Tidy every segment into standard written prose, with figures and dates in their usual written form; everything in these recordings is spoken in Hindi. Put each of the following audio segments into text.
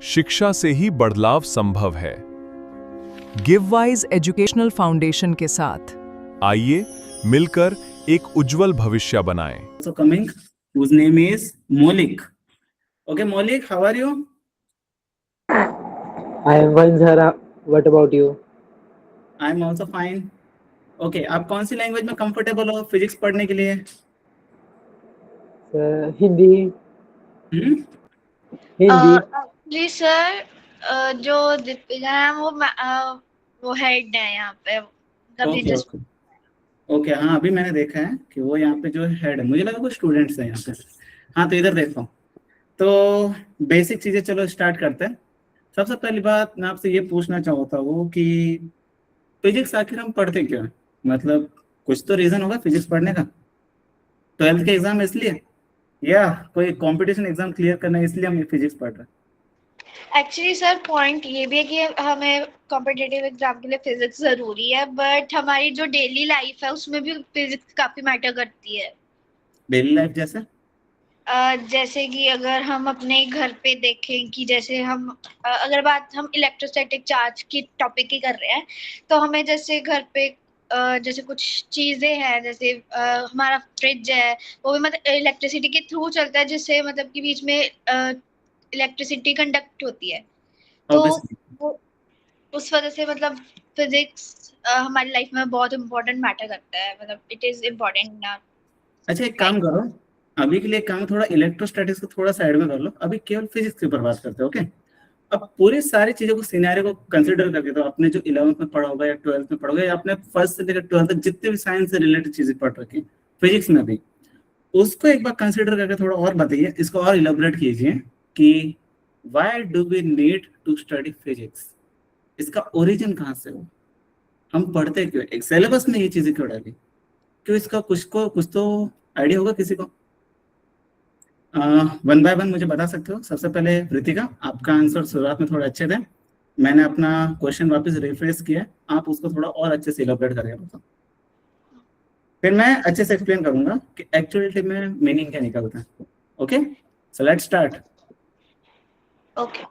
शिक्षा से ही बदलाव संभव है। गिववाइज एजुकेशनल फाउंडेशन के साथ आइए मिलकर एक उज्जवल भविष्य बनाएं। So coming, whose name is Maulik. Okay, Maulik, how are you? I am fine, sir. What about you? I am also fine. Okay, आप कौन सी लैंग्वेज में कंफर्टेबल हो फिजिक्स पढ़ने के लिए? Sir, Hindi. हम्म Hindi. एक्चुअली सर जो दीपिका है वो हेड है यहाँ पे ओके फिजिक्स। ओके ओके, हाँ अभी मैंने देखा है कि वो यहाँ पे जो हेड है, मुझे लगा कुछ स्टूडेंट्स हैं यहाँ पे। हाँ तो इधर देखो, तो बेसिक चीजें चलो स्टार्ट करते हैं। सबसे पहली बात मैं आपसे ये पूछना चाहता हूँ कि फिजिक्स आखिर हम पढ़ते क्यों हैं? मतलब कुछ तो रीजन होगा फिजिक्स पढ़ने का। 12th के एग्जाम इसलिए, या कोई कंपटीशन एग्जाम क्लियर करना है इसलिए हम फिजिक्स पढ़ रहे हैं? एक्चुअली सर पॉइंट ये भी है कि हमें कॉम्पिटिटिव एग्जाम के लिए फिजिक्स जरूरी है, बट हमारी जो डेली लाइफ है उसमें भी फिजिक्स काफी मैटर करती है। डेली लाइफ जैसे जैसे कि अगर हम अपने घर पे देखें कि जैसे हम अगर बात हम इलेक्ट्रोस्टैटिक चार्ज की टॉपिक की कर रहे हैं, तो हमें जैसे घर पे जैसे कुछ चीजें हैं, जैसे हमारा फ्रिज है, वो भी मतलब इलेक्ट्रिसिटी के थ्रू चलता है, जिससे मतलब कि बीच में इलेक्ट्रिसिटी कंडक्ट होती है। तो ऑब्वियसली। वो उस वजह से मतलब फिजिक्स हमारी लाइफ में बहुत इम्पोर्टेंट मैटर करता है, मतलब इट इज इम्पोर्टेंट। अच्छा एक काम करो, अभी के लिए काम थोड़ा इलेक्ट्रोस्टैटिक्स को थोड़ा साइड में कर लो, अभी केवल फिजिक्स के ऊपर बात करते हैं। ओके, अब पूरी सारी चीजों को सिनेरियो को कंसीडर करके, तो आपने जो 11th में पढ़ा होगा या 12th में पढ़ा होगा या आपने फर्स्ट से लेकर 12th तक जितने भी साइंस से रिलेटेड चीजें पढ़ रखी फिजिक्स में भी, उसको एक बार कंसीडर करके थोड़ा और बताइए, इसको और इलेबोरेट कीजिए कि why do we need to study physics. इसका ओरिजिन कहाँ से हो, हम पढ़ते क्यों, एक सिलेबस में ये चीजें क्यों डाली, क्यों, इसका कुछ तो आइडिया होगा किसी को? वन बाय वन मुझे बता सकते हो? सबसे पहले रितिका, आपका आंसर शुरुआत में थोड़ा अच्छे थे, मैंने अपना क्वेश्चन वापस रिफ्रेश किया, आप उसको थोड़ा और अच्छे से इलेबोरेट करके बताओ, फिर मैं अच्छे से एक्सप्लेन करूंगा कि एक्चुअलिटी में मीनिंग क्या निकलता है। Okay, so let's start. Okay,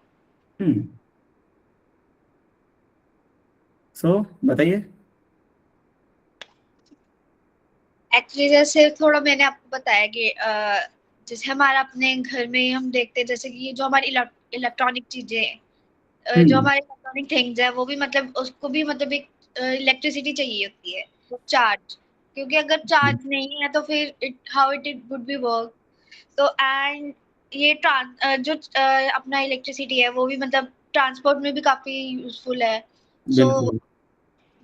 so बताइए। एक्चुअली जैसे थोड़ा मैंने आपको बताया कि जैसे हमारा अपने घर में हम देखते हैं, जैसे कि जो हमारी इलेक्ट्रॉनिक चीजें हैं, जो हमारे इलेक्ट्रॉनिक थिंग्स है, वो भी मतलब उसको भी मतलब एक इलेक्ट्रिसिटी चाहिए होती है, चार्ज। क्योंकि अगर चार्ज नहीं है तो फिर how it would B work. तो एंड ये जो अपना इलेक्ट्रिसिटी है वो भी मतलब ट्रांसपोर्ट में भी काफी यूजफुल है। सो बिल्कुल।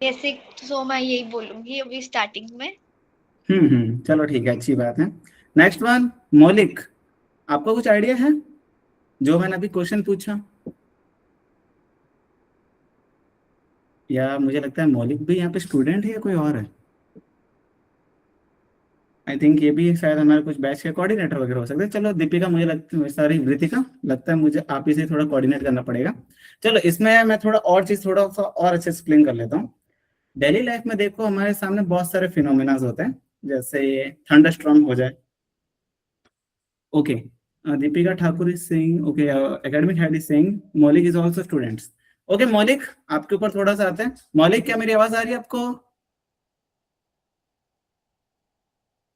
बेसिक, सो मैं यही बोलूंगी अभी स्टार्टिंग में। चलो ठीक है, अच्छी बात है। नेक्स्ट वन, मौलिक, आपको कुछ आइडिया है जो मैंने अभी क्वेश्चन पूछा? या मुझे लगता है मौलिक भी यहाँ पे स्टूडेंट है या कोई और है? आई थिंक ये भी शायद हमारे कुछ बैच के कोऑर्डिनेटर वगैरह हो सकते हैं। चलो दीपिका, मुझे लगता है, सॉरी रितिका, लगता है मुझे आप इसे थोड़ा कोऑर्डिनेट करना पड़ेगा। चलो इसमें मैं थोड़ा और चीज थोड़ा सा और अच्छे से एक्सप्लेन कर लेता हूँ। डेली लाइफ में देखो हमारे सामने बहुत सारे फिनोमिनाज होते हैं, जैसे थंडरस्टॉर्म हो जाए। Okay, Deepika Thakur is saying, okay academic head is saying मौलिक इज आल्सो स्टूडेंट्स। ओके मौलिक, आपके ऊपर थोड़ा सा आते हैं। मौलिक, क्या मेरी आवाज आ रही है आपको?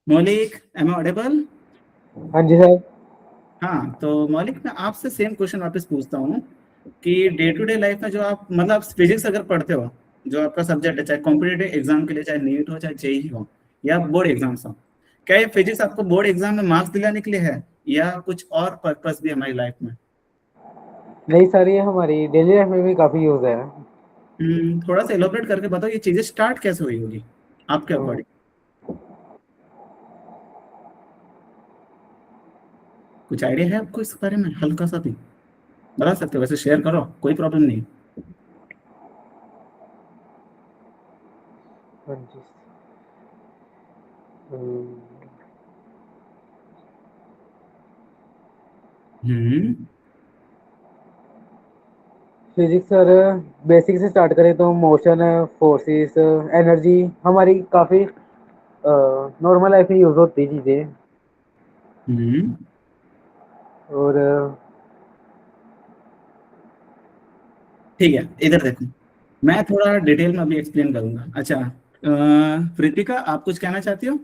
मौलिक, एम आई ऑडिबल? हाँ जी सर। हाँ तो मौलिक, मैं आपसे सेम क्वेश्चन वापस पूछता हूँ कि डे टू डे लाइफ में जो आप मतलब फिजिक्स अगर पढ़ते हो, जो आपका सब्जेक्ट है, चाहे कॉम्पिटेटिव एग्जाम के लिए, चाहे नीट हो, चाहे जेईई हो, या बोर्ड एग्जाम्स हो, क्या ये फिजिक्स आपको बोर्ड एग्जाम में मार्क्स दिलाने के लिए है या कुछ और पर्पस भी हमारी लाइफ में? नहीं सर, ये हमारी डेली लाइफ में भी काफी यूज है। थोड़ा सा एलोबरेट करके बताओ, ये चीजें स्टार्ट कैसे हुई होगी आपके अकॉर्डिंग? कुछ आइडिया है आपको इस बारे में? हल्का सा भी बता सकते हो, वैसे शेयर करो, कोई प्रॉब्लम नहीं। हाँ जी। फिजिक्स सर, बेसिक से स्टार्ट करें तो मोशन, फोर्सेस, एनर्जी हमारी काफी नॉर्मल लाइफ में यूज होती चीजें। हम्म और ठीक है, इधर देखो, मैं थोड़ा डिटेल में अभी एक्सप्लेन करूंगा। अच्छा, प्रीतिका आप कुछ कहना चाहती हो?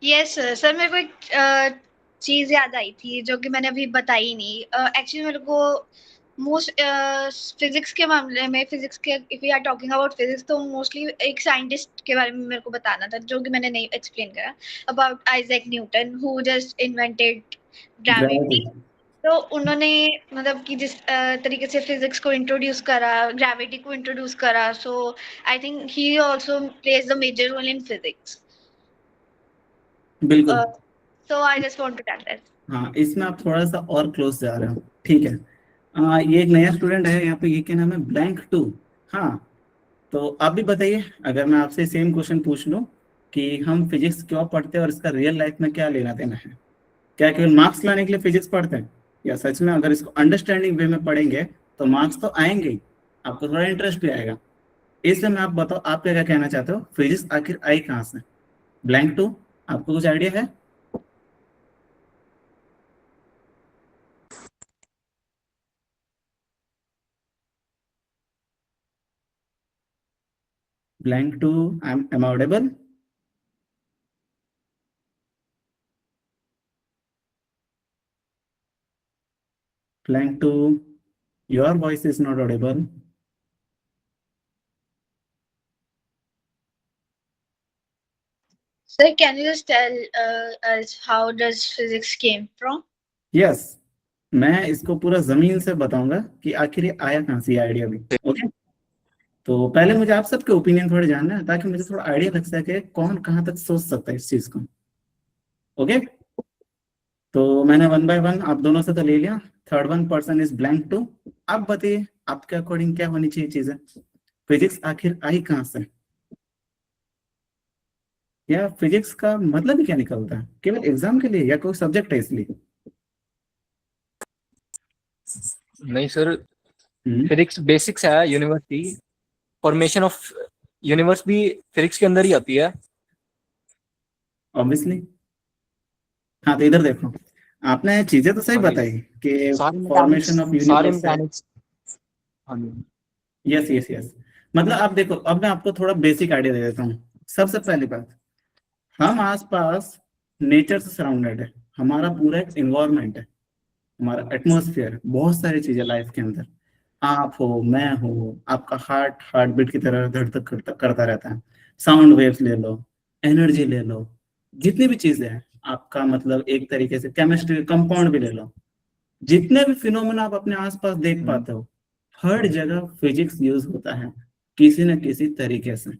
यस सर, मेरे को एक चीज याद आई थी जो कि मैंने अभी बताई नहीं। एक्चुअली मेरे को मोस्ट फिजिक्स के मामले में, फिजिक्स के if we are talking about physics, तो मोस्टली एक साइंटिस्ट के बारे में मेरे को बताना था जो कि मैंने नहीं एक्सप्लेन करा, about Isaac Newton who just invented gravity. Gravity. तो उन्होंने मतलब कि जिस तरीके से फिजिक्स को इंट्रोड्यूस करा, ग्रेविटी को इंट्रोड्यूस करा, so I think he also plays the major role in physics. बिल्कुल। So I just want to tell that. हाँ, इसमें आप थोड़ा सा और क्लोज जा रहे हो। ठीक है, ये एक नया स्टूडेंट है यहाँ पे, ये क्या नाम है, ब्लैंक टू। हाँ, तो आप भी बताइए, अगर मैं आपसे सेम क्वेश्चन पूछ लूँ कि हम फिजिक्स क्यों पढ़ते हैं और इसका रियल लाइफ में क्या लेना देना है? क्या केवल मार्क्स लाने के लिए फिजिक्स पढ़ते हैं, या सच में अगर इसको अंडरस्टैंडिंग वे में पढ़ेंगे तो मार्क्स तो आएंगे ही, आपको थोड़ा इंटरेस्ट भी आएगा। इसलिए मैं आप बताओ, आप क्या क्या कहना चाहते हो, फिजिक्स आखिर आई कहाँ से? ब्लैंक टू, आपको कुछ आइडिया है? Blank 2, am I audible? Blank 2, your voice is not audible. Sir, can you just tell us how does physics came from? Yes, मैं इसको पूरा जमीन से बताऊंगा कि आखिर ये आया कहाँ से, आइडिया भी। ओके, तो पहले मुझे आप सबके ओपिनियन थोड़े जानना है ताकि मुझे थोड़ा आइडिया लग सके कौन कहाँ तक सोच सकता है इस चीज को। ओके, तो मैंने वन बाय वन आप दोनों से तो ले लिया। Third one person is blank two. आप बताइए आपके अकॉर्डिंग क्या होनी चाहिए चीजें, फिजिक्स आखिर आई कहाँ से, या फिजिक्स का मतलब ही क्या निकलता है, केवल एग्जाम के लिए या कोई सब्जेक्ट है इसलिए? नहीं सर, फिजिक्स बेसिक्स है यूनिवर्स की, फॉर्मेशन ऑफ यूनिवर्स भी फिजिक्स के अंदर ही आती है ऑब्वियसली। हाँ, तो इधर देखो, आपने चीजें तो सही बताई कि फॉर्मेशन ऑफ सारे यूनिवर्स। मैकेनिक्स। हाँ जी, यस यस यस, मतलब आप देखो, अब मैं आपको थोड़ा बेसिक आइडिया दे देता हूँ। सबसे पहली बात, हम आसपास नेचर से सराउंडेड है, हमारा पूरा एक इन्वायरमेंट है, हमारा एटमॉस्फेयर, बहुत सारी चीजें लाइफ के अंदर। आप हो, मैं हो, आपका हार्ट बीट की तरह धड़धड़ करता रहता है। साउंड वेव्स ले लो, एनर्जी ले लो, जितनी भी चीजें हैं, आपका मतलब एक तरीके से केमिस्ट्री कंपाउंड भी ले लो, जितने भी फिनोमेना आप अपने आसपास देख पाते हो, हर जगह फिजिक्स यूज होता है किसी न किसी तरीके से।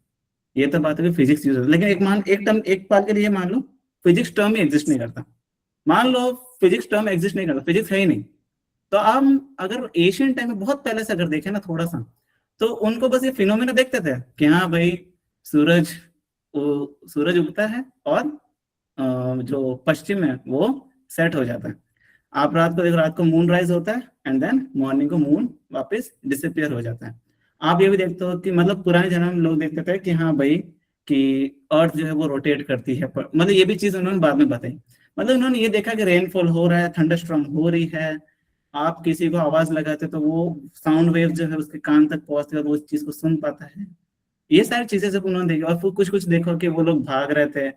ये तो बात है कि फिजिक्स यूज होता है, लेकिन एक पल के लिए मान लो फिजिक्स टर्म ही एग्जिस्ट नहीं करता। मान लो फिजिक्स टर्म एग्जिस्ट नहीं करता, फिजिक्स है ही नहीं, तो हम अगर एशियन टाइम में बहुत पहले से अगर देखें ना थोड़ा सा, तो उनको बस ये फिनोमेना देखते थे कि हाँ भाई, सूरज उगता है और जो पश्चिम है वो सेट हो जाता है। आप रात को देखो, रात को मून राइज होता है एंड देन मॉर्निंग को मून वापस डिसअपियर हो जाता है। आप ये भी देखते हो कि मतलब पुराने जमाने में लोग देखते थे कि हाँ भाई, कि अर्थ जो है वो रोटेट करती है, मतलब ये भी चीज उन्होंने बाद में बताई। मतलब उन्होंने ये देखा कि रेनफॉल हो रहा है, थंडरस्टॉर्म हो रही है, आप किसी को आवाज लगाते तो वो साउंड वेव जो है उसके कान तक पहुंचती है और वो उस चीज को सुन पाता है। ये सारी चीजें जब उन्होंने देखी, और फिर कुछ कुछ देखो कि वो लोग भाग रहे थे,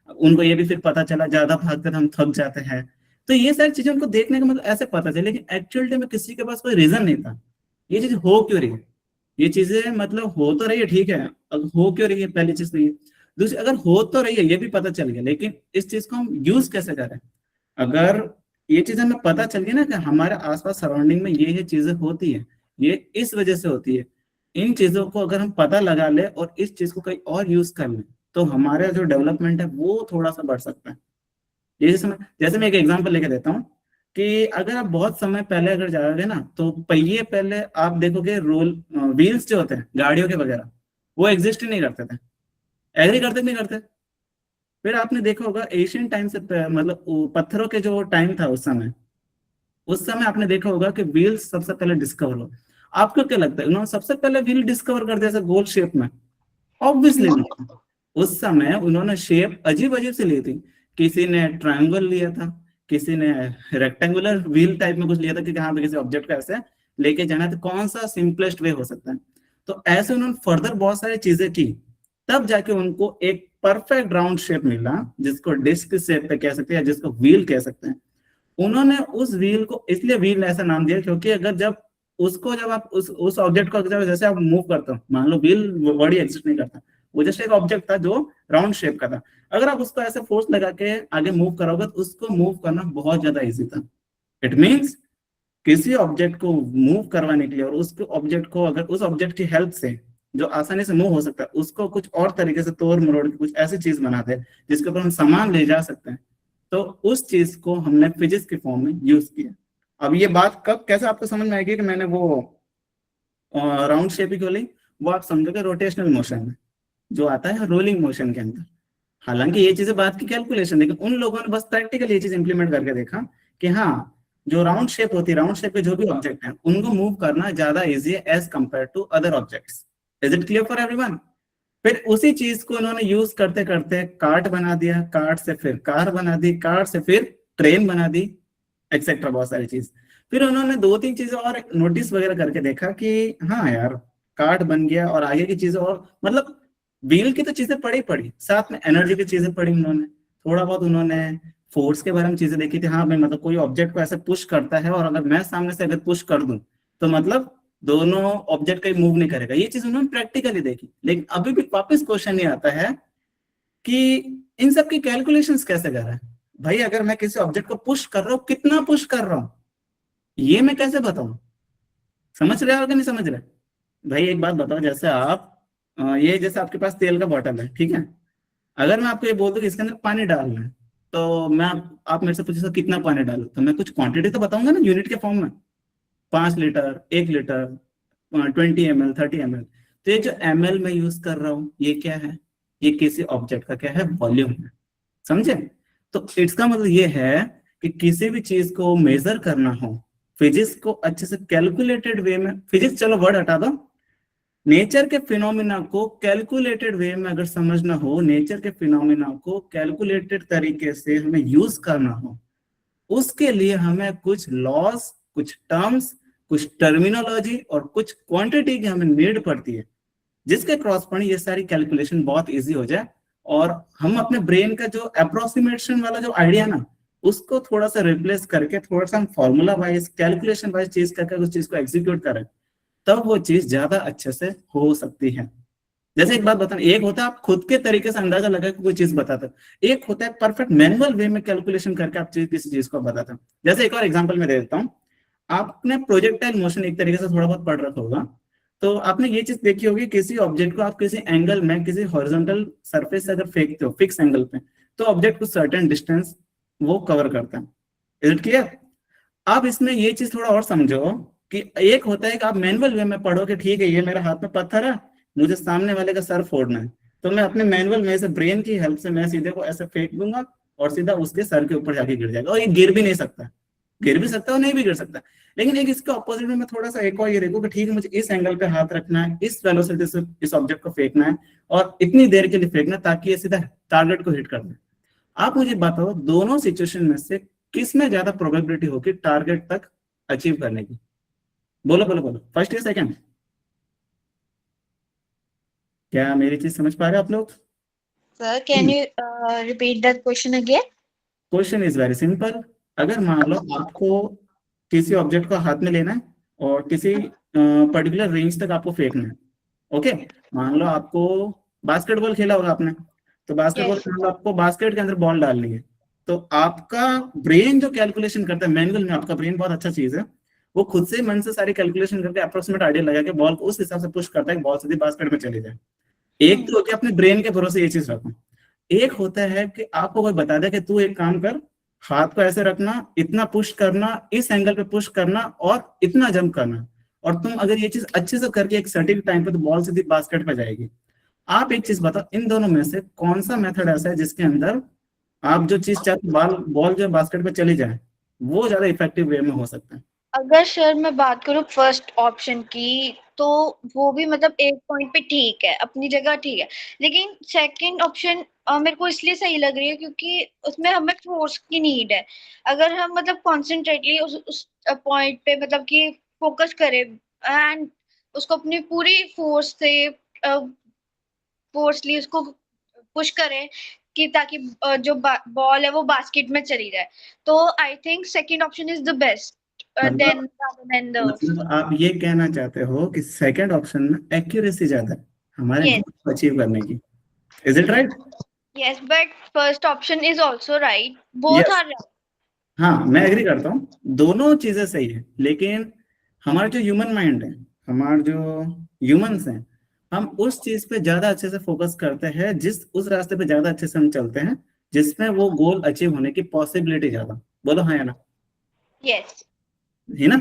उनको ये भी फिर पता चला ज्यादा भागते तो हम थक जाते हैं। तो ये सारी चीजें उनको देखने का मतलब ऐसे पता चले, लेकिन एक्चुअल में किसी के पास कोई रीजन नहीं था ये चीज हो क्यों रही है। ये चीजें मतलब हो तो रही है, ठीक है, अब हो क्यों रही है पहली चीज तो ये। दूसरी, अगर हो तो रही है ये भी पता चल गया, लेकिन इस चीज को हम यूज कैसे करें? अगर ये चीज हमें पता चल गई ना कि हमारे आसपास सराउंडिंग में ये चीजें होती है, ये इस वजह से होती है, इन चीजों को अगर हम पता लगा ले और इस चीज को कहीं और यूज कर ले, तो हमारा जो डेवलपमेंट है वो थोड़ा सा बढ़ सकता है। जैसे मैं एक एग्जांपल लेके देता हूँ कि अगर आप बहुत समय पहले अगर जाओगे ना, तो पहिए पहले आप देखोगे रोल व्हील्स जो होते हैं गाड़ियों के वगैरह, वो एग्जिस्ट ही नहीं करते थे। एग्री करते नहीं करते? फिर आपने देखा होगा एशियन टाइम से मतलब पत्थरों के जो टाइम था उस समय आपने देखा होगा कि व्हील्स सबसे पहले डिस्कवर हो। आपको क्या लगता है उन्होंने सबसे पहले व्हील डिस्कवर कर दिया गोल शेप में? ऑब्वियसली नहीं। उस समय उन्होंने शेप अजीब अजीब से ली थी। किसी ने ट्रायंगल लिया था, किसी ने रेक्टेंगुलर व्हील टाइप में कुछ लिया था कि हाँ किसी ऑब्जेक्ट का ऐसे लेके जाना है, तो कौन सा सिंपलेस्ट वे हो सकता है। तो ऐसे उन्होंने फर्दर बहुत सारी चीजें की, तब जाके उनको एक परफेक्ट राउंड शेप मिला, जिसको डिस्क शेप पे कह सकते हैं, जिसको व्हील कह सकते हैं। उन्होंने उस व्हील को इसलिए व्हील ऐसा नाम दिया क्योंकि अगर जब उसको जब आप उस ऑब्जेक्ट को जब जैसे आप मूव करते हो, मान लो व्हील वर्ड ही एग्जिस्ट नहीं करता, वो जस्ट एक ऑब्जेक्ट था जो राउंड शेप का था, अगर आप उसको ऐसे फोर्स लगा के आगे मूव करोगे तो उसको मूव करना बहुत ज्यादा इजी था। इट मीन्स किसी ऑब्जेक्ट को मूव करवाने के लिए, और उसके ऑब्जेक्ट को अगर उस ऑब्जेक्ट की हेल्प से जो आसानी से मूव हो सकता है, उसको कुछ और तरीके से तोड़ मरोड़ के कुछ ऐसी चीज बनाते हैं जिसके ऊपर हम सामान ले जा सकते हैं, तो उस चीज को हमने फिजिक्स के फॉर्म में यूज किया। अब ये बात कब कैसे आपको समझ में आएगी कि मैंने वो राउंड शेप ही क्यों ली, वो आप समझोगे रोटेशनल मोशन में जो आता है रोलिंग मोशन के अंदर। हालांकि ये चीजें बात की कैलकुलेशन, लेकिन उन लोगों ने बस प्रैक्टिकल ये चीज इंप्लीमेंट करके देखा कि हाँ, जो राउंड शेप होती है, राउंड शेप के जो भी ऑब्जेक्ट हैं उनको मूव करना ज्यादा इजी है as compare to other objects. Is it clear for everyone? फिर उसी चीज को इन्होंने यूज करते करते कार्ट बना दिया, कार्ट से फिर कार बना दी, कार से फिर ट्रेन बना दी, एक्सेट्रा बहुत सारी चीज। फिर उन्होंने 2-3 चीजें और नोटिस वगैरह करके देखा कि हाँ यार, कार्ट बन गया और आगे की चीजें, और मतलब व्हील की तो चीजें पड़ी, साथ में एनर्जी की चीजें पढ़ी उन्होंने, थोड़ा बहुत उन्होंने फोर्स के बारे में चीजें देखी थी। हाँ भाई, मतलब कोई ऑब्जेक्ट को ऐसे पुश करता है और अगर मैं सामने से अगर पुश कर दूं तो मतलब दोनों ऑब्जेक्ट कहीं मूव नहीं करेगा, ये चीज उन्होंने प्रैक्टिकली देखी। लेकिन अभी भी वापस क्वेश्चन ये आता है कि इन सब की कैलकुलेशंस कैसे कर रहा है भाई? अगर मैं किसी ऑब्जेक्ट को पुश कर रहा हूँ, कितना पुश कर रहा हूँ, ये मैं कैसे बताऊं? समझ रहे हो कि नहीं समझ रहे? भाई एक बात बताओ, जैसे आप ये जैसे आपके पास तेल का बॉटल है, ठीक है, अगर मैं आपको ये बोल दूं कि इसके अंदर पानी डालना है, तो मैं आप मेरे से पूछे कितना पानी डालू, तो मैं कुछ क्वांटिटी तो बताऊंगा ना यूनिट के फॉर्म में, 5 लीटर, 1 लीटर, 20 ml, 30 ml। तो ये जो ml में यूज कर रहा हूँ, ये क्या है? ये किसी ऑब्जेक्ट का क्या है? वॉल्यूम है। समझे? तो इसका मतलब ये है कि किसी भी चीज को मेजर करना हो, फिजिक्स को अच्छे से कैलकुलेटेड वे में, फिजिक्स चलो वर्ड हटा दो, नेचर के फिनोमिना को कैलकुलेटेड वे में अगर समझना हो, नेचर के फिनोमिना को कैलकुलेटेड तरीके से हमें यूज करना हो, उसके लिए हमें कुछ लॉज, कुछ टर्म्स, कुछ टर्मिनोलॉजी और कुछ क्वांटिटी की हमें नीड पड़ती है, जिसके क्रॉस पॉइंट ये सारी कैलकुलेशन बहुत इजी हो जाए, और हम अपने ब्रेन का जो अप्रोक्सीमेशन वाला जो आइडिया ना, उसको थोड़ा सा रिप्लेस करके थोड़ा सा हम फॉर्मूला वाइज, कैलकुलेशन वाइज चीज करके उस चीज को एग्जीक्यूट करें, तब वो चीज ज्यादा अच्छे से हो सकती है। जैसे एक बात बताना, एक होता है आप खुद के तरीके से अंदाजा लगा के कोई चीज बताते हो, एक होता है परफेक्ट मैनुअल वे में कैलकुलेशन करके आप किसी चीज को बताते हो। जैसे एक और एग्जांपल मैं दे देता हूँ, आपने प्रोजेक्टाइल मोशन एक तरीके से थोड़ा बहुत पढ़ रखा होगा, तो आपने ये चीज देखी होगी, किसी ऑब्जेक्ट को आप किसी एंगल में, किसी हॉरिजॉन्टल सरफेस से अगर फेंकते हो फिक्स एंगल पे, तो ऑब्जेक्ट को सर्टेन डिस्टेंस वो कवर करता है। Is it clear? आप इसमें ये चीज थोड़ा और समझो कि एक होता है कि आप मैनुअल वे में पढ़ो कि ठीक है, ये मेरा हाथ में पत्थर है, मुझे सामने वाले का सर फोड़ना है, तो मैं अपने मैनुअल में से ब्रेन की हेल्प से मैं सीधे को ऐसे फेंक दूंगा और सीधा उसके सर के ऊपर जाके गिर जाएगा, और ये गिर भी नहीं सकता, गिर भी सकता है और नहीं भी गिर सकता। लेकिन एक इसके ऑपोजिट में मैं थोड़ा सा एक और ये देखूं कि ठीक है, मुझे इस एंगल पे हाथ रखना है, इस वेलोसिटी से इस ऑब्जेक्ट को फेंकना है और इतनी देर के लिए फेंकना ताकि ये सीधा टारगेट को हिट कर दे। आप मुझे बताओ, दोनों सिचुएशन में से किस में ज्यादा प्रोबेबिलिटी होगी टारगेट तक अचीव करने की? बोलो बोलो बोलो, फर्स्ट या सेकंड? क्या मेरी चीज समझ पा रहे आप लोग? Sir, can you repeat that question again? Question is very simple. अगर मान लो आपको किसी ऑब्जेक्ट को हाथ में लेना है और किसी पर्टिकुलर रेंज तक आपको फेंकना है, ओके? मान लो आपको बास्केटबॉल खेला होगा आपने, तो बास्केटबॉल Yes. में आपको बास्केट के अंदर बॉल डालनी है, तो आपका ब्रेन जो कैलकुलेशन करता है मैनुअल में, आपका ब्रेन बहुत अच्छा चीज है, वो खुद से मन से सारी कैलकुलेशन करके अप्रोक्सीमेट आइडिया लगा के बॉल को उस हिसाब से पुश करता है कि बॉल सीधी बास्केट में चली जाए। एक तो होती है अपने ब्रेन के भरोसे ये चीज रखो, एक होता है कि आपको कोई बता दे कि तू एक काम कर, हाथ को ऐसे रखना, इतना पुश करना, इस एंगल पे पुश करना और इतना जंप करना, और तुम अगर ये चीज अच्छे से करके एक सटीक टाइम पे, तो बॉल सीधी बास्केट पे जाएगी। आप एक चीज बताओ, इन दोनों में से कौन सा मेथड ऐसा है जिसके अंदर आप जो चीज चाहते बॉल जो बास्केट पे चली जाए, वो ज्यादा इफेक्टिव वे में हो सकता है? अगर सर मैं बात करूँ फर्स्ट ऑप्शन की, तो वो भी मतलब एक पॉइंट पे ठीक है, अपनी जगह ठीक है, लेकिन सेकंड ऑप्शन मेरे को इसलिए सही लग रही है क्योंकि उसमें हमें फोर्स की नीड है। अगर हम मतलब कॉन्सेंट्रेटली उस पॉइंट पे मतलब कि फोकस करे एंड उसको अपनी पूरी फोर्स से फोर्सली उसको पुश करे कि ताकि जो बॉल है वो बास्केट में चली जाए। तो I think second option is the best then then the मतलब आप ये कहना चाहते हो कि सेकंड ऑप्शन में एक्यूरेसी ज्यादा है हमारे Yes. गोल को अचीव करने की, is it right? Yes but first option is also right, both Yes. Are right. हाँ, मैं एग्री करता हूँ, दोनों चीजें सही है, लेकिन हमारा जो ह्यूमन माइंड है, हमारे जो ह्यूमंस हैं, हम उस चीज पे ज्यादा अच्छे से फोकस करते हैं, उस रास्ते पे ज्यादा अच्छे से हम चलते हैं जिसमें वो गोल अचीव होने की पॉसिबिलिटी ज्यादा। बोलो हाँ या ना? यस है ना?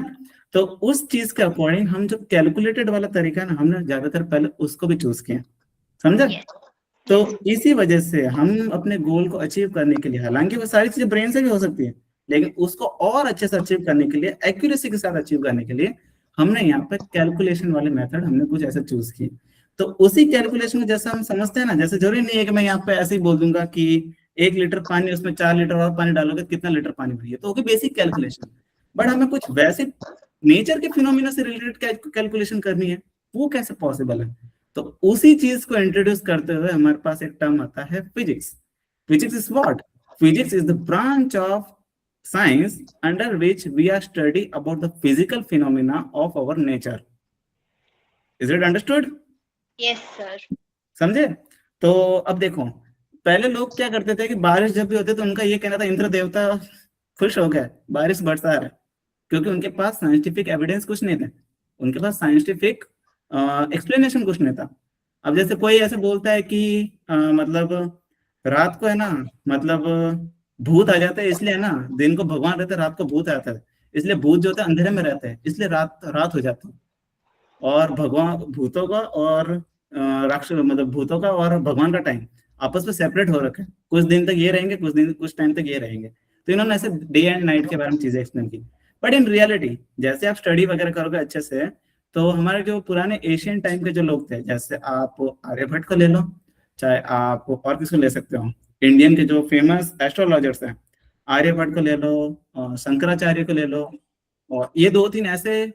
तो उस चीज के अकॉर्डिंग हम जो कैलकुलेटेड वाला तरीका है ना, हमने ज्यादातर पहले उसको भी चूज किया, समझा? तो इसी वजह से हम अपने गोल को अचीव करने के लिए, हालांकि वो सारी चीजें ब्रेन से भी हो सकती है, लेकिन उसको और अच्छे से अचीव करने के लिए, एक्यूरेसी के साथ अचीव करने के लिए, हमने यहाँ पे कैलकुलेशन वाले मेथड हमने कुछ ऐसे चूज किए। तो उसी कैलकुलेशन को जैसा हम समझते हैं ना, जैसे जरूरी नहीं है कि मैं यहाँ पे ऐसे ही बोल दूंगा कि 1 लीटर पानी, उसमें 4 लीटर और पानी डालोगे कितना लीटर पानी भरिए, तो होगी बेसिक कैलकुलेशन। बट हमें कुछ वैसे नेचर के फिनोमिना से रिलेटेड कैलकुलेशन करनी है, वो कैसे पॉसिबल है? तो उसी चीज को इंट्रोड्यूस करते हुए हमारे पास एक टर्म आता है physics. Physics is what? Physics is the branch of science under which we are study about the physical phenomena of our nature. Is it understood? Yes sir. समझे? तो अब देखो, पहले लोग क्या करते थे कि बारिश जब भी होती तो उनका ये कहना था इंद्र देवता खुश हो गए, बारिश बरसा रहा है, क्योंकि उनके पास साइंटिफिक एविडेंस कुछ नहीं थे, उनके पास साइंटिफिक एक्सप्लेनेशन कुछ नहीं था। अब जैसे कोई ऐसे बोलता है कि मतलब रात को है ना, मतलब भूत आ जाते हैं, इसलिए है ना, दिन को भगवान रहते हैं, रात को भूत आता है, इसलिए भूत जो होते हैं अंधेरे में रहते हैं, इसलिए रात हो जाती है। और भगवान भूतों का और राक्षस, मतलब भूतों का और भगवान का टाइम आपस में सेपरेट हो रखा है, कुछ दिन तक ये रहेंगे, कुछ टाइम तक ये रहेंगे। तो इन्होंने ऐसे डे एंड नाइट के बारे में चीजें एक्सप्लेन की। बट इन रियलिटी जैसे आप स्टडी वगैरह करोगे अच्छे से, तो हमारे जो पुराने एशियन टाइम के जो लोग थे, जैसे आप आर्यभट्ट को ले लो, चाहे आप और किसको ले सकते हो, इंडियन के जो फेमस एस्ट्रोलॉजर्स हैं, आर्यभट्ट को ले लो, शंकराचार्य को ले लो, और ये 2-3 ऐसे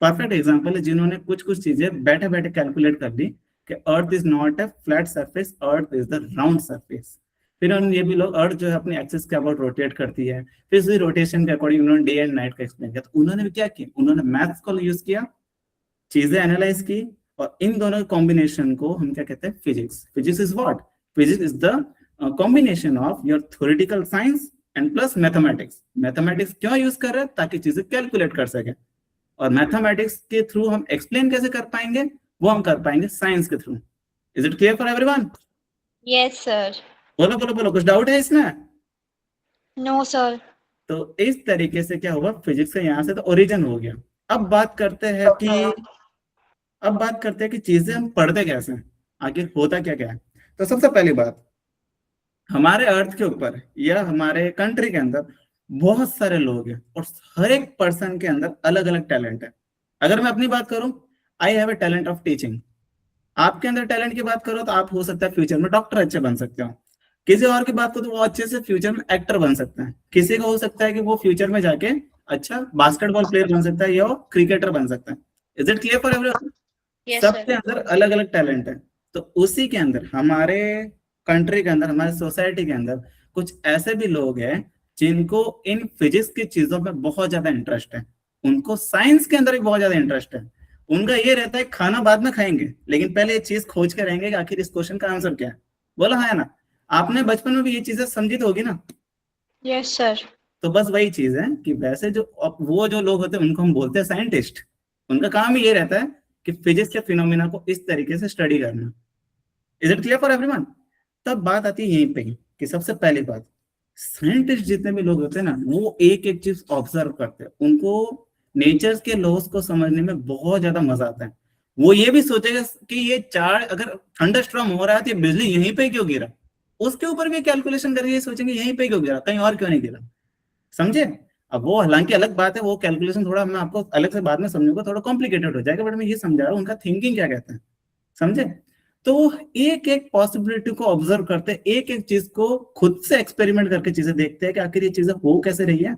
परफेक्ट एग्जांपल है जिन्होंने कुछ कुछ चीजें बैठे बैठे कैलकुलेट कर दी कि अर्थ is not a flat surface, earth is the round surface. फिर उन्होंने ये भी लोग, अर्थ जो है अपनी एक्सिस के अबाउट रोटेट करती है, फिर उसी रोटेशन के अकॉर्डिंग उन्होंने डे एंड नाइट का एक्सप्लेन किया। तो उन्होंने भी क्या किया, उन्होंने मैथ्स को यूज किया, चीजें एनालाइज की, और इन दोनों कॉम्बिनेशन को हम क्या कहते हैं, physics. Physics is what? Physics is the combination of your theoretical science and plus mathematics. Mathematics क्यों यूज कर रहे हैं? ताकि चीजें कैलकुलेट कर सके, और मैथमेटिक्स के थ्रू हम एक्सप्लेन कैसे कर पाएंगे, वो हम कर पाएंगे साइंस के through. Is it clear for everyone? Yes sir. बोलो बोलो बोलो, कुछ डाउट है इसमें? No sir. तो इस तरीके से क्या हुआ, फिजिक्स का यहाँ से तो ओरिजिन हो गया। अब बात करते हैं कि चीजें हम पढ़ते कैसे हैं, आखिर होता क्या क्या है। तो सबसे पहली बात, हमारे अर्थ के ऊपर या हमारे कंट्री के अंदर बहुत सारे लोग हैं, और हर एक पर्सन के अंदर अलग अलग टैलेंट है। अगर मैं अपनी बात करूं, I have a talent of teaching. आपके अंदर टैलेंट की बात करो तो आप हो सकता है फ्यूचर में डॉक्टर अच्छे बन सकते हो। किसी और की बात करो तो वो अच्छे से फ्यूचर में एक्टर बन सकते हैं। किसी को हो सकता है कि वो फ्यूचर में जाके अच्छा बास्केटबॉल प्लेयर बन सकता है या वो क्रिकेटर बन सकता है। Is it clear for everyone? सबके अंदर अलग अलग टैलेंट है। तो उसी के अंदर हमारे कंट्री के अंदर, हमारे सोसाइटी के अंदर कुछ ऐसे भी लोग हैं जिनको इन फिजिक्स की चीजों में बहुत ज्यादा इंटरेस्ट है, उनको साइंस के अंदर भी बहुत ज्यादा इंटरेस्ट है। उनका ये रहता है खाना बाद में खाएंगे, लेकिन पहले ये चीज खोज के रहेंगे कि आखिर इस क्वेश्चन का आंसर क्या है। बोला है ना? आपने बचपन में भी ये चीजें समझी तो होगी ना? Yes sir. तो बस वही चीज है कि वैसे वो जो लोग होते हैं उनको हम बोलते हैं साइंटिस्ट। उनका काम ही ये रहता है कि फिजिक्स के फिनोमिना को इस तरीके से स्टडी करना। Is it clear for everyone? तब बात आती है यहीं पे कि सबसे पहली बात, साइंटिस्ट जितने भी लोग होते हैं ना, वो एक एक चीज ऑब्जर्व करते हैं, उनको नेचर के लॉस को समझने में बहुत ज्यादा मजा आता है। वो ये भी सोचेगा कि ये अगर थंडरस्टॉर्म हो रहा है तो ये बिजली यहीं पे क्यों गिरा, उसके ऊपर भी कैलकुलेशन करके सोचेंगे यहीं पे क्यों गिरा, कहीं और क्यों नहीं गिरा। समझे? अब वो हालांकि अलग बात है, वो कैलकुलेशन थोड़ा मैं आपको अलग से बाद में समझूंगा, थोड़ा कॉम्प्लिकेटेड हो जाएगा, बट मैं ये समझा रहा हूँ उनका थिंकिंग क्या कहता है। समझे? तो एक एक पॉसिबिलिटी को ऑब्जर्व करते हैं, एक एक चीज को खुद से एक्सपेरिमेंट करके चीजें देखते हैं कि आखिर ये चीजें हो कैसे रही है,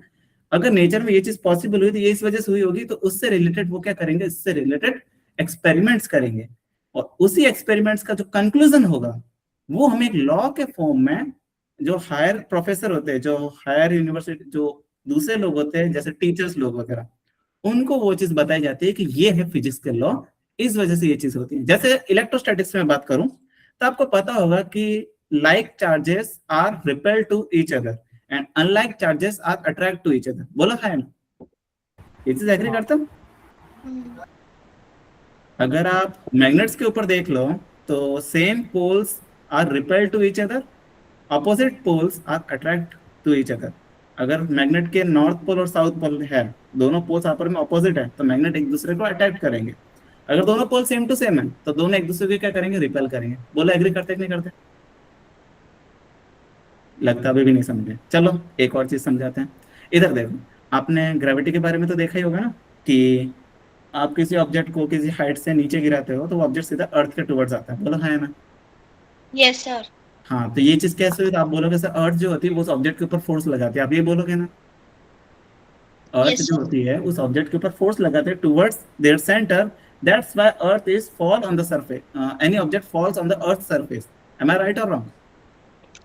अगर नेचर में ये चीज पॉसिबल हुई तो ये इस वजह से हुई होगी, तो उससे रिलेटेड वो क्या करेंगे, इससे रिलेटेड एक्सपेरिमेंट्स करेंगे, और उसी एक्सपेरिमेंट्स का जो कंक्लूजन होगा वो हम एक लॉ के फॉर्म में, जो हायर प्रोफेसर होते हैं, जो हायर यूनिवर्सिटी, जो दूसरे लोग होते हैं जैसे टीचर्स लोग वगैरह, उनको वो चीज बताई जाती है कि ये है फिजिक्स के लॉ, इस वजह से ये चीज होती है। जैसे इलेक्ट्रोस्टैटिक्स में बात करूं तो आपको पता होगा कि like charges are repel to each other and unlike charges are attract to each other, बोला है ना, ये चीज एग्री करता हूं। हम्म, अगर आप मैग्नेट्स के ऊपर देख लो तो same poles are repel to each other, opposite poles are attract to each other. अगर मैग्नेट के नॉर्थ पोल और साउथ पोल है, दोनों पोल्स आपस में ऑपोजिट है, तो मैग्नेट एक दूसरे को अट्रैक्ट करेंगे। अगर दोनों पोल सेम टू सेम है तो दोनों एक दूसरे को क्या करेंगे, रिपेल करेंगे। बोलो एग्री करते कि नहीं करते? लगता अभी भी नहीं समझे। चलो एक और चीज समझाते हैं। इधर देखो, आपने ग्रेविटी के बारे में तो देखा ही होगा ना, कि आप किसी ऑब्जेक्ट को किसी हाइट से नीचे गिराते हो तो वो ऑब्जेक्ट सीधा अर्थ के टुवर्ड्स आता है, बोलो है ना। Yes sir. हाँ, तो ये चीज कैसे हुई, तो आप बोलोगे सर अर्थ जो होती है वो उस ऑब्जेक्ट के ऊपर फोर्स लगाती है, आप ये बोलोगे ना। अर्थ यस जो सर। होती है उस ऑब्जेक्ट के ऊपर फोर्स लगाते हैं towards their center, that's why earth is fall on the surface, any object falls on the earth surface. Am I right और रॉन्ग?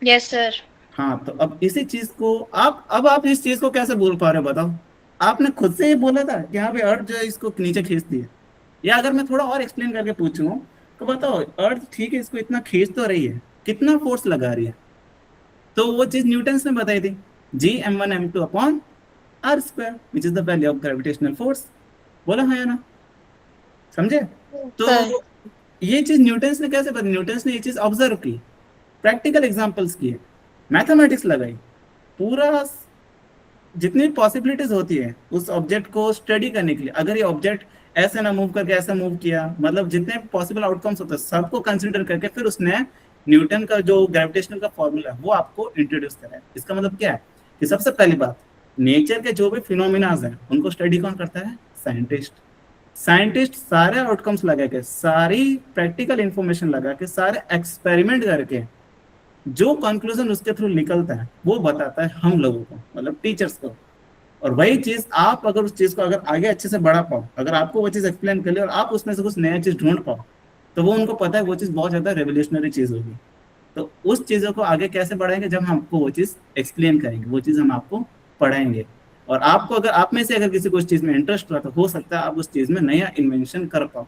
Yes sir. हाँ, तो अब इसी चीज को आप इस चीज को कैसे बोल पा रहे हो बताओ? आपने खुद से ही बोला था कि हाँ भाई अर्थ जो है इसको नीचे खींचती है। या अगर मैं थोड़ा और एक्सप्लेन करके पूछूं तो बताओ, अर्थ ठीक है इसको इतना खींच तो रही है, कितना फोर्स लगा रही है? तो वो चीज न्यूटन्स ने बताई थी, Gm1m2 upon r square which is the value of gravitational force. बोला है ना, समझे? तो सर। ये चीज न्यूटन्स ने कैसे बताई? न्यूटन्स ने ये चीज ऑब्जर्व की, प्रैक्टिकल एग्जांपल्स किए, मैथमेटिक्स लगाई, पूरा जितनी पॉसिबिलिटीज होती है उस ऑब्जेक्ट को स्टडी करने के लिए। अगर ये ऑब्जेक्ट ऐसे ना मूव करके ऐसा मूव किया, मतलब जितने पॉसिबल आउटकम्स होते हैं सबको कंसिडर करके फिर उसने न्यूटन का जो ग्रेविटेशनल का फॉर्मूला है वो आपको इंट्रोड्यूस करा है। इसका मतलब क्या है कि सबसे पहली बात, नेचर के जो भी फिनोमिनाज हैं उनको स्टडी कौन करता है? साइंटिस्ट। साइंटिस्ट सारे आउटकम्स लगा के, सारी प्रैक्टिकल इंफॉर्मेशन लगा के, सारे एक्सपेरिमेंट करके जो कंक्लूजन उसके थ्रू निकलता है वो बताता है हम लोगों को, मतलब टीचर्स को। और वही चीज आप अगर उस चीज को अगर आगे अच्छे से बढ़ा पाओ, अगर आपको वो चीज एक्सप्लेन कर ले और आप उसमें से कुछ नया चीज ढूंढ पाओ, तो वो उनको पता है वो चीज बहुत ज्यादा रेवोल्यूशनरी चीज होगी। तो उस चीजों को आगे कैसे बढ़ाएंगे? जब हम आपको वो चीज एक्सप्लेन करेंगे, वो चीज हम आपको पढ़ाएंगे। और आपको अगर आप में से अगर किसी को उस चीज में इंटरेस्ट हुआ तो हो सकता है आप उस चीज में नया इन्वेंशन कर पाओ।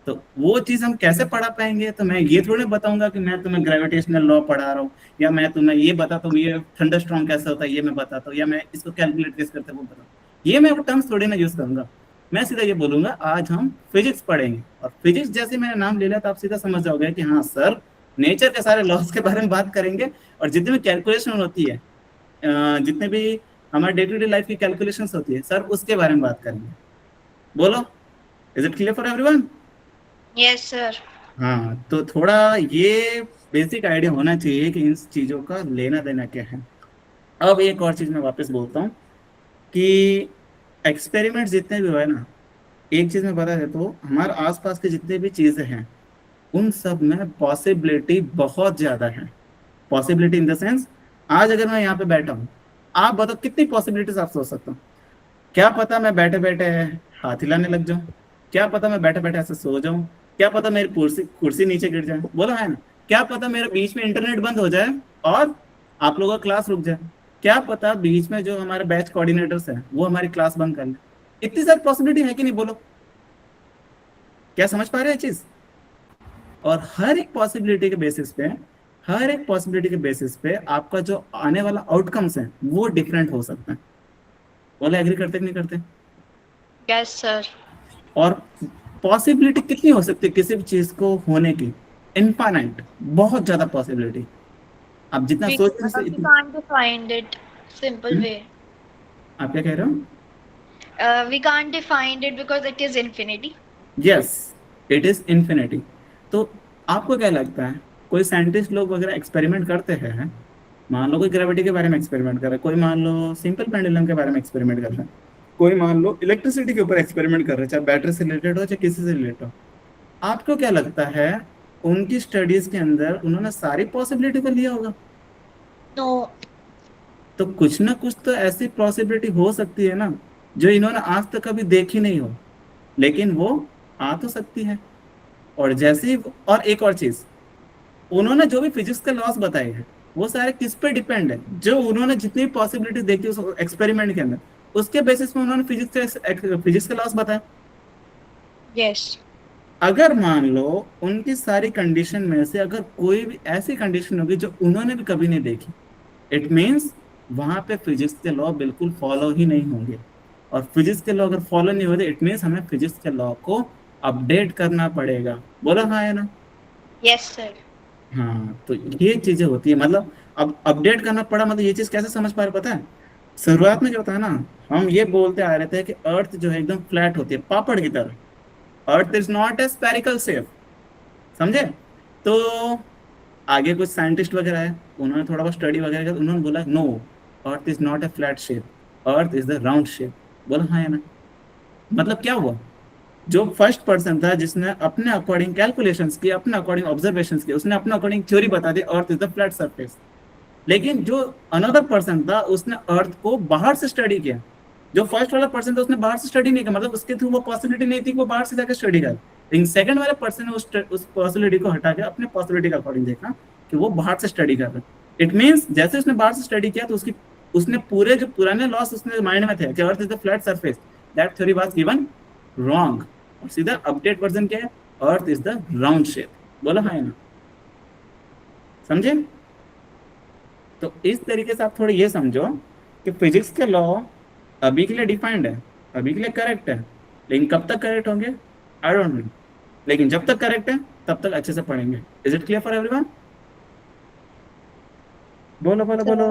तो वो चीज हम कैसे पढ़ा पाएंगे? तो मैं ये थोड़ी बताऊंगा कि मैं तुम्हें ग्रेविटेशनल लॉ पढ़ा रहा हूँ, या मैं तुम्हें ये बताता हूँ ये थंडरस्टॉर्म कैसे होता है ये मैं बताता हूँ, या मैं इसको कैलकुलेट कैसे करते हैं वो बताऊँ। ये मैं वो टर्म्स थोड़ी ना यूज करूंगा। मैं सीधा ये बोलूंगा आज हम फिजिक्स पढ़ेंगे, और फिजिक्स जैसे मैंने नाम ले लिया तो आप सीधा समझ जाओगे कि हाँ सर नेचर के सारे लॉज के बारे में बात करेंगे, और जितनी भी कैलकुलेशन होती है, जितने भी हमारे डे टू डे लाइफ की कैलकुलेशन होती है सर उसके बारे में बात करेंगे। बोलो, is it clear for everyone? Yes sir. हाँ, तो थोड़ा ये बेसिक आइडिया होना चाहिए कि इन चीज़ों का लेना देना क्या है। अब एक और चीज़ मैं वापस बोलता हूँ कि एक्सपेरिमेंट जितने भी हुए ना, एक चीज़ मैं बता देता हूँ, हमारे आसपास के जितने भी चीज़ें हैं उन सब में पॉसिबिलिटी बहुत ज़्यादा है। पॉसिबिलिटी इन द सेंस, आज अगर मैं यहाँ पे बैठा हूँ, आप बताओ कितनी पॉसिबिलिटीज आप सोच सकते हो? क्या पता मैं बैठे बैठे हाथ हिलाने लग जाऊं, क्या पता मैं बैठे बैठे ऐसे सो जाऊं, क्या पता मेरी कुर्सी कुर्सी नीचे गिर जाए, बोला है ना, क्या पता मेरे बीच में इंटरनेट बंद हो जाए और आप लोगों का क्लास रुक जाए, क्या पता बीच में जो हमारे बैच कोऑर्डिनेटर्स हैं वो हमारी क्लास बंद कर ले। इतनी सारी पॉसिबिलिटी है कि नहीं, बोलो? क्या समझ पा रहे हैं चीज? और हर एक पॉसिबिलिटी के बेसिस पे, हर एक पॉसिबिलिटी के बेसिस पे आपका जो आने वाला आउटकम्स है वो डिफरेंट हो सकता है। बोले एग्री करते कि नहीं करते? Yes sir. और पॉसिबिलिटी कितनी हो सकती है किसी भी चीज को होने की? इनफाइनाइट, बहुत ज्यादा पॉसिबिलिटी। आप जितना We सोच रहे we can't define it simple way. आप क्या कह रहे हो? We can't define it because it is infinity. Yes, it is infinity. तो आपको क्या लगता है, कोई साइंटिस्ट लोग वगैरह एक्सपेरिमेंट करते हैं, मान लो कोई ग्रेविटी के बारे में एक्सपेरिमेंट कर रहा है, कोई मान लो सिंपल पेंडुलम के बारे में एक्सपेरिमेंट कर रहा है, कोई मान लो इलेक्ट्रिसिटी के ऊपर एक्सपेरिमेंट कर रहे हैं, चाहे बैटरी से रिलेटेड हो चाहे किसी से रिलेटेड हो, आपको क्या लगता है उनकी स्टडीज के अंदर उन्होंने सारी पॉसिबिलिटी को लिया होगा? No. तो कुछ ना कुछ तो ऐसी पॉसिबिलिटी हो सकती है ना जो इन्होंने आज तक कभी देखी नहीं हो, लेकिन वो आ तो सकती है। और जैसे ही और एक और चीज, उन्होंने जो भी फिजिक्स के लॉस बताए हैं वो सारे किस पे डिपेंड है, जो उन्होंने जितनी पॉसिबिलिटी देखी उस एक्सपेरिमेंट के अंदर, उसके बेसिस में उन्होंने फिजिक्स के लॉस बताए। यस। अगर मान लो उनकी सारी कंडीशन में से अगर कोई भी ऐसी कंडीशन होगी जो उन्होंने भी कभी नहीं देखी, इट मीन्स वहां पे फिजिक्स के लॉ बिल्कुल फॉलो ही नहीं होंगे। और फिजिक्स के लॉ अगर फॉलो नहीं होते, इट मीन्स हमें फिजिक्स के लॉ को अपडेट करना पड़ेगा। बोलो हाँ या ना? Yes sir. हाँ, तो ये चीजें होती है। मतलब अब अपडेट करना पड़ा, मतलब ये चीज कैसे समझ पा रहे पता है? शुरुआत में जो होता है ना, हम ये बोलते आ रहे थे कि अर्थ जो है एकदम फ्लैट होती है, पापड़ की तरह। अर्थ is not A spherical shape, समझे? तो आगे कुछ साइंटिस्ट वगैरह है, उन्होंने थोड़ा बहुत स्टडी वगैरह किया, उन्होंने बोला no, earth is not a flat shape, earth is the round shape. बोला हाँ या ना? मतलब क्या हुआ? जो फर्स्ट पर्सन था जिसने अपने अकॉर्डिंग कैलकुलेशंस की, अपने अकॉर्डिंग ऑब्जर्वेशंस की, उसने अपने अकॉर्डिंग थ्योरी बता दी earth is the flat surface. लेकिन जो अनदर पर्सन था उसने अर्थ को बाहर से स्टडी किया। जो फर्स्ट वाला पर्सन था उसने बाहर से स्टडी नहीं किया, मतलब उसके थ्रू वो पॉसिबिलिटी नहीं थी कि वो बाहर से जाकर स्टडी करे। लेकिन सेकंड वाले पर्सन ने उस पॉसिबिलिटी को हटा के अपने पॉसिबिलिटी के अकॉर्डिंग देखा कि वो बाहर से स्टडी कर रहा है। इट मीन्स जैसे उसने बाहर से स्टडी किया तो उसने पूरे जो पुराने लॉस उसने माइंड में थे कि अर्थ is the flat surface, that theory was given wrong. और सीधा अपडेट वर्जन क्या है? अर्थ इज द राउंड शेप। बोला हाँ या ना? समझे? तो इस तरीके से आप थोड़ी ये समझो कि फिजिक्स के लॉ अभी के लिए डिफाइंड है, अभी के लिए करेक्ट है, लेकिन कब तक करेक्ट होंगे आई डोंट नो। लेकिन जब तक करेक्ट है तब तक अच्छे से पढ़ेंगे। Is it clear for everyone? बोलो बोलो बोलो।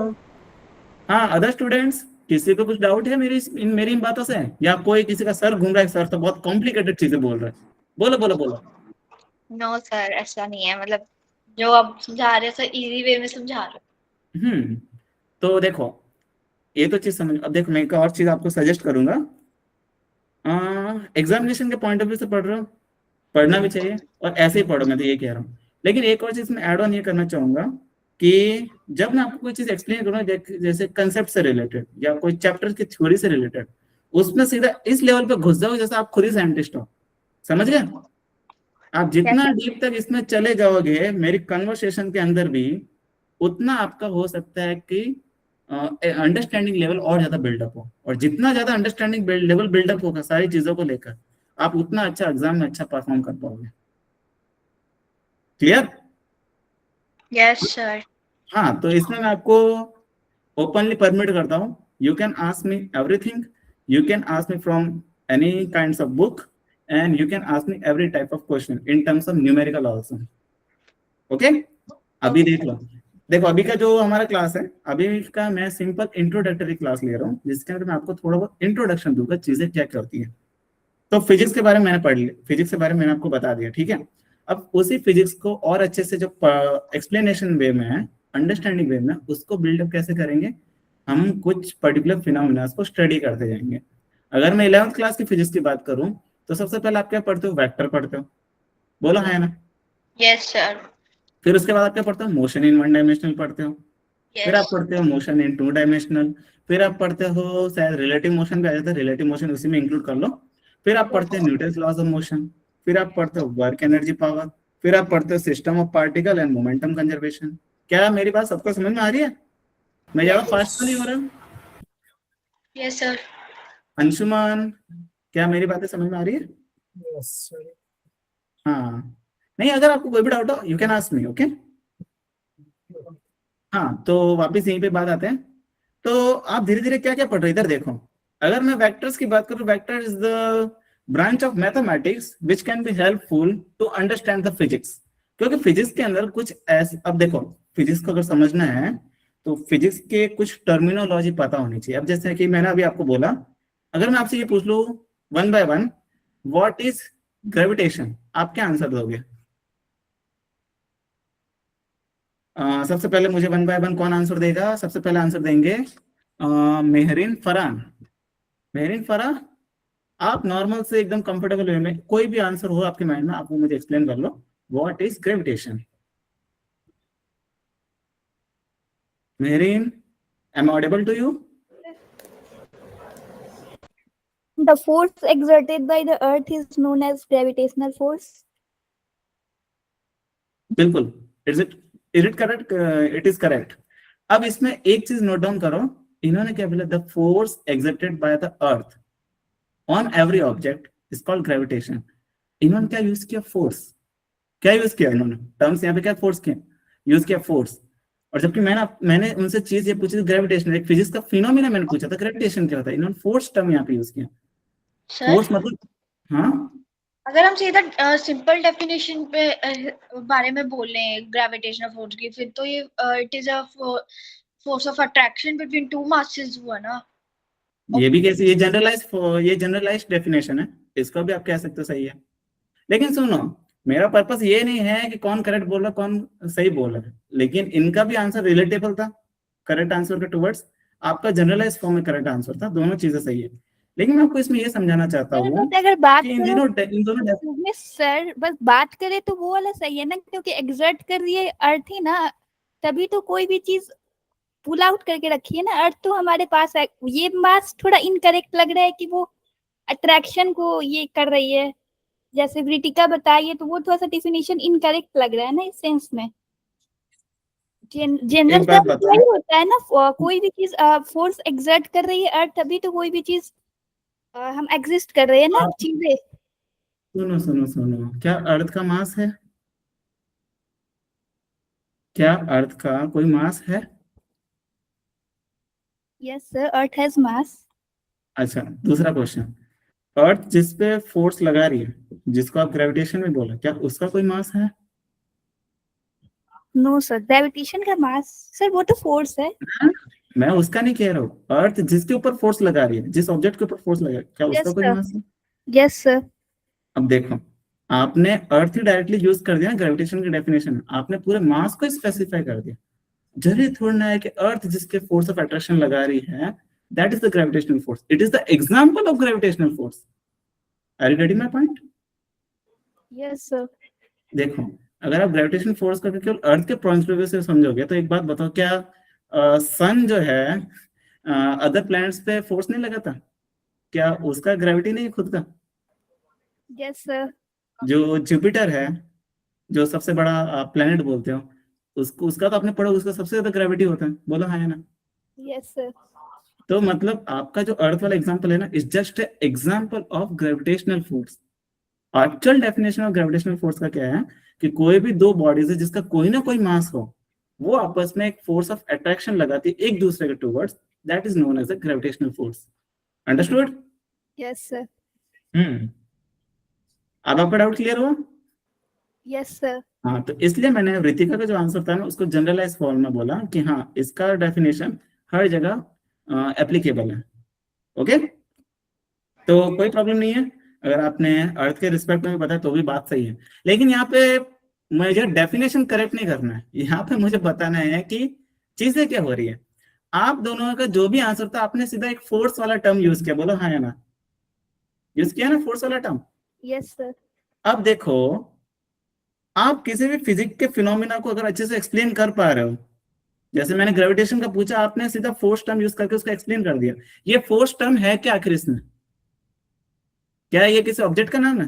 हाँ, अदर स्टूडेंट्स, किसी को कुछ डाउट है मेरी इन बातों से? या कोई किसी का सर घूम रहा है, सर तो बहुत कॉम्प्लिकेटेड चीजें बोल रहे हैं। बोलो बोलो बोलो। नो सर, ऐसा नहीं है, मतलब जो आप समझा रहे हो सर इजी वे में समझा रहे हम्म, तो देखो ये तो चीज समझ। अब देखो मैं एक और चीज आपको सजेस्ट करूंगा। एग्जामिनेशन के पॉइंट ऑफ व्यू से पढ़ रहे हो, पढ़ना भी चाहिए और ऐसे ही पढ़ो, मैं तो ये कह रहा हूँ। लेकिन एक और चीज मैं ऐड ऑन ये करना चाहूंगा कि जब मैं आपको कोई चीज एक्सप्लेन करूँ, जैसे कंसेप्ट से रिलेटेड या कोई चैप्टर की थ्योरी से रिलेटेड, उसमें सीधा इस लेवल पे घुस जाओ जैसे आप खुद ही साइंटिस्ट हो। समझ गए? आप जितना डीप तक इसमें चले जाओगे मेरी कन्वर्सेशन के अंदर भी, उतना आपका हो सकता है कि अंडरस्टैंडिंग लेवल और ज्यादा बिल्डअप हो। और जितना ज्यादा अंडरस्टैंडिंग लेवल बिल्डअप होगा सारी चीजों को लेकर, आप उतना अच्छा एग्जाम में अच्छा परफॉर्म कर पाओगे। क्लियर? Yes sir. हाँ, तो इसमें मैं आपको ओपनली परमिट करता हूँ, you can ask me everything, you can ask me from any kinds of book, and you can ask me every type of question in terms of numerical also. Okay, अभी देख लो। देखो अभी का जो हमारा क्लास है, अभी का मैं सिंपल इंट्रोडक्टरी क्लास ले रहा हूँ, जिसके अंदर मैं आपको थोड़ा बहुत इंट्रोडक्शन दूंगा, चीजें क्या क्या होती है। तो फिजिक्स के बारे में मैंने पढ़ लिया, फिजिक्स के बारे में मैंने आपको बता दिया, ठीक है। अब उसी फिजिक्स को और अच्छे से जो एक्सप्लेनेशन वे में है, अंडरस्टैंडिंग वे में, उसको बिल्डअप कैसे करेंगे? हम कुछ पर्टिकुलर फिनोमेना को स्टडी करते जाएंगे। अगर मैं 11th क्लास की फिजिक्स की बात करूं तो सबसे पहले आप क्या पढ़ते हो? वेक्टर पढ़ते हो। बोलो है ना? Yes sir. फिर उसके बाद आप क्या पढ़ते हो? मोशन इन वन डायमेंशनल पढ़ते हो। फिर आप पढ़ते हो मोशन इन टू डायमेंशनल। फिर आप पढ़ते हो, शायद रिलेटिव मोशन भी आ जाता है, रिलेटिव मोशन उसी में इंक्लूड कर लो। फिर आप पढ़ते हैं न्यूटन्स लॉज ऑफ मोशन। फिर आप पढ़ते हो वर्क एनर्जी पावर। फिर आप पढ़ते हो system of particle and momentum conservation. क्या मेरी बात सबको समझ में आ रही है? मैं ज्यादा फास्ट तो नहीं हो रहा? Yes sir. अंशुमान, क्या मेरी बातें समझ में आ रही है? Yes sir. हाँ, नहीं, अगर आपको कोई भी डाउट हो you can ask me, okay. हाँ, तो वापस यहीं पे बात आते हैं। तो आप धीरे धीरे क्या क्या पढ़ रहे हो, इधर देखो। अगर मैं वेक्टर्स की बात करूं, vector is the branch of mathematics which can be helpful to understand the physics. क्योंकि फिजिक्स के अंदर कुछ ऐसे, अब देखो फिजिक्स को अगर समझना है तो फिजिक्स के कुछ टर्मिनोलॉजी पता होनी चाहिए। अब जैसे कि मैंने अभी आपको बोला, अगर मैं आपसे ये पूछ लूं one by one, what is gravitation, आप क्या आंसर दोगे? सबसे पहले मुझे वन बाय वन कौन आंसर देगा? सबसे पहले आंसर देंगे मेहरीन फरहान। मेहरीन फरहान, आप नॉर्मल से एकदम कंफर्टेबल वे में कोई भी आंसर हो आपके माइंड में, आप वो मुझे एक्सप्लेन कर लो। What is gravitation? Mehreen, Am I audible to you? The force exerted by the earth is known as gravitational force. बिल्कुल. Is it correct? It is correct. अब इसमें एक चीज नोट डाउन करो. इन्होंने क्या बोला? The force exerted by the earth on every object is called gravitation. इन्होंने क्या यूज किया? फोर्स. क्या यूज किया इन्होंने? टर्म्स यहाँ पे क्या फोर्स के यूज किया? फोर्स. और जबकि मैंने उनसे चीज ये पूछी थी ग्रेविटेशन, एक फिजिक्स का फिनोमेना मैंने पूछा था ग्रेविटेशन क्या होता है. इन्होंने फोर्स टर्म यहाँ पे यूज किया. फोर्स मतलब हाँ, अगर हम सीधा सिंपल डेफिनेशन पे बारे में बोल रहे हैं ग्रेविटेशनल फोर्स की, फिर तो ये it is a force of attraction between two masses हुआ ना. ये भी कैसे? ये जनरलाइज्ड डेफिनेशन है, इसको भी आप कह सकते हो सही है. लेकिन सुनो, मेरा पर्पस ये नहीं है कि कौन करेक्ट बोल रहा कौन सही बोल रहा है, लेकिन इनका भी आंसर रिलेटेबल था करेक्ट आंसर के टुवर्ड्स. आपका जनरलाइज फॉर्म में करेक्ट आंसर था. दोनों चीजें सही है. लेकिन मैं आपको इसमें ये समझाना चाहता हूँ अगर बात कि इन दोनों में सर बस बात करें तो वो वाला सही है ना, क्योंकि एग्जर्ट कर रही है अर्थ ही ना, तभी तो कोई भी चीज पुल आउट करके रखी है ना. अर्थ तो हमारे पास है. ये बात थोड़ा इनकरेक्ट लग रहा है कि वो अट्रैक्शन को ये कर रही है, जैसे रितिका बताइए, तो वो थोड़ा सा डेफिनेशन इनकरेक्ट लग रहा है ना इस सेंस में. जनरल का वही होता है ना, कोई भी चीज फोर्स एक्सर्ट कर रही है अर्थ, तभी तो कोई भी चीज हम एग्जिस्ट कर रहे हैं ना चीजें. सुनो, क्या अर्थ का मास है? क्या अर्थ का कोई मास है? यस सर, अर्थ हैज मास. अच्छा, दूसरा क्वेश्चन. अर्थ जिस पे फोर्स लगा रही है, जिसको आप ग्रेविटेशन में बोला, क्या उसका कोई मास है? नो सर, ग्रेविटेशन का मास सर वो तो फोर्स है. मैं उसका नहीं कह रहा हूँ. अर्थ जिसके ऊपर फोर्स लगा रही है, जिस ऑब्जेक्ट के ऊपर फोर्स लगा, क्या उसका कोई मास है? Yes sir. अब देखो, आपने अर्थ ही डायरेक्टली यूज कर दिया ग्रेविटेशन की डेफिनेशन. आपने पूरे मास को स्पेसिफाई कर दिया. जरूरी थोड़ा ना है कि अर्थ जिसके फोर्स ऑफ अट्रैक्शन लगा रही है, that is the gravitational force. It is the example of gravitational force. Are you getting my point? Yes sir. देखो, अगर आप ग्रेविटेशन फोर्स को केवल अर्थ के पॉइंट ऑफ व्यू से समझोगे, तो एक बात बताओ, क्या सन जो है अदर प्लैनेट्स पे फोर्स नहीं लगाता? क्या उसका ग्रेविटी नहीं है खुद का? Yes sir. जो जुपिटर है, जो सबसे बड़ा प्लेनेट बोलते हो, उसका तो आपने पढ़ा, उसका सबसे ज्यादा ग्रेविटी होता है. बोलो हाँ है ना? Yes sir. तो मतलब आपका जो अर्थ वाला एग्जांपल है ना, is just example of gravitational force. Actual definition of gravitational force का क्या है कि कोई भी दो बॉडीज है जिसका कोई ना कोई मास हो, वो आपस में एक फोर्स ऑफ अट्रैक्शन लगाती है एक दूसरे के towards. That is known as a gravitational force. Understood? Yes sir. अब आपका डाउट क्लियर हुआ? Yes sir. हाँ, तो इसलिए मैंने रितिका का जो आंसर था ना, उसको जनरलाइज फॉर्म में बोला कि हाँ, इसका डेफिनेशन हर जगह एप्लीकेबल है. ओके, तो कोई प्रॉब्लम नहीं है. अगर आपने अर्थ के रिस्पेक्ट में बताया तो भी बात सही है. लेकिन यहाँ पे मुझे डेफिनेशन करेक्ट नहीं करना है. यहाँ पे मुझे बताना है कि चीजें क्या हो रही है. आप दोनों का जो भी आंसर था, आपने सीधा एक फोर्स वाला टर्म यूज किया. बोलो हाँ या ना? यूज किया ना फोर्स वाला टर्म? Yes sir. अब देखो, आप किसी भी फिजिक्स के फिनोमिना को अगर अच्छे से एक्सप्लेन कर पा रहे हो, जैसे मैंने ग्रेविटेशन का पूछा, आपने सीधा फोर्स टर्म यूज करके उसको एक्सप्लेन कर दिया. ये फोर्स टर्म है क्या आखिर इसमें? क्या ये किसी ऑब्जेक्ट का नाम है?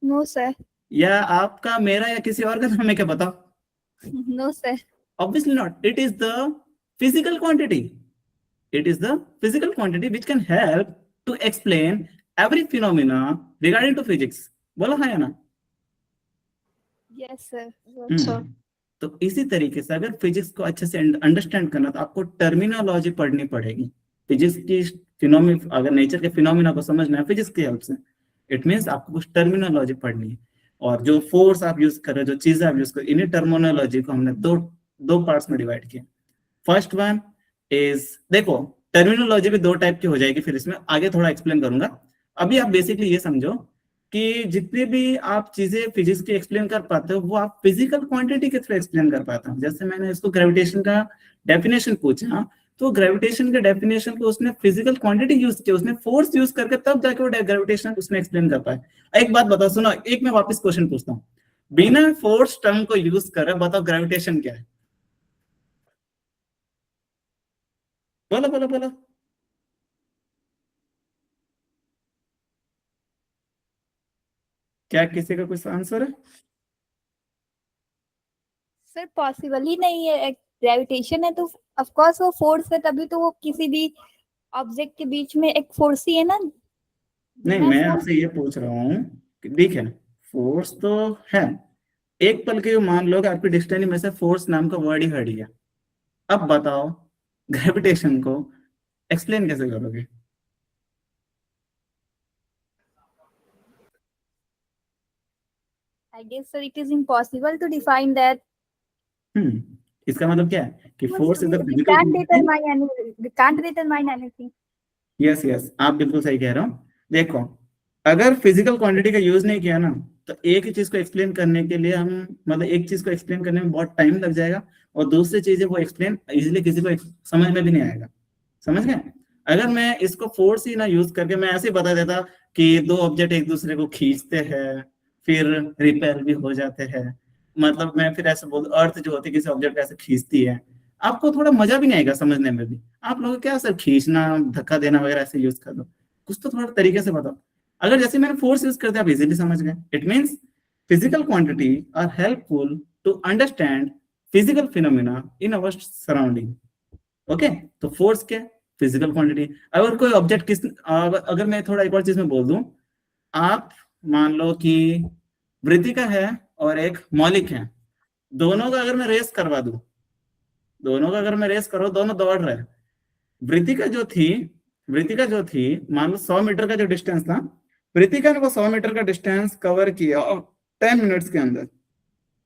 No sir. या आपका, मेरा, या किसी और का नाम है? क्या बताओ? No sir. Obviously not. It is the physical quantity. It is the physical quantity which can help to explain every phenomena regarding to physics. बोलो हाँ या ना? Yes sir. तो इसी तरीके से अगर फिजिक्स को अच्छे से अंडरस्टैंड करना, तो आपको टर्मिनोलॉजी पढ़नी पड़ेगी. फिजिक्स की फिनोमिना, अगर नेचर के फिनोमिना को समझना है फिजिक्स की हेल्प से, इट मीन्स आपको कुछ टर्मिनोलॉजी पढ़नी है. और जो फोर्स आप यूज कर रहे हो, जो चीजें आप यूज कर रहे हो, इन्हीं टर्मिनोलॉजी को हमने दो पार्ट्स में डिवाइड किया. फर्स्ट वन इज, देखो टर्मिनोलॉजी भी दो टाइप की हो जाएगी, फिर इसमें आगे थोड़ा एक्सप्लेन करूंगा. अभी आप बेसिकली ये समझो कि जितनी भी आप चीजें फिजिक्स की एक्सप्लेन कर पाते हो, वो आप फिजिकल क्वांटिटी के थ्रू एक्सप्लेन कर पाते हो. जैसे मैंने इसको ग्रेविटेशन का डेफिनेशन पूछा, तो ग्रेविटेशन के डेफिनेशन को उसने फिजिकल क्वांटिटी यूज किया, उसने फोर्स यूज करके तब जाके वो ग्रेविटेशन उसने एक्सप्लेन कर पाया. एक बात बताओ, सुनो, एक मैं वापस क्वेश्चन पूछता हूँ. बिना फोर्स टर्म को यूज कर बताओ ग्रेविटेशन क्या है? बोलो बोलो बोलो। क्या किसी का कुछ आंसर है? सर पॉसिबल ही नहीं है, ग्रेविटेशन है तो ऑफ कोर्स वो फोर्स है, तभी तो वो किसी भी ऑब्जेक्ट के बीच में एक फोर्स ही है ना। नहीं, बिना मैं फोर्स आपसे ये पूछ रहा हूँ कि देखिए, फोर्स तो है, एक पल के मान लो कि आपकी डिक्शनरी में से फोर्स नाम का वर्ड ही हट गया, अब बताओ ग्रेविटेशन को एक्सप्लेन कैसे करोगे? I guess sir it is impossible to define that. इसका मतलब क्या है कि force is the We physical can't quantity. determine any, we can't determine anything. Yes yes, आप बिल्कुल सही कह रहे हो। देखो, अगर फिजिकल क्वांटिटी का यूज नहीं किया ना, तो एक ही चीज को एक्सप्लेन करने के लिए हम, मतलब एक चीज को एक्सप्लेन करने में बहुत टाइम लग जाएगा, और दूसरी चीजें वो एक्सप्लेन इजीली किसी को समझ में भी नहीं आएगा। समझ गए? अगर मैं इसको फोर्स ही ना यूज करके मैं ऐसे ही बता देता कि दो ऑब्जेक्ट एक दूसरे को खींचते हैं, फिर रिपेल भी हो जाते हैं, मतलब मैं फिर ऐसे बोल, अर्थ जो होती है किसी ऑब्जेक्ट को ऐसे खींचती है, आपको थोड़ा मजा भी नहीं आएगा समझने में भी। आप लोग क्या सर खींचना धक्का देना वगैरह ऐसे यूज कर दो, कुछ तो थोड़ा तरीके से बताओ। अगर जैसे मैंने फोर्स यूज करते आप इजीली समझ गए। It means physical quantity are helpful to understand physical phenomena in our surrounding. Okay, तो फोर्स क्या? Physical quantity. अगर कोई ऑब्जेक्ट अगर मैं थोड़ा एक और चीज में बोल दूं, आप मान लो कि वृत्तिका है और एक मौलिक है, दोनों का अगर मैं रेस करवा दूं, दोनों का अगर मैं रेस करो, दोनों दौड़ रहे हैं, वृत्तिका जो थी, वृत्तिका जो थी, मान लो 100 मीटर का जो डिस्टेंस था, वृत्तिका ने वो 100 मीटर का डिस्टेंस कवर किया और 10 मिनट्स के अंदर।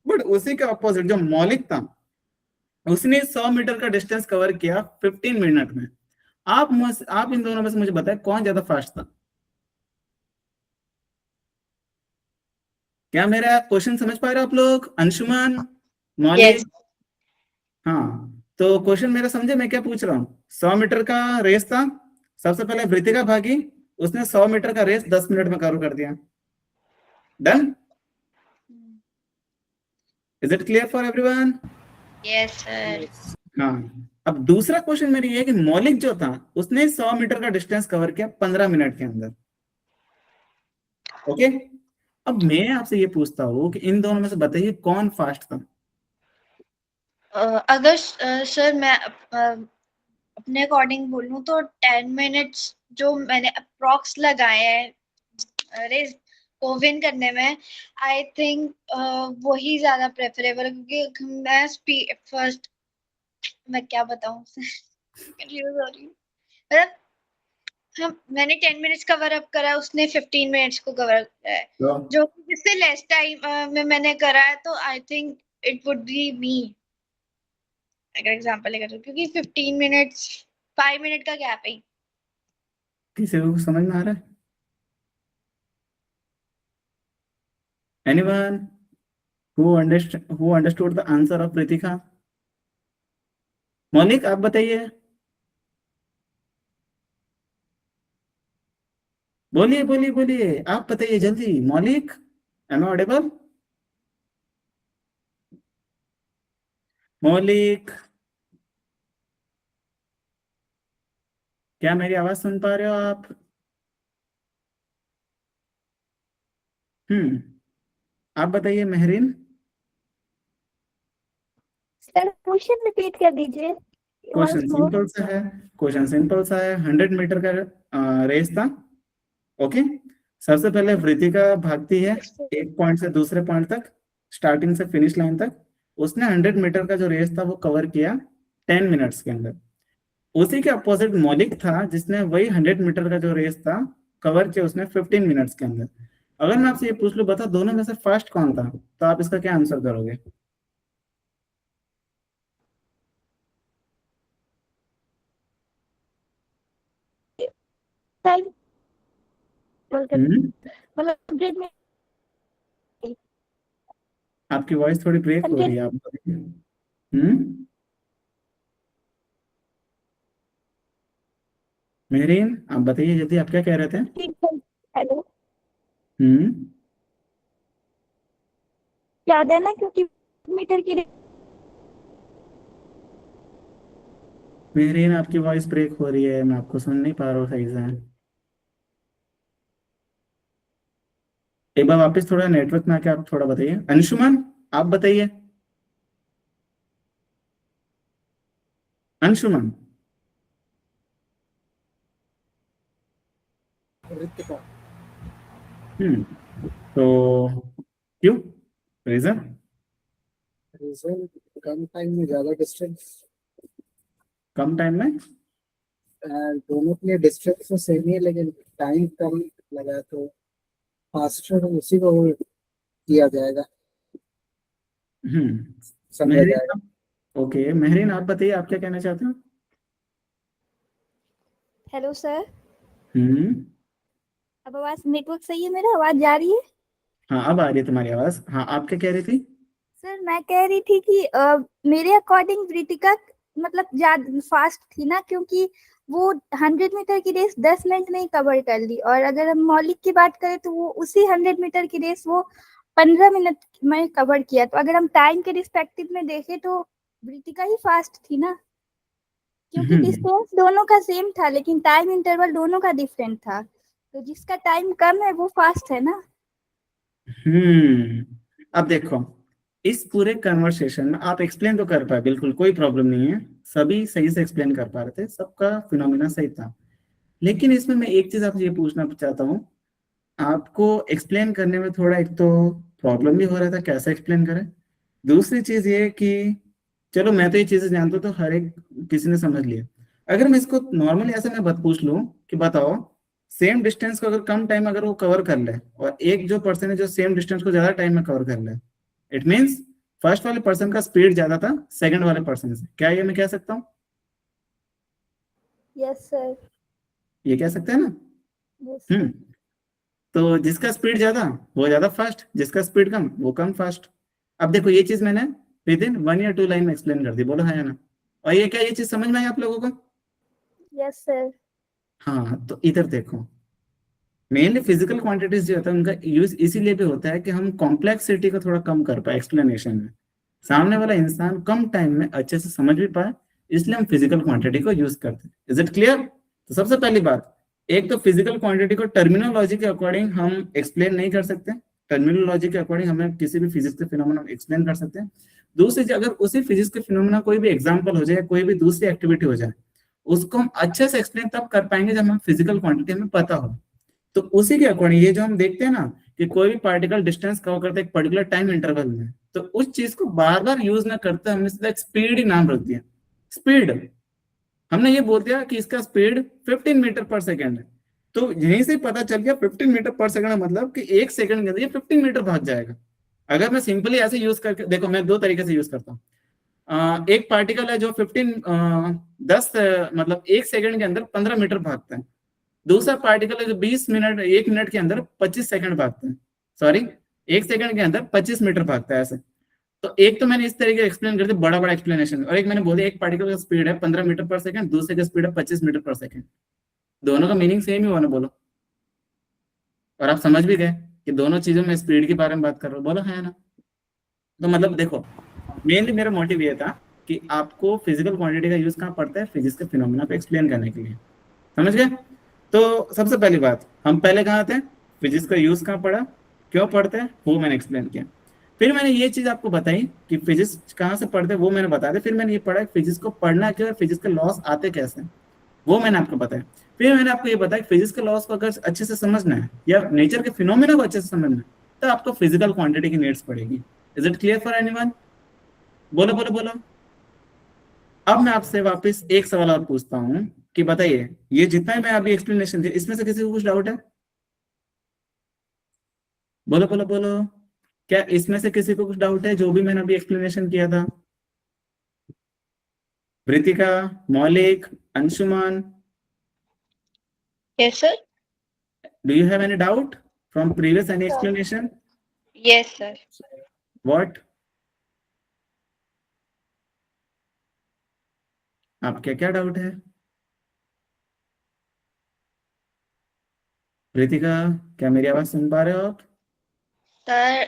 बट उसी के अपोजिट जो मौलिक था, उसने 100 मीटर का डिस्टेंस कवर किया 15 मिनट में। आप इन दोनों में से मुझे बताएं कौन ज्यादा फास्ट था? क्या मेरा क्वेश्चन समझ पा रहे हो आप लोग? अंशुमान, यस। मौलिक। हाँ, तो क्वेश्चन मेरा समझे मैं क्या पूछ रहा हूँ? 100 मीटर का रेस था, सबसे पहले वृत्तिका भागी, उसने 100 मीटर का रेस 10 मिनट में कवर कर दिया। Done? Is it clear for everyone? Yes sir. हाँ। अब दूसरा क्वेश्चन मेरी ये है कि मौलिक जो था, उसने 100 मीटर का डिस्टेंस कवर किया 15 मिनट के अंदर। ओके, अब मैं आपसे ये पूछता हूँ कि इन दोनों में से बताइए कौन फास्ट था? अगर सर मैं अपने अकॉर्डिंग बोलूं तो 10 मिनट्स जो मैंने अप्रॉक्स लगाए हैं रेस को विन करने में, आई थिंक वही ज्यादा प्रेफरेबल है, क्योंकि मैं स्पीड फर्स्ट, मैं क्या बताऊं कंफ्यूज हो रही हूँ। मतलब हम मैंने 10 मिनट्स कवर अप करा, उसने 15 मिनट्स को कवर किया है, तो जो कि जिससे लेस टाइम में मैंने करा है, तो I think it would be me अगर एग्जांपल लेकर, क्योंकि 15 मिनट्स 5 मिनट का गैप है। किसी को कुछ समझ में आ रहा है? Anyone who understood the answer of Pritika? Maulik आप बताइए, बोलिए बोलिए बोलिए, आप बताइए जल्दी। मौलिक, एम आई ऑडिबल? मौलिक, क्या मेरी आवाज सुन पा रहे हो आप? हम्म, आप बताइए मेहरीन। सर क्वेश्चन रिपीट कर दीजिए क्वेश्चन once more. सिंपल सा है, क्वेश्चन सिंपल सा है। 100 मीटर का रेस था। ओके, सबसे पहले वृत्तिका भागती है एक पॉइंट से दूसरे पॉइंट तक, स्टार्टिंग से फिनिश लाइन तक। उसने 100 मीटर का जो रेस था वो कवर किया 10 मिनट्स के अंदर। उसी के अपोजिट मौलिक था, जिसने वही 100 मीटर का जो रेस था कवर किया उसने 15 मिनट्स के अंदर। अगर मैं आपसे ये पूछ लूं, बता दोनों में से फास्ट कौन था, तो आप इसका क्या आंसर करोगे? टाइम बोलकर हम्म, मतलब 100 में आपकी वॉइस थोड़ी ब्रेक हो 100 रही है, आप बताइए। हम्म, मेहरीन आप बताइए जल्दी, आप क्या कह रहे थे? हेलो हम्म, याद है ना, क्योंकि मीटर की मेहरीन, आपकी वॉइस ब्रेक हो रही है, मैं आपको सुन नहीं पा रहा हूँ सही से। एक बार वापस थोड़ा नेटवर्क में आके आप थोड़ा बताइए। अंशुमन, आप बताइए। अंशुमन। तो क्यों, रीजन? रीजन कम टाइम में ज्यादा डिस्टेंस, कम टाइम में? दोनों के लिए डिस्टेंस तो सेम ही है लेकिन टाइम कम लगा तो फास्टर उसी को किया जाएगा, समझा मेहरीन जाएगा। ओके, मेहरीन आप बताइए, आप क्या कहना चाहते हो? हेलो सर, हम्म। अब आवाज नेटवर्क सही है, मेरा आवाज जा रही है? हाँ, अब आ रही है तुम्हारी आवाज। हाँ, आप क्या कह रही थी? सर मैं कह रही थी कि मेरे अकॉर्डिंग रितिका मतलब ज्यादा फास्ट थी ना, क्योंकि वो 100 मीटर की रेस 10 मिनट में ही कवर कर ली, और अगर हम मौलिक की बात करें तो वो उसी 100 मीटर की रेस वो 15 मिनट में कवर किया। तो अगर हम टाइम के रिस्पेक्टिव में देखें तो रितिका ही फास्ट थी ना, क्योंकि हम्म। डिस्टेंस दोनों का सेम था लेकिन टाइम इंटरवल दोनों का डिफरेंट था, तो जिसका टाइम कम है वो फास्ट है ना। हम्म। अब देखो, इस पूरे कन्वर्सेशन में आप एक्सप्लेन तो कर पाए, बिल्कुल कोई प्रॉब्लम नहीं है, सभी सही से एक्सप्लेन कर पा रहे थे, सबका फिनोमिना सही था। लेकिन इसमें मैं एक चीज आपसे ये पूछना चाहता हूँ, आपको एक्सप्लेन करने में थोड़ा एक तो प्रॉब्लम भी हो रहा था, कैसे एक्सप्लेन करें। दूसरी चीज ये कि चलो मैं तो ये चीजें जानता हूँ तो हर एक किसी ने समझ लिया। अगर मैं इसको नॉर्मली ऐसे मैं बात पूछ लूँ कि बताओ, सेम डिस्टेंस को अगर कम टाइम अगर वो कवर कर ले, और एक जो पर्सन है जो सेम डिस्टेंस को ज्यादा टाइम में कवर कर ले, इट मीन्स फर्स्ट वाले पर्सन का स्पीड ज्यादा था सेकंड वाले पर्सन से, क्या ये मैं कह सकता हूँ? Yes sir. ये कह सकते हैं ना? Yes sir. हम्म। तो जिसका स्पीड ज्यादा वो ज्यादा फास्ट, जिसका स्पीड कम वो कम फास्ट। अब देखो, ये चीज मैंने विद इन 1 या 2 लाइन में एक्सप्लेन कर दी, बोलो हाँ या ना? और ये क्या, ये चीज समझ में आई आप लोगों को? Yes sir. हाँ, तो इधर देखो, मेनली फिजिकल क्वांटिटीज जो होता है उनका यूज इसीलिए भी होता है कि हम कॉम्प्लेक्सिटी को थोड़ा कम कर पाए एक्सप्लेनेशन में, सामने वाला इंसान कम टाइम में अच्छे से समझ भी पाए, इसलिए हम फिजिकल क्वांटिटी को यूज करते हैं। Is it clear? तो सबसे पहली बात, एक तो फिजिकल क्वांटिटी को टर्मिनोलॉजी के अकॉर्डिंग हम एक्सप्लेन नहीं कर सकते, टर्मिनोलॉजी के अकॉर्डिंग हमें किसी भी फिजिक्स के फिनोमेना एक्सप्लेन कर सकते हैं। दूसरी चीज, अगर उसी फिजिक्स के फिनोमेना कोई भी एग्जाम्पल हो जाए, कोई भी दूसरी एक्टिविटी हो जाए, उसको हम अच्छे से एक्सप्लेन तब कर पाएंगे जब हम फिजिकल क्वांटिटी हमें पता हो। तो उसी के अकॉर्डिंग ये जो हम देखते हैं ना कि कोई भी पार्टिकल डिस्टेंस कवर करते हैं एक पर्टिकुलर टाइम इंटरवल में, तो उस चीज को बार बार यूज ना करते हमने सीधा स्पीड ही नाम रख दिया। स्पीड, हमने ये बोल दिया कि इसका स्पीड 15 मीटर पर सेकेंड है, तो यहीं से पता चल गया 15 मीटर पर सेकेंड मतलब कि एक सेकंड के अंदर ये 15 मीटर भाग जाएगा। अगर मैं सिंपली ऐसे यूज करके देखो, मैं दो तरीके से यूज करता हूँ। एक पार्टिकल है जो 10 मतलब एक सेकंड के अंदर 15 मीटर भागता है। दूसरा पार्टिकल है जो 20 मिनट 1 मिनट के अंदर 25 सेकंड भागता है, सॉरी, एक सेकंड के अंदर 25 मीटर भागता है ऐसे। तो एक तो मैंने इस तरीके एक्सप्लेन कर दिया, बड़ा बड़ा एक्सप्लेनेशन, और एक मैंने बोल दिया एक पार्टिकल का स्पीड है 15 मीटर पर सेकंड, दूसरे का स्पीड है 25 मीटर पर सेकंड। दोनों का मीनिंग सेम ही हुआ ना, बोलो? और आप समझ भी गए कि दोनों चीजों में स्पीड के बारे में बात कर रहे हो, बोलो है ना? तो मतलब देखो, मेनली मेरा मोटिव ये था कि आपको फिजिकल क्वांटिटी का यूज कहाँ पड़ता है, फिजिक्स के फिनोमेना को एक्सप्लेन करने के लिए। समझ गए? तो सबसे पहली बात, हम पहले कहाँ थे, फिजिक्स का यूज कहाँ पड़ा, क्यों पढ़ते हैं, वो मैंने एक्सप्लेन किया। फिर मैंने ये चीज आपको बताई कि फिजिक्स कहाँ से पढ़ते हैं, वो मैंने बता दिया। फिर मैंने ये पढ़ा फिजिक्स को पढ़ना क्यों और फिजिक्स के लॉस आते कैसे, वो मैंने आपको बताया। फिर मैंने आपको ये बताया फिजिक्स के लॉस को अगर अच्छे से समझना है या नेचर के फिनोमेना को अच्छे से समझना है, तो आपको फिजिकल क्वांटिटी की नीड्स पड़ेगी। Is it clear for anyone? बोलो बोलो बोलो। अब मैं आपसे वापस एक सवाल और पूछता हूँ कि बताइए, ये जितना ही मैं अभी एक्सप्लेनेशन दिया, इसमें से किसी को कुछ डाउट है? बोलो बोलो बोलो। क्या इसमें से किसी को कुछ डाउट है जो भी मैंने अभी एक्सप्लेनेशन किया था? रितिका, मौलिक, Anshuman, Yes, sir. Do you have any doubt from previous any explanation? Yes, sir. What? आप क्या क्या डाउट है? रितिका, क्या मेरी आवाज सुन पा रहे हो आप? Sir,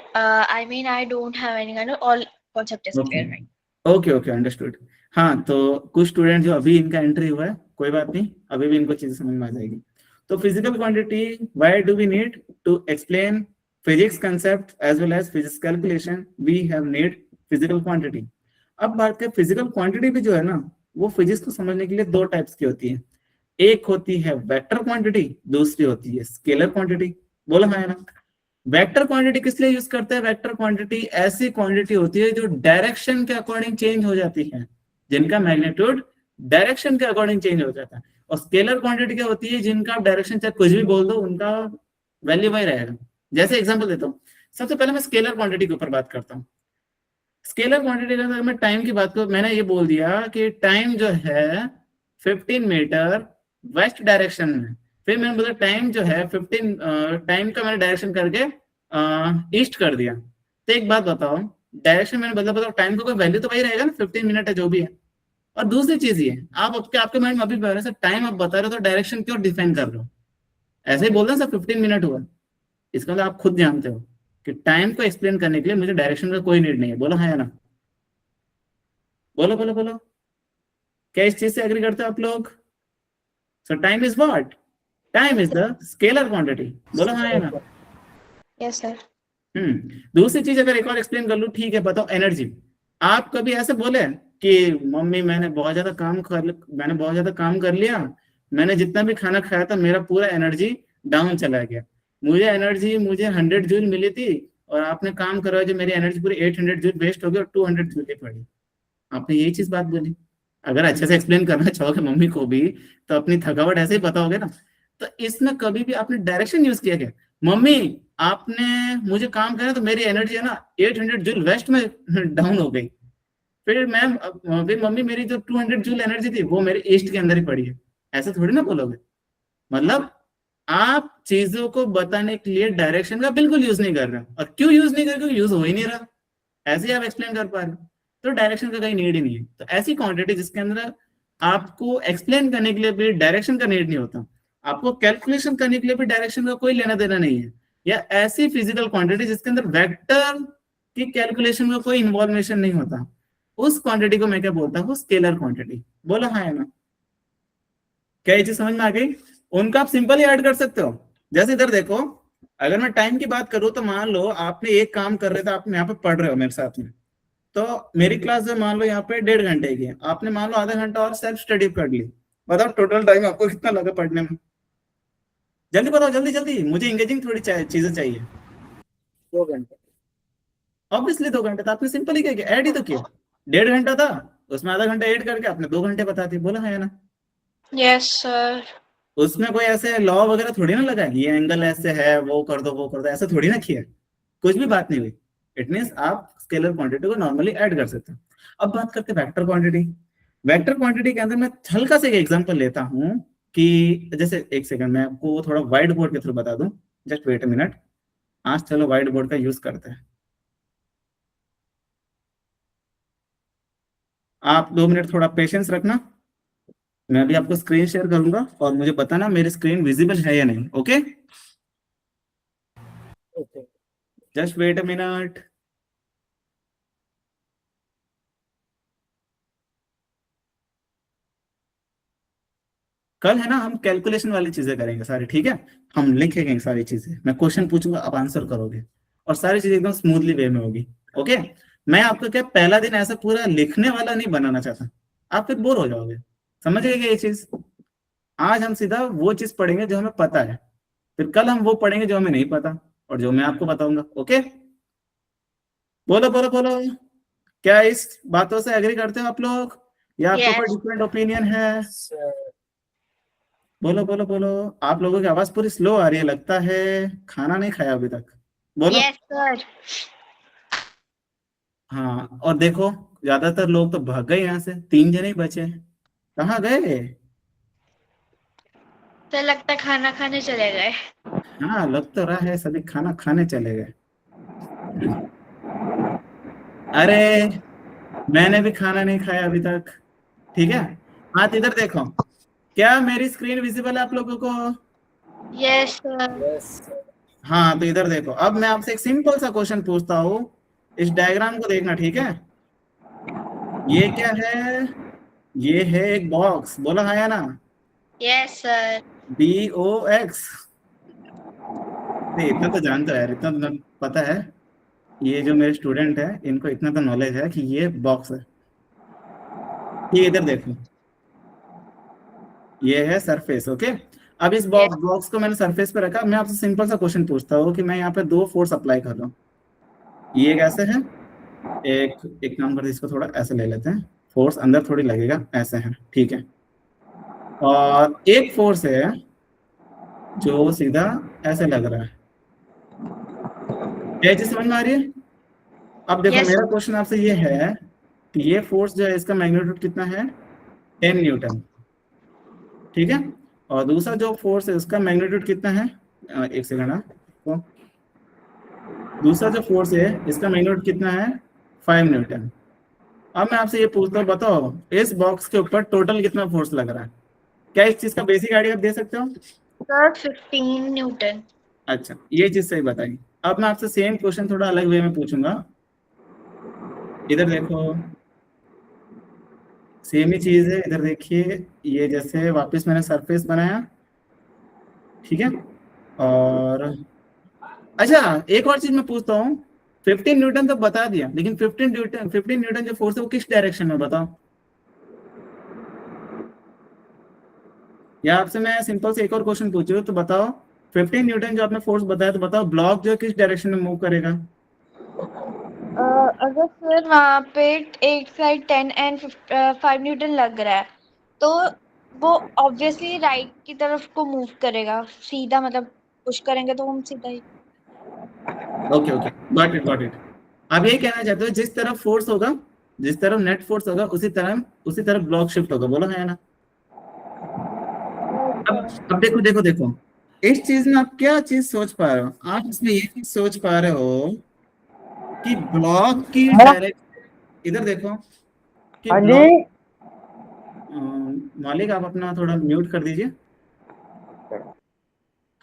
I mean, I don't have any kind of all concept is clear, right? Okay okay, understood. हाँ, तो कुछ स्टूडेंट जो अभी इनका एंट्री हुआ है, कोई बात नहीं, अभी भी इनको चीजें समझ में आ जाएगी। तो physical quantity, why do we need to explain physics concept as well as physics calculation, we have need physical quantity. अब बात करें फिजिकल क्वांटिटी भी जो है ना, वो फिजिक्स को समझने के लिए दो टाइप्स की होती है। एक होती है वेक्टर क्वांटिटी, दूसरी होती है स्केलर क्वांटिटी। बोला है ना। वेक्टर क्वांटिटी किस लिए यूज करते हैं? वेक्टर क्वांटिटी ऐसी क्वांटिटी होती है जो डायरेक्शन के अकॉर्डिंग चेंज हो जाती है, जिनका मैग्नीट्यूड डायरेक्शन के अकॉर्डिंग चेंज हो जाता है। और स्केलर क्वांटिटी क्या होती है? जिनका डायरेक्शन चाहे कुछ भी बोल दो, उनका वैल्यू वही रहेगा। जैसे एग्जांपल देता हूँ, सबसे पहले मैं स्केलर क्वांटिटी के ऊपर बात करता हूँ। स्केलर क्वांटिटी का अगर मैं टाइम की बात करूं, मैंने ये बोल दिया कि टाइम जो है 15 मीटर वेस्ट डायरेक्शन में, फिर मैंने बोला टाइम जो है 15 टाइम का मैंने डायरेक्शन करके ईस्ट कर दिया। तो एक बात बताओ, डायरेक्शन मैंने बदला, बताओ टाइम का कोई वैल्यू तो वही रहेगा ना, 15 मिनट है जो भी है। और दूसरी चीज ये, आप आपके माइंड में अभी सर टाइम आप बता रहे हो तो डायरेक्शन क्यों डिफाइन कर रहे हो? ऐसे ही बोल रहे हैं सर 15 मिनट हुआ, इसका मतलब आप खुद जानते हो कि टाइम को एक्सप्लेन करने के लिए मुझे डायरेक्शन का कोई नीड नहीं है। बोलो हाँ या ना? बोलो बोलो बोलो, क्या इस चीज से एग्री करते हो आप लोग? सो time is what? Time is the scalar quantity. बोलो हाँ या ना? Yes sir. दूसरी चीज अगर एक और एक्सप्लेन कर लूं, ठीक है, बताओ एनर्जी। आप कभी ऐसे बोले कि मम्मी मैंने बहुत ज्यादा काम कर लिया, मैंने जितना भी खाना खाया था मेरा पूरा एनर्जी डाउन चला गया, मुझे 100 जूल मिली थी और आपने काम करवाया जो मेरी एनर्जी पूरी 800 जूल वेस्ट हो गई और 200 जूल ही पड़ी। आपने यही चीज बात बोली। अगर अच्छे से एक्सप्लेन करना चाहोगे मम्मी को भी, तो अपनी थकावट ऐसे ही बताओगे ना। तो इसमें कभी भी आपने डायरेक्शन यूज किया क्या? मम्मी आपने मुझे काम करा तो मेरी एनर्जी है ना 800 जूल वेस्ट में डाउन हो गई, फिर मैम फिर मम्मी मेरी जो 200 जूल एनर्जी थी वो मेरे ईस्ट के अंदर ही पड़ी है। ऐसे थोड़ी ना बोलोगे। मतलब आप चीजों को बताने के लिए डायरेक्शन का बिल्कुल यूज नहीं कर रहे हो। और क्यों यूज नहीं कर रहे? यूज हो ही नहीं रहा, ऐसे ही आप एक्सप्लेन कर पा रहे हो। तो डायरेक्शन का कहीं नीड ही नहीं है। तो ऐसी क्वांटिटी जिसके अंदर आपको एक्सप्लेन करने के लिए भी डायरेक्शन का नीड नहीं होता, आपको कैलकुलेशन करने के लिए भी डायरेक्शन का कोई लेना देना नहीं है, या ऐसी फिजिकल क्वांटिटी जिसके अंदर वेक्टर की कैलकुलेशन का कोई इन्वॉल्वेशन नहीं होता, उस क्वांटिटी को मैं क्या बोलता हूँ? Scalar quantity. बोला हाँ है ना? क्या ये चीज समझ में आ गई? उनका आप सिंपल ही ऐड कर सकते हो। जैसे इधर देखो, अगर मैं टाइम की बात करूं तो मान लो आपने एक काम कर रहे थे, आप यहाँ पे पढ़ रहे हो मेरे साथ में, तो मेरी क्लास जो मान लो यहाँ पे 1.5 घंटे की है, आपने मान लो आधा घंटा और सेल्फ स्टडी कर ली। बताओ टोटल टाइम आपको कितना लगा पढ़ने में? जल्दी बताओ, जल्दी जल्दी, मुझे इंगेजिंग थोड़ी चीजें चाहिए। 2 घंटे। ऑब्वियसली 2 घंटे। तो आपने सिंपल ही क्या ऐड ही तो किया। 1.5 घंटा था, उसमें आधा घंटा ऐड करके आपने 2 घंटे बता दिए। बोला है ना? Yes sir. उसमें कोई ऐसे लॉ वगैरह थोड़ी ना लगा, ये एंगल ऐसे है वो कर दो वो कर दो, ऐसा थोड़ी ना किया, कुछ भी बात नहीं हुई। इट मींस आप स्केलर क्वांटिटी को नॉर्मली ऐड कर सकते हैं। अब बात करते हैं वेक्टर क्वांटिटी। वेक्टर क्वांटिटी के अंदर मैं हल्का से एक एग्जांपल लेता हूं कि जैसे, एक सेकंड मैं आपको थोड़ा व्हाइट बोर्ड के थ्रू बता दूं, जस्ट वेट अ मिनट। आज चलो व्हाइट बोर्ड का यूज करते हैं। आप 2 मिनट थोड़ा पेशेंस रखना, मैं अभी आपको स्क्रीन शेयर करूंगा और मुझे बताना मेरी स्क्रीन विजिबल है या नहीं। Okay, just wait a minute. कल है ना हम कैलकुलेशन वाली चीजें करेंगे सारी, ठीक है? हम लिखेंगे सारी चीजें, मैं क्वेश्चन पूछूंगा आप आंसर करोगे, और सारी चीजें एकदम स्मूथली वे में होगी। ओके, मैं आपको क्या पहला दिन ऐसा पूरा लिखने वाला नहीं बनाना चाहता, आप फिर बोर हो जाओगे। समझ गए क्या ये चीज? आज हम सीधा वो चीज पढ़ेंगे जो हमें पता है, फिर कल हम वो पढ़ेंगे जो हमें नहीं पता और जो मैं आपको बताऊंगा। ओके, बोलो बोलो बोलो, क्या इस बातों से एग्री करते हो आप लोग, या आपको Yes. कोई डिफरेंट ओपिनियन है? बोलो बोलो बोलो। आप लोगों की आवाज पूरी स्लो आ रही है, लगता है खाना नहीं खाया अभी तक। बोलो। Yes sir. हाँ, और देखो ज्यादातर लोग तो भाग गए यहाँ से, 3 जने ही बचे। कहाँ गए? तो लगता है खाना खाने चले गए। हाँ, लग तो रहा है सभी खाना खाने चले गए। अरे मैंने भी खाना नहीं खाया अभी तक, ठीक है? हाँ, तो इधर देखो, क्या मेरी स्क्रीन विजिबल है आप लोगों को? Yes sir. हाँ, तो इधर देखो, अब मैं आपसे एक सिंपल सा क्वेश्चन पूछता हूँ, इस डायग्राम को देखना, ठीक है? ये क्या है? ये है एक बॉक्स, बोला हाँ या ना? Yes sir. BOX। नहीं, इतना तो जानता है यार, इतना तो पता है। ये जो मेरे स्टूडेंट है इनको इतना तो नॉलेज है कि ये बॉक्स है। ये इधर देखो, ये है सरफेस। ओके, अब इस यस। बॉक्स को मैंने सरफेस पे रखा। मैं आपसे सिंपल सा क्वेश्चन पूछता हूँ कि मैं यहाँ पे दो फोर्स अप्लाई कर रहा हूँ। ये कैसे है? एक एक काम करते हैं, इसको थोड़ा ऐसे ले लेते हैं। फोर्स अंदर थोड़ी लगेगा, ऐसे है, ठीक है। और एक फोर्स है जो सीधा ऐसे लग रहा है। क्या चीज समझ में आ रही है? अब देखो, यस। मेरा क्वेश्चन आपसे ये है कि ये फोर्स जो है इसका मैग्नीट्यूड कितना है? 10 न्यूटन, ठीक है। और दूसरा जो फोर्स है उसका मैग्नीट्यूड कितना है? एक सेकंड। तो दूसरा जो फोर्स है इसका मैग्नीट्यूड कितना है? 5 न्यूटन। अब मैं आपसे ये पूछता हूँ, बताओ इस बॉक्स के ऊपर टोटल कितना फोर्स लग रहा है? क्या इस चीज का बेसिक आइडिया आप दे सकते हो? Sir 15 Newton. अच्छा, ये चीज सही बताई। अब मैं आपसे सेम क्वेश्चन थोड़ा अलग वे में पूछूंगा। इधर देखो, सेम ही चीज है, इधर देखिए। ये जैसे वापस मैंने सरफेस बनाया, ठीक है। और अच्छा, एक और चीज मैं पूछता हूँ। 15 न्यूटन तो बता दिया, लेकिन 15 न्यूटन जो फोर्स है वो किस डायरेक्शन में, बताओ। या आपसे मैं सिंपल से एक और क्वेश्चन पूछ रही हूँ, तो बताओ 15 न्यूटन जो आपने फोर्स बताया, तो बताओ ब्लॉक जो किस डायरेक्शन में मूव करेगा? अगर सर वहाँ पे एक साइड 10 एंड 5 न्यूटन लग रहा है तो वो ऑब्वियसली राइट की तरफ को मूव करेगा सीधा, मतलब पुश करेंगे तो हम सीधा ही। Okay okay, got it. आप यही कहना चाहते हो जिस तरफ फोर्स होगा, जिस तरफ नेट फोर्स होगा, उसी तरफ ब्लॉक शिफ्ट होगा, बोलो है ना? अब देखो देखो देखो, इस चीज में आप क्या चीज सोच पा रहे हो? आप इसमें ये चीज सोच पा रहे हो कि ब्लॉक की डायरेक्शन, इधर देखो कि हाँ जी। ब्लॉक, मालिक आप अपना थोड़ा म्यूट कर दीजिए।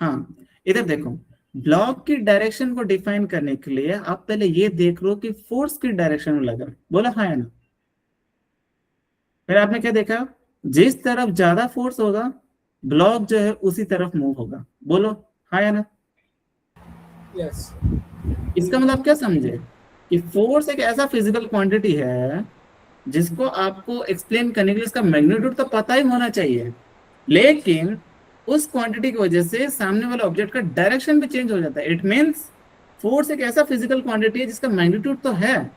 हाँ, इधर देखो, ब्लॉक की डायरेक्शन को डिफाइन करने के लिए आप पहले ये देख लो कि फोर्स की डायरेक्शन में लगा, बोला हाँ या ना? फिर आपने क्या देखा? जिस तरफ ज्यादा फोर्स होगा, ब्लॉक जो है उसी तरफ मूव होगा, बोलो हाँ या ना? यस। इसका मतलब क्या समझे कि फोर्स एक ऐसा फिजिकल क्वांटिटी है जिसको आपको एक्सप्लेन करने के लिए इसका मैग्नीट्यूड तो पता ही होना चाहिए, लेकिन उस क्वांटिटी की वजह से सामने वाले ऑब्जेक्ट का डायरेक्शन भी चेंज हो जाता है। इट मींस फोर्स एक ऐसा फिजिकल क्वांटिटी है जिसका मैग्नीट्यूड तो है,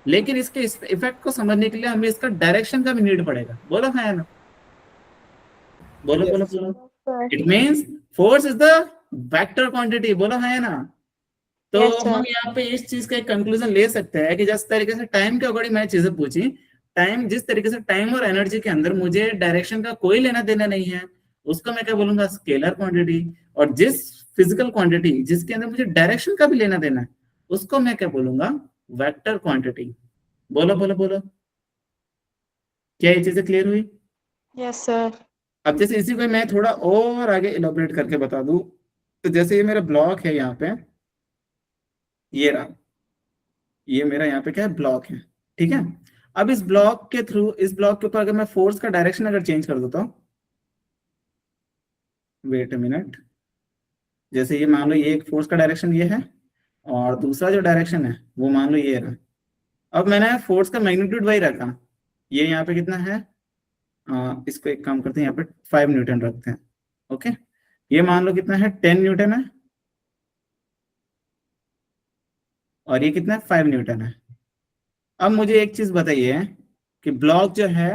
लेकिन इसके इफेक्ट को समझने के लिए हमें इसका डायरेक्शन का भी नीड पड़ेगा, बोलो हाँ या ना? बोलो बोलो बोलो। It means force is the vector quantity, बोलो हाँ या ना? तो Yes, sir. हम यहाँ पे इस चीज का एक कंक्लूजन ले सकते हैं कि जिस तरीके से टाइम के अकॉर्डिंग मैंने चीजें पूछी, जिस तरीके से टाइम और एनर्जी के अंदर मुझे डायरेक्शन का कोई लेना देना नहीं है, उसको मैं क्या बोलूंगा? Scalar quantity. और जिस फिजिकल क्वांटिटी जिसके अंदर मुझे डायरेक्शन का भी लेना देना है, उसको मैं क्या बोलूंगा? Vector quantity. बोलो बोलो बोलो, क्या ये चीजें क्लियर हुई? Yes, sir. अब जैसे इसी को मैं थोड़ा और आगे इलाबोरेट करके बता दूं, तो जैसे ये मेरा ब्लॉक है यहाँ पे, ये रहा, ये मेरा यहाँ पे क्या है? ब्लॉक है, ठीक है। अब इस ब्लॉक के थ्रू, इस ब्लॉक के ऊपर अगर मैं फोर्स का डायरेक्शन अगर चेंज कर देता हूँ, वेट अ मिनट, जैसे ये मान लो ये एक फोर्स का डायरेक्शन ये है, और दूसरा जो डायरेक्शन है वो मान लो ये रहा। अब मैंने फोर्स का मैग्नीट्यूड वही रखा, ये यहाँ पे कितना है? इसको एक काम करते हैं, यहाँ पे 5 न्यूटन रखते हैं। ओके, ये मान लो कितना है? 10 न्यूटन है, और ये कितना है? 5 न्यूटन है। अब मुझे एक चीज बताइए कि ब्लॉक जो है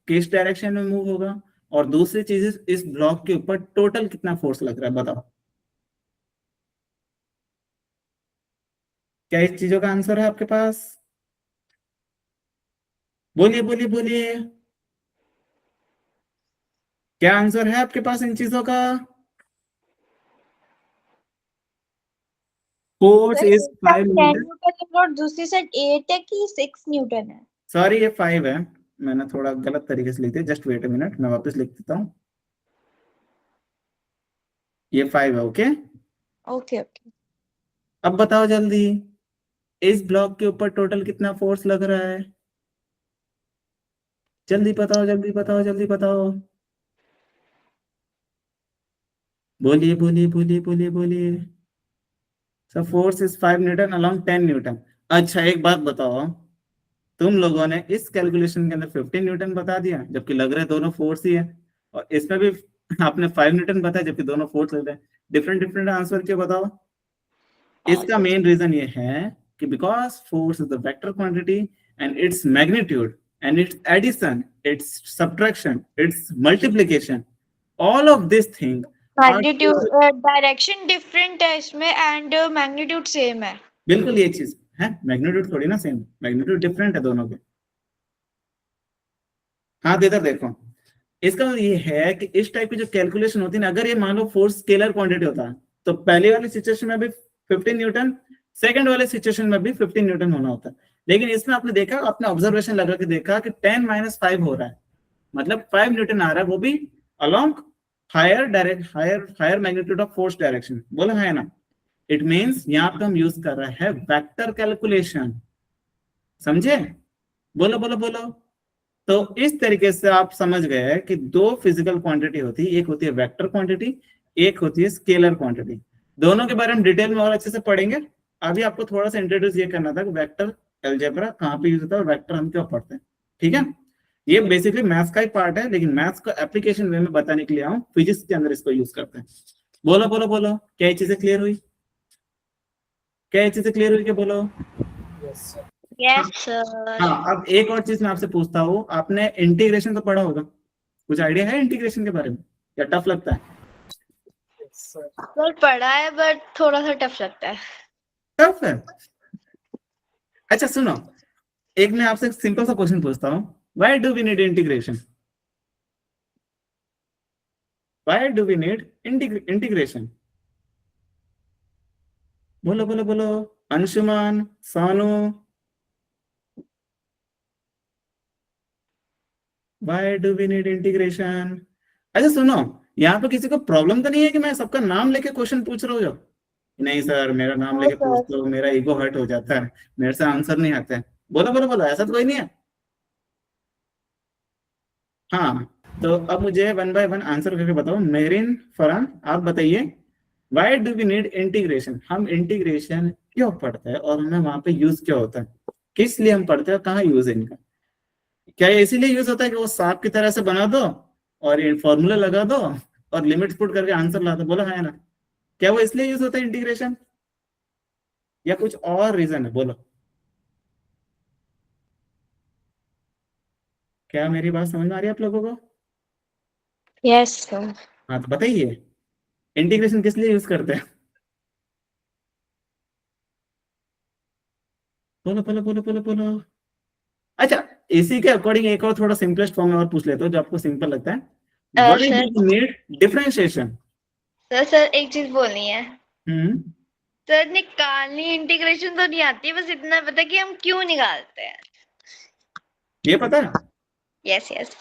किस डायरेक्शन में मूव होगा, और दूसरी चीज इस ब्लॉक के ऊपर टोटल कितना फोर्स लग रहा है, बताओ। क्या इस चीजों का आंसर है आपके पास? बोलिए बोलिए बोलिए, क्या आंसर है आपके पास इन चीजों का? फोर्स सर इज एक साइड 10 5 न्यूटन। न्यूटन है और दूसरी साइड 8 है कि 6 न्यूटन है? सॉरी, ये 5 है, मैंने थोड़ा गलत तरीके से लिख दिया। जस्ट वेट अ मिनट, मैं वापस लिख देता हूँ। ये 5 है, ओके। Okay okay. अब बताओ जल्दी, इस ब्लॉक के ऊपर टोटल कितना फोर्स लग रहा है? जल्दी बताओ, जल्दी बताओ, जल्दी बताओ, बोलिए बोलिए बोलिए बोलिए बोलिए। So force is 5 Newton along 10 Newton. अच्छा एक बात बताओ, तुम लोगों ने इस कैलकुलेशन के अंदर 15 न्यूटन बता दिया, जबकि लग रहा है दोनों फोर्स ही है, और इसमें भी आपने 5 न्यूटन बताया, जबकि दोनों फोर्स लग रहे हैं। डिफरेंट डिफरेंट आंसर क्यों बताओ? इसका मेन रीजन ये है कि because force is the vector quantity and its magnitude and its addition, its subtraction, its multiplication, all of this thing magnitude direction different है इसमें एंड मैग्नीट्यूड सेम है। बिल्कुल ये चीज है, मैग्नीट्यूड थोड़ी ना सेम, मैग्नीट्यूड डिफरेंट है दोनों के। हाँ तो इधर देखो, इसका मतलब ये है कि इस टाइप की जो कैलकुलेशन होती है ना, अगर ये मान लो फोर्स स्केलर क्वांटिटी होता है तो पहले वाली सिचुएशन में भी 15 न्यूटन, सेकंड वाले सिचुएशन में भी 15 न्यूटन होना होता है। लेकिन इसमें आपने देखा, आपने ऑब्जर्वेशन लगा के देखा कि 10 - 5 हो रहा है, मतलब 5 न्यूटन आ रहा है, वो भी along higher magnitude of force direction. बोला है ना? इट मींस यहाँ पे हम यूज कर रहे हैं वेक्टर कैलकुलेशन, समझे? बोलो बोलो बोलो। तो इस तरीके से आप समझ गए कि दो फिजिकल क्वांटिटी होती है, एक होती है वेक्टर क्वांटिटी, एक होती है स्केलर क्वांटिटी। दोनों के बारे में डिटेल में और अच्छे से पढ़ेंगे। अभी आपको थोड़ा सा इंट्रोड्यूस ये करना था कि वेक्टर अलजेब्रा कहाँ पे यूज होता है और वेक्टर हम क्यों पढ़ते हैं, ठीक है? ये बेसिकली मैथ्स का ही पार्ट है, लेकिन मैथ्स को एप्लीकेशन वे में बताने के लिए आऊँ, फिजिक्स के अंदर इसको यूज करते हैं। बोलो बोलो बोलो, क्या ये चीजें क्लियर हुई? क्या ये चीजें क्लियर हुई? क्या बोलो? Yes sir. हाँ, अब एक और चीज मैं आपसे पूछता हूँ, आपने इंटीग्रेशन तो पढ़ा होगा, कुछ आइडिया है इंटीग्रेशन के बारे में, या टफ लगता है? सर पढ़ा है बट थोड़ा सा टफ लगता है। टफ है? अच्छा सुनो, एक मैं आपसे सिंपल सा क्वेश्चन पूछता हूँ, why do we need integration? Why do we need integration? बोलो बोलो बोलो, Anshuman, Sanu, why do we need integration? अच्छा सुनो, यहाँ पे किसी को प्रॉब्लम तो नहीं है कि मैं सबका नाम लेके क्वेश्चन पूछ रहा हूँ जो? नहीं सर, मेरा नाम लेके पूछ तो मेरा ईगो हर्ट हो जाता है, मेरे से आंसर नहीं आते हैं। बोलो बोलो बोलो, ऐसा तो कोई नहीं है? हाँ, तो अब मुझे वन बाय वन आंसर करके बताओ। मेरिन, फरहान, आप बताइए, why do we need integration? हम इंटीग्रेशन क्यों पढ़ते हैं और हमें वहां पे यूज क्या होता है, किस लिए हम पढ़ते हैं, कहाँ यूज है इनका? क्या ये इसीलिए यूज होता है कि वो सांप की तरह से बना दो और ये फॉर्मूला लगा दो और लिमिट पुट करके आंसर ला दो? बोलो है ना? क्या वो इसलिए यूज होता है इंटीग्रेशन, या कुछ और रीजन है? बोलो, क्या मेरी बात समझ में आ रही है आप लोगों को? Yes sir. हाँ तो बताइए, इंटीग्रेशन किस लिए यूज करते हैं? बोलो बोलो बोलो बोलो बोलो। अच्छा, इसी के अकॉर्डिंग एक और थोड़ा सिंपलेस्ट फॉर्म में और पूछ लेते हो जो आपको सिंपल लगता है। Why sir do we need differentiation? Sir एक चीज बोलनी है। हम्म, सर निकालनी इंटीग्रेशन तो नहीं आती, बस इतना पता है कि हम क्यों निकालते हैं। ये पता है? Yes yes.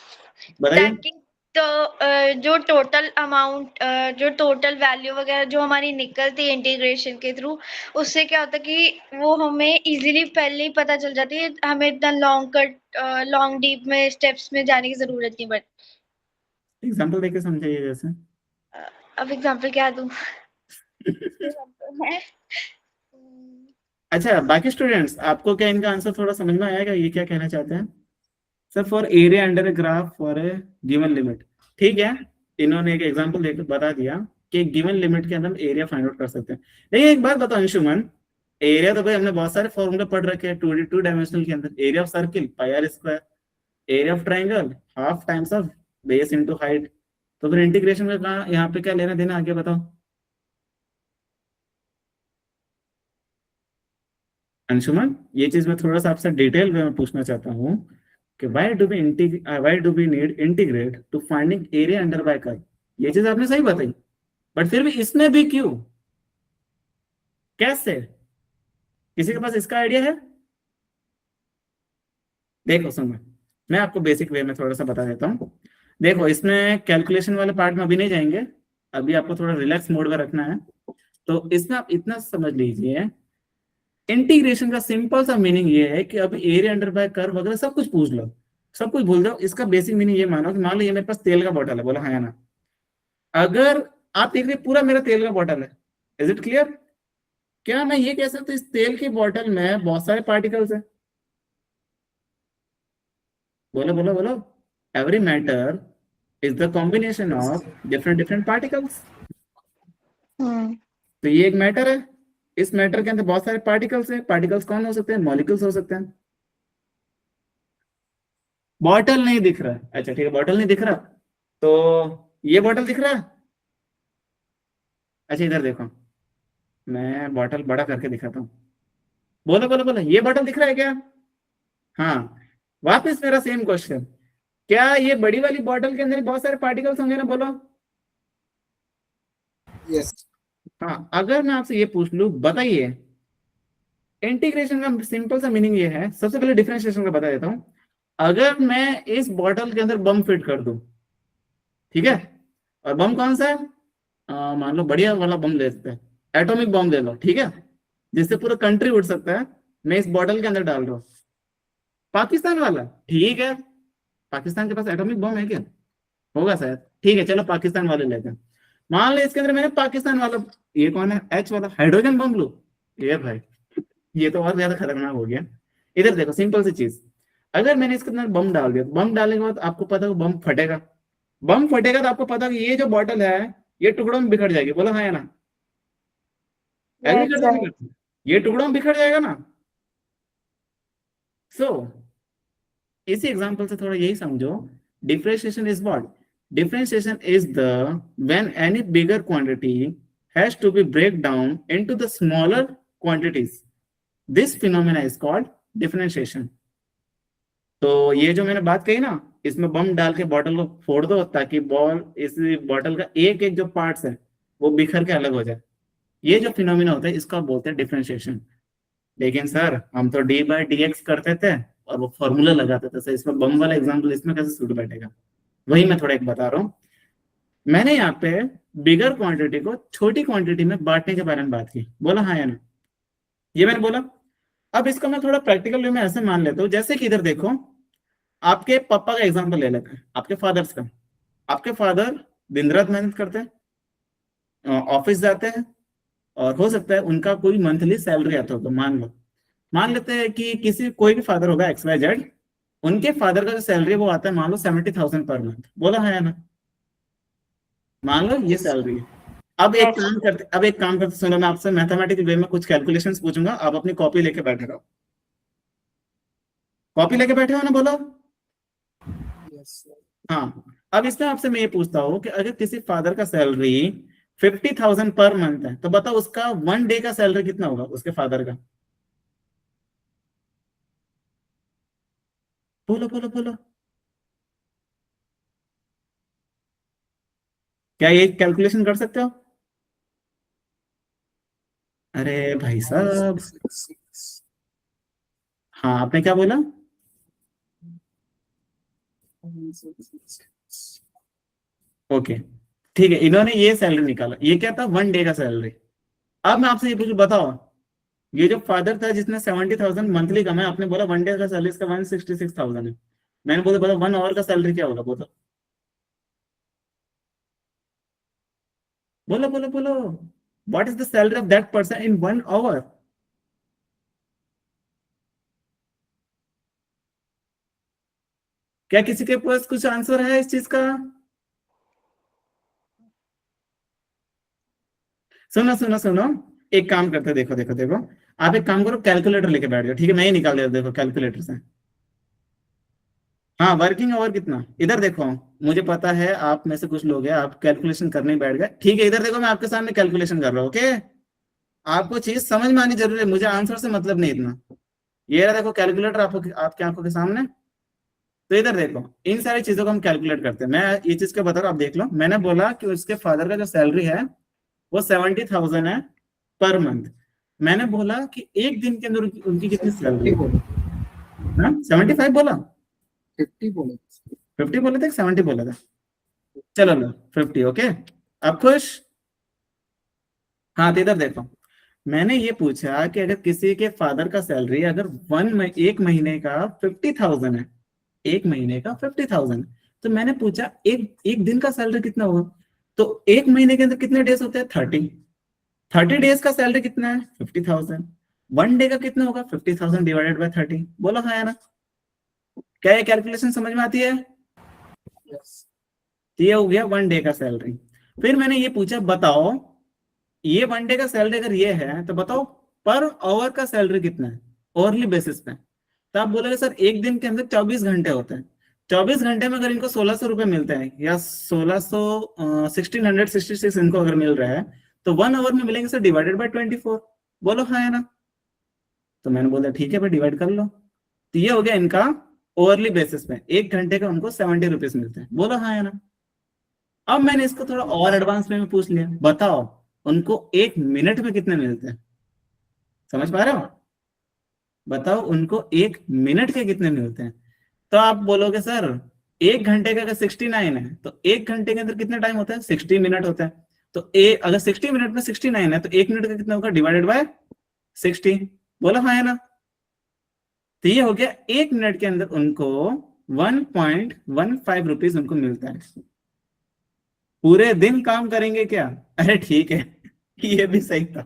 बताइए। ताकि तो जो टोटल अमाउंट, जो टोटल वैल्यू वगैरह जो हमारी निकलती है इंटीग्रेशन के थ्रू, उससे क्या होता है कि वो हमें इजीली पहले ही पता चल जाती है, हमें इतना लॉन्ग डीप में स्टेप्स में जाने की जरूरत नहीं पड़ती। एग्जांपल देके समझाइए जैसे। अब एग्जांपल क्या दूं? अच्छा, बाकी स्टूडेंट्स, आपको क्या इनका आंसर थोड़ा समझ में आएगा, ये क्या कहना चाहते हैं? Sir for area under a graph for a given limit, ठीक है, इन्होंने एक एग्जांपल देकर बता दिया कि गिवन लिमिट के अंदर हम एरिया फाइंड आउट कर सकते हैं। लेकिन एक बात बताओ अंशुमन, एरिया तो भाई हमने बहुत सारे फॉर्मूले पढ़ रखे हैं, टू डायमेंशनल के अंदर, area of circle pi r square, area of triangle half times of base into height. तो फिर इंटीग्रेशन में कहा यहाँ पे क्या लेना देना, आगे बताओ अंशुमन। ये चीज मैं थोड़ा सा आपसे डिटेल में पूछना चाहता हूँ कि why do we need integrate to finding area under by curve? ये चीज आपने सही बताई, बट फिर भी इसमें भी क्यों, कैसे? किसी के पास इसका आइडिया है? देखो सुनो, मैं आपको बेसिक वे में थोड़ा सा बता देता हूँ। देखो, इसमें कैलकुलेशन वाले पार्ट में अभी नहीं जाएंगे, अभी आपको थोड़ा रिलैक्स मोड में रखना है। तो इसमें आप इतना समझ लीजिए, इंटीग्रेशन का सिंपल सा मीनिंग ये है कि अब एरिया अंडर बाय कर्व वगैरह सब कुछ पूछ लो, सब कुछ भूल जाओ, इसका बेसिक मीनिंग ये मानो कि मान लो ये मेरे पास तेल का बॉटल है, बोला हाँ या ना। अगर आप देख रहे पूरा मेरा तेल का बॉटल है, इज इट क्लियर? क्या मैं ये कह सकता हूँ इस तेल की बॉटल में बहुत सारे पार्टिकल्स हैं? बोलो बोलो बोलो। Every matter is the combination of different different particles. तो ये एक मैटर है, इस मैटर के अंदर बहुत सारे पार्टिकल्स हैं। पार्टिकल्स कौन हो सकते हैं? मॉलिक्यूल्स हो सकते हैं। बॉटल नहीं दिख रहा है, अच्छा ठीक है, बॉटल नहीं दिख रहा, तो ये बॉटल दिख रहा है? अच्छा इधर देखो, मैं बॉटल बड़ा करके दिखाता हूँ। बोलो बोलो बोलो, ये बॉटल दिख रहा है क्या? हाँ, वापस मेरा सेम क्वेश्चन, क्या ये बड़ी वाली बॉटल के अंदर बहुत सारे पार्टिकल्स होंगे ना? बोलो यस। हाँ। अगर मैं आपसे ये पूछ लूं, बताइए इंटीग्रेशन का सिंपल सा मीनिंग ये है, सबसे पहले डिफरेंशिएशन का बता देता हूं। अगर मैं इस बॉटल के अंदर बम फिट कर दूं, ठीक है, और बम कौन सा है? मान लो बढ़िया वाला बम ले सकते हैं, एटॉमिक बम ले लो, ठीक है, जिससे पूरा कंट्री उड़ सकता है, मैं इस बॉटल के अंदर डाल रहा हूं। पाकिस्तान वाला, ठीक है, पाकिस्तान के पास एटॉमिक बम है क्या? होगा शायद, ठीक है, चलो पाकिस्तान वाले लेते हैं। मान लो इसके अंदर मैंने पाकिस्तान वाला, ये कौन है? एच वाला हाइड्रोजन बम लू, ये भाई ये तो और ज्यादा खतरनाक हो गया। इधर देखो, सिंपल सी चीज, अगर मैंने इसके अंदर बम डाल दिया, बम डालने के बाद आपको पता है बम फटेगा। बम फटेगा तो आपको पता है कि ये जो बॉटल है ये टुकड़ों में बिखर जाएगी। बोलो हाँ या ना? एग्री करते हो नहीं करते? ये टुकड़ों में बिखर जाएगा ना। सो इसी एग्जांपल से थोड़ा यही समझो, differentiation is what? Differentiation is the when any bigger quantity has to be break down into the smaller quantities. This phenomena is called differentiation. तो ये जो मैंने बात कही ना, इसमें बम डाल के बॉटल को फोड़ दो ताकि बॉल, इस बॉटल का एक एक जो पार्ट्स है वो बिखर के अलग हो जाए, ये जो फिनोमेना होता है इसको बोलते हैं डिफरेंशिएशन। लेकिन सर हम तो डी बाई डी एक्स करते थे और वो फॉर्मूला लगाते थे, सर इसमें बम वाला एग्जाम्पल इसमें कैसे सूट बैठेगा? वही मैं थोड़ा एक बता रहा हूँ। मैंने यहाँ पे बिगर क्वांटिटी को छोटी क्वांटिटी में बांटने के बारे में बात की, बोला हाँ या ना? ये मैंने बोला। अब इसको मैं थोड़ा प्रैक्टिकल वे में ऐसे मान लेता हूँ, जैसे कि इधर देखो, आपके पापा का एग्जाम्पल ले लेते हैं, आपके फादर्स का। आपके फादर दिन रात मेहनत करते हैं, ऑफिस जाते हैं, और हो सकता है उनका कोई मंथली सैलरी आता होगा। मान लेते हैं कि किसी कोई भी फादर होगा एक्स वाई जेड, उनके फादर का जो सैलरी वो आता है मान लो 70,000 पर मंथ। बोला है ना? मान लो ये सैलरी है। अब एक काम करते सुनो, मैं आपसे मैथमेटिकल वे में कुछ कैलकुलेशंस पूछूंगा, आप अपनी कॉपी लेके बैठे रहो। कॉपी लेके बैठे हो ना? बोलो हाँ। अब इसमें आपसे मैं ये पूछता हूँ कि अगर किसी फादर का सैलरी 50,000 पर मंथ है, तो बताओ उसका 1 डे का सैलरी कितना होगा उसके फादर का? बोलो बोलो बोलो। क्या ये कैलकुलेशन कर सकते हो? अरे भाई साहब, हाँ आपने क्या बोला? ओके ठीक है, इन्होंने ये सैलरी निकाला, ये क्या था? 1 डे का सैलरी। अब मैं आपसे ये पूछूं, बताओ ये जो फादर था जिसने 70,000 मंथली कमाया, आपने बोला 1 डे का सैलरी इसका 166,000 है। मैंने बोला 1 आवर का सैलरी क्या होगा? बोलो बोलो बोलो बोलो। What is the salary of that person in 1 hour? क्या किसी के पास कुछ आंसर है इस चीज का? सुनो सुनो सुनो, एक काम करते, देखो देखो देखो, आप एक काम करो, कैलकुलेटर लेके बैठ जाओ, ठीक है, मैं ही निकाल देता, देखो कैलकुलेटर से। हाँ, वर्किंग आवर कितना? इधर देखो, मुझे पता है आप में से कुछ लोग हैं, आप कैलकुलेशन करने ही बैठ गए, ठीक है, इधर देखो, मैं आपके सामने कैलकुलेशन कर रहा हूँ, ओके? आपको चीज समझ में आनी जरूरी है, मुझे आंसर से मतलब नहीं इतना। ये रहा देखो कैलकुलेटर आपकी आंखों के सामने। तो इधर देखो, इन सारी चीजों को हम कैलकुलेट करते हैं। मैं ये चीज क्या बता रहा हूँ, आप देख लो। मैंने बोला कि उसके फादर का जो सैलरी है वो 70,000 है पर मंथ। मैंने बोला कि एक दिन के अंदर उनकी कितनी सैलरी? 75 बोला? 50 बोले 50 बोले थे, 70 बोला था? चलो लो 50, ओके, अब खुश? हाँ, तो इधर देखो, मैंने ये पूछा कि अगर किसी के फादर का सैलरी अगर एक महीने का 50,000 है, एक महीने का 50,000। तो मैंने पूछा एक एक दिन का सैलरी कितना होगा, तो एक महीने के अंदर कितने डेज होते हैं, 30 डेज का सैलरी कितना है, 50,000। वन डे का कितना होगा, 50,000 डिवाइडेड बाय 30। बोलो हाँ या ना, क्या ये कैलकुलेशन समझ में आती है? तो ये हो गया वन डे का सैलरी। फिर मैंने ये पूछा बताओ ये वन डे का सैलरी अगर ये है तो बताओ पर आवर का सैलरी कितना है ओवरली बेसिस पे। तो आप बोलोगे सर एक दिन के अंदर 24 घंटे होते हैं, 24 घंटे में अगर इनको 1600 रुपए मिलते हैं या 1666 इनको अगर मिल रहा है तो 1 आवर में मिलेंगे सर डिवाइडेड बाय 24। बोलो हाँ है ना। तो मैंने बोला ठीक है भाई डिवाइड कर लो। तो ये हो गया इनका ओवरली बेसिस पे, एक घंटे का उनको 70 रुपीज मिलते हैं। बोलो हाँ है ना। अब मैंने इसको थोड़ा और एडवांस में पूछ लिया, बताओ उनको एक मिनट में कितने मिलते हैं। समझ पा रहे हो? बताओ उनको एक मिनट के कितने मिलते हैं। तो आप बोलोगे सर एक घंटे का अगर 69 है तो एक घंटे के अंदर कितना टाइम होता है, 60 मिनट होता है। तो अगर 60 मिनट में 69 है तो एक मिनट का कितना होगा, डिवाइडेड बाय 60। बोलो हाँ है ना। तो ये हो गया एक मिनट के अंदर उनको 1.15 रुपीज उनको मिलता है। पूरे दिन काम करेंगे क्या? अरे ठीक है ये भी सही था।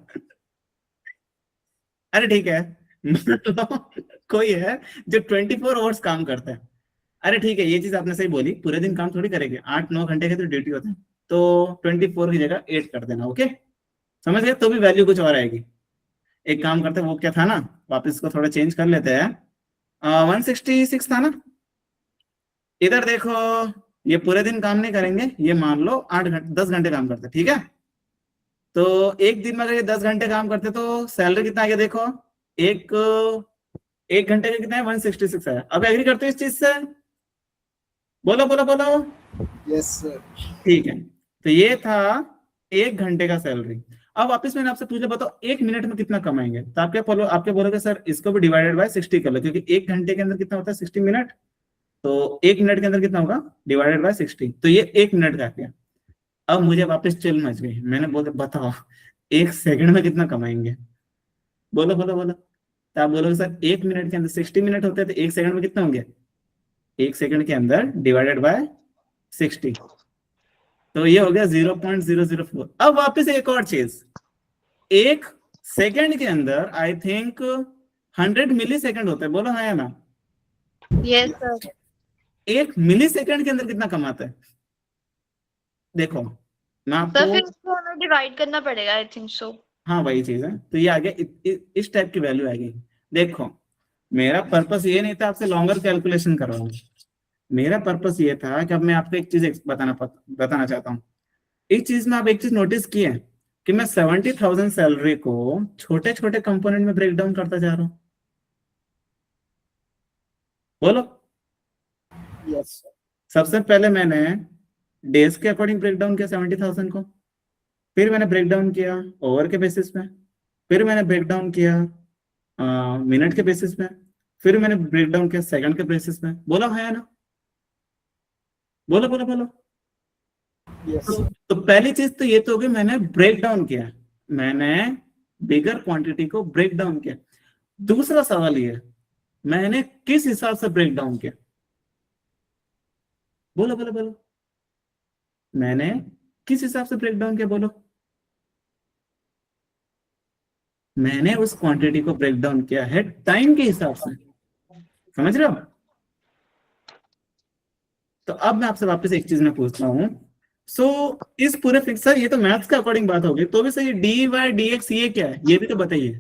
अरे ठीक है मतलब कोई है जो 24 आवर्स काम करता है। अरे ठीक है ये चीज आपने सही बोली, पूरे दिन काम थोड़ी करेंगे, 8-9 घंटे की तो ड्यूटी होता है, तो 24 की जगह 8 कर देना। ओके समझ गए, तो भी वैल्यू कुछ और आएगी। एक काम करते हैं, वो क्या था ना, वापस इसको थोड़ा चेंज कर लेते हैं। 166 था ना, इधर देखो ये पूरे दिन काम नहीं करेंगे, ये मान लो 10 घंटे काम करते, ठीक है। तो एक दिन में अगर ये 10 घंटे काम करते तो सैलरी कितना आ गया देखो, एक घंटे का कितना है, 166 है। अब एग्री करते हो इस चीज से? बोलो बोलो बोलो। Yes sir. ठीक है, तो ये था एक घंटे का सैलरी। अब वापस मैंने आपसे पूछ लिया बताओ एक मिनट में कितना कमाएंगे, तो आपके बोलोगे सर इसको भी डिवाइडेड बाय 60 कर लो, क्योंकि एक घंटे के अंदर कितना होता है 60 मिनट, तो एक मिनट के अंदर कितना होगा डिवाइडेड बाय 60, तो ये एक मिनट का गया। अब मुझे वापस चिल मच गई, मैंने बोला बताओ एक सेकंड में कितना कमाएंगे। बोलो बोलो बोलो। तो आप बोलोगे सर एक मिनट के अंदर 60 मिनट होते हैं तो एक सेकंड में कितना होंगे, एक सेकंड के अंदर डिवाइडेड बाय 60, तो ये हो गया 0.004। अब वापस एक और चीज, एक सेकंड के अंदर आई थिंक 100 मिली सेकंड होता है। बोलो हाँ या ना। Yes sir. एक मिली सेकंड के अंदर कितना कमाता है देखो मैं तो आपको, फिर इसको हमें डिवाइड करना पड़ेगा आई थिंक सो। हाँ वही चीज है। तो ये आ गया इस टाइप की वैल्यू आ गई। देखो मेरा पर्पस ये नहीं था आपसे लॉन्गर कैलकुलेशन करवाना, मेरा पर्पस ये था कि अब मैं आपको एक चीज बताना चाहता हूँ। इस चीज में आप एक चीज नोटिस किए कि मैं 70,000 सैलरी को छोटे छोटे कंपोनेंट में ब्रेक डाउन करता जा रहा हूँ। बोलो। Yes sir. सबसे पहले मैंने डेज के अकॉर्डिंग ब्रेक डाउन किया 70,000 को, फिर मैंने ब्रेक डाउन किया ओवर के बेसिस पे, फिर मैंने ब्रेक डाउन किया मिनट के बेसिस पे, फिर मैंने ब्रेक डाउन किया सेकंड के बेसिस पे। बोलो है ना। बोलो बोलो बोलो। यस तो, सर। तो पहली चीज तो ये तो हो गई, मैंने ब्रेक डाउन किया, मैंने बिगर क्वांटिटी को ब्रेक डाउन किया। दूसरा सवाल ये मैंने किस हिसाब से ब्रेक डाउन किया। बोलो बोलो बोलो। मैंने किस हिसाब से ब्रेक डाउन किया। बोलो। मैंने उस क्वांटिटी को ब्रेक डाउन किया है टाइम के हिसाब से। समझ रहे हो? तो अब मैं आपसे वापस एक चीज में पूछता हूं, इस पूरे फिक्सर, ये तो मैथ्स के अकॉर्डिंग बात होगी, तो भी सही डी बाय डी एक्स ये क्या है ये भी तो बताइए।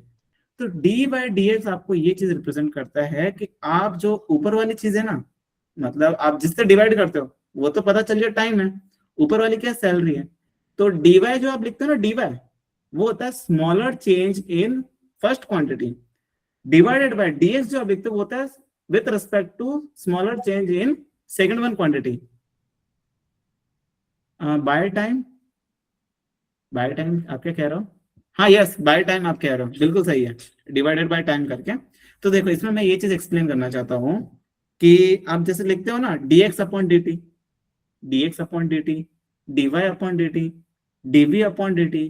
तो डी बाय डी एक्स आपको ये चीज रिप्रेजेंट करता है कि आप जो ऊपर वाली चीज है ना, मतलब आप जिससे डिवाइड करते हो वो तो पता चल गया टाइम है, ऊपर वाली क्या सैलरी है। तो डीवाई जो आप लिखते हो ना, डीवाई वो होता है smaller change in first quantity, divided by dx जो आप लिखते हो वो होता है with respect to smaller change in second one quantity. By time, by time आप क्या कह रहे हो? हाँ यस बाय टाइम आप कह रहे हो, बिल्कुल सही है, डिवाइडेड बाय टाइम करके। तो देखो इसमें मैं ये चीज एक्सप्लेन करना चाहता हूँ कि आप जैसे लिखते हो ना dx upon dt, dx upon dt, dy upon dt, dv upon dt,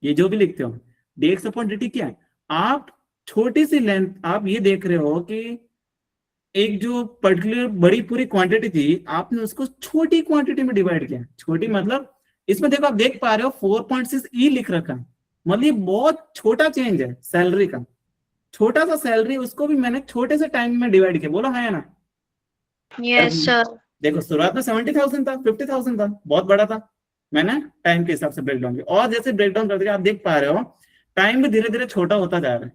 ये जो भी लिखते हो dx अपॉन dt क्या है, आप छोटी सी लेंथ आप ये देख रहे हो कि एक जो पर्टिकुलर बड़ी पूरी क्वांटिटी थी, आपने उसको छोटी क्वांटिटी में डिवाइड किया। छोटी मतलब इसमें देखो, आप देख पा रहे हो 4.6 ई लिख रखा है, मतलब ये बहुत छोटा चेंज है सैलरी का। छोटा सा सैलरी, उसको भी मैंने छोटे से टाइम में डिवाइड किया। बोलो हाँ या ना? Yes sir. देखो शुरुआत में 70,000 था, 50,000 था, बहुत बड़ा था, मैंने टाइम के हिसाब से ब्रेक डाउन किया। और जैसे ब्रेक डाउन करते आप देख पा रहे हो टाइम भी धीरे धीरे छोटा होता जा रहा है,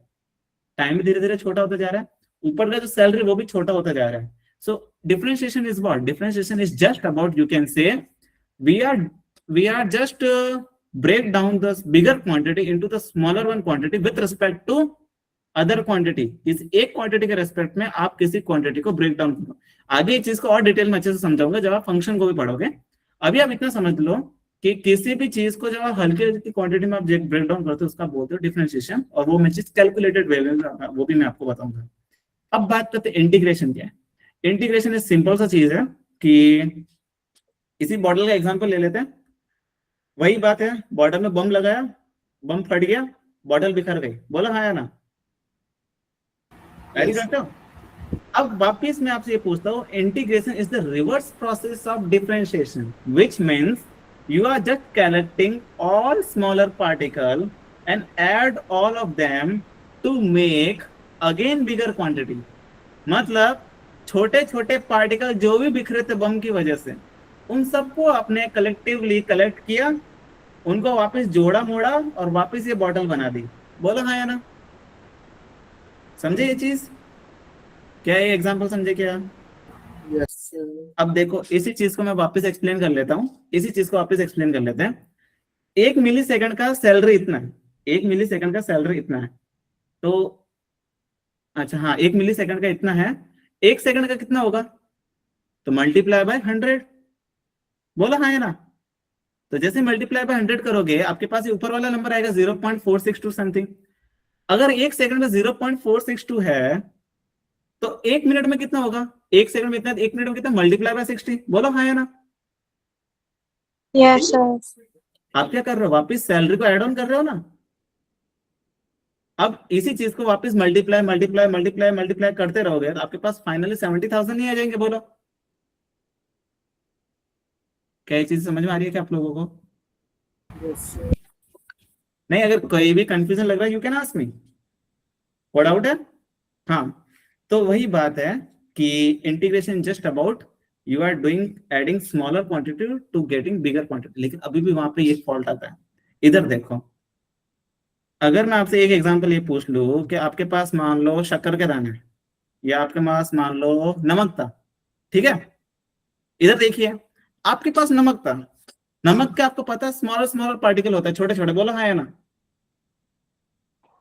टाइम भी धीरे धीरे छोटा होता जा रहा है, ऊपर का जो सैलरी वो भी छोटा होता जा रहा है। So differentiation is what? Differentiation is just about, you can say we are just break down the bigger quantity into the smaller one quantity with respect to other quantity। इस एक क्वांटिटी के रेस्पेक्ट में आप किसी क्वांटिटी को ब्रेक डाउन करो। आगे इस चीज को और डिटेल में अच्छे से समझाऊंगा जब आप फंक्शन को भी पढ़ोगे। अभी आप इतना समझ लो कि किसी भी चीज को जब आप हल्के क्वांटिटी में आप ब्रेक डाउन करते हो उसका बोलते हो डिफरेंशिएशन, और वो मैं चीज कैलकुलेटेड वे में वो भी मैं आपको बताऊंगा। अब बात करते हैं इंटीग्रेशन क्या है। इंटीग्रेशन एक सिंपल सा चीज है कि इसी बॉटल का एग्जांपल ले लेते हैं। वही बात है, बॉटल में बम लगाया, बम फट गया, बॉटल बिखर गई। बोला हाँ या ना? ऐड करते हो? अब वापिस मैं आपसे ये पूछता हूँ, integration is the reverse process of differentiation, which means you are just collecting all smaller particle and add all of them to make again bigger quantity। मतलब छोटे छोटे पार्टिकल जो भी बिखरे थे बम की वजह से, उन सबको आपने कलेक्टिवली कलेक्ट किया, उनको वापस जोड़ा मोड़ा और वापस ये बॉटल बना दी। बोलो हाँ या ना? समझे ये चीज? क्या ये एग्जांपल समझे क्या? Yes, sir. अब देखो इसी चीज को मैं वापस एक्सप्लेन कर लेता हूँ, इसी चीज को वापस एक्सप्लेन कर लेते हैं। 1 मिली सेकंड का सैलरी इतना है, 1 मिली सेकंड का सैलरी इतना है, तो अच्छा हाँ 1 मिली सेकंड का इतना है, 1 सेकंड का कितना होगा? तो मल्टीप्लाई बाय 100। बोला हाँ है ना? तो जैसे मल्टीप्लाई बाय 100 करोगे आपके पास ये ऊपर वाला नंबर आएगा 0.462 समथिंग। अगर 1 सेकंड में 0.462 है तो 1 मिनट में कितना होगा? 1 सेकंड में इतना, 1 मिनट में कितना? Multiply by 60। बोलो हाँ या ना? Yes sir. आप क्या कर रहे हो? वापस सैलरी को ऐड ऑन कर रहे हो ना। अब इसी चीज को वापस मल्टीप्लाई मल्टीप्लाई मल्टीप्लाई मल्टीप्लाई करते रहोगे तो आपके पास फाइनली 70,000 ही आ जाएंगे। बोलो क्या ये चीज समझ में आ रही है क्या आप लोगों को? Yes, sir. नहीं, अगर कोई भी कंफ्यूजन लग रहा है you can ask me. What doubt है? हाँ, तो वही बात है कि integration just about you are doing adding smaller quantity to getting bigger quantity. लेकिन अभी भी वहां पे एक फॉल्ट आता है। इधर देखो, अगर मैं आपसे एक एग्जांपल ये पूछ लूं कि आपके पास मान लो शक्कर के दाने या आपके पास मान लो नमक था, ठीक है? इधर देखिए, आपके पास नमक था, नमक का आपको पता है स्मॉलर स्मॉलर पार्टिकल होता है, छोटे छोटे। बोलो हाँ या ना?